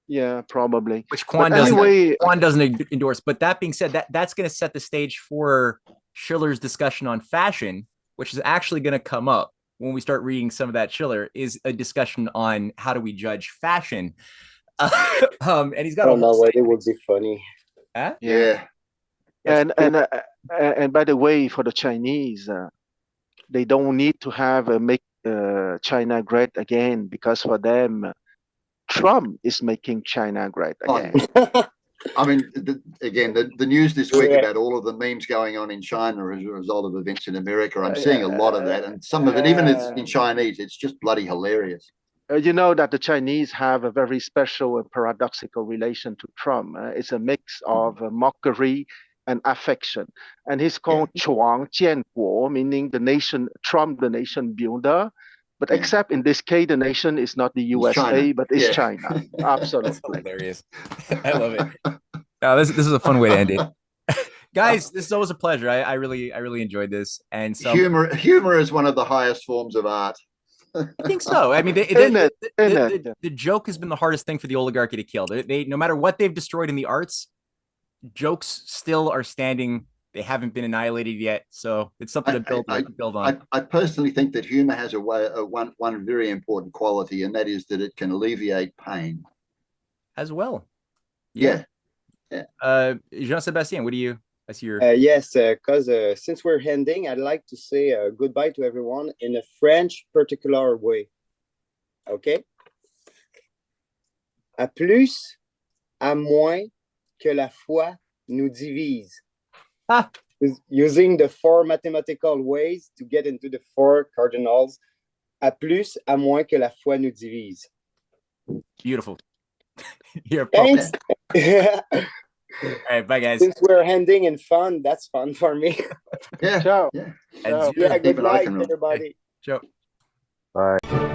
Yeah, probably. Which Quan But doesn't, anyway, Quan doesn't endorse. But that being said, that's going to set the stage for Schiller's discussion on fashion, which is actually going to come up when we start reading some of that Schiller, is a discussion on how do we judge fashion. And he's got I a don't know whole why it would be funny. Huh? Yeah. And by the way, for the Chinese, they don't need to have make China great again, because for them, Trump is making China great again. I mean, the news this week about all of the memes going on in China as a result of events in America, I'm seeing a lot of that, and some of it, even in Chinese, it's just bloody hilarious. You know that the Chinese have a very special and paradoxical relation to Trump. It's a mix of mockery and affection. And he's called Chuang Jianguo, meaning the nation, Trump, the nation builder. But except in this case, the nation is not the USA, but it's China. Absolutely. That's hilarious. I love it. No, this is a fun way to end it. Guys, this is always a pleasure. I really enjoyed this. And so humor is one of the highest forms of art. I think so. I mean, the joke has been the hardest thing for the oligarchy to kill. They no matter what they've destroyed in the arts, jokes still are standing. They haven't been annihilated yet, so it's something to build on. I personally think that humor has one very important quality, and that is that it can alleviate pain as well. Yeah. Jean-Sébastien, what do you? I see your yes, because since we're ending, I'd like to say goodbye to everyone in a French particular way. Okay? À plus, à moins que la foi nous divise. Using the 4 mathematical ways to get into the 4 cardinals. À plus, à moins que la foi nous divise. Beautiful. You're Thanks. All right, bye guys. Since we're ending in fun, that's fun for me. Yeah. Ciao. Yeah, good night, everybody. Ciao. Bye.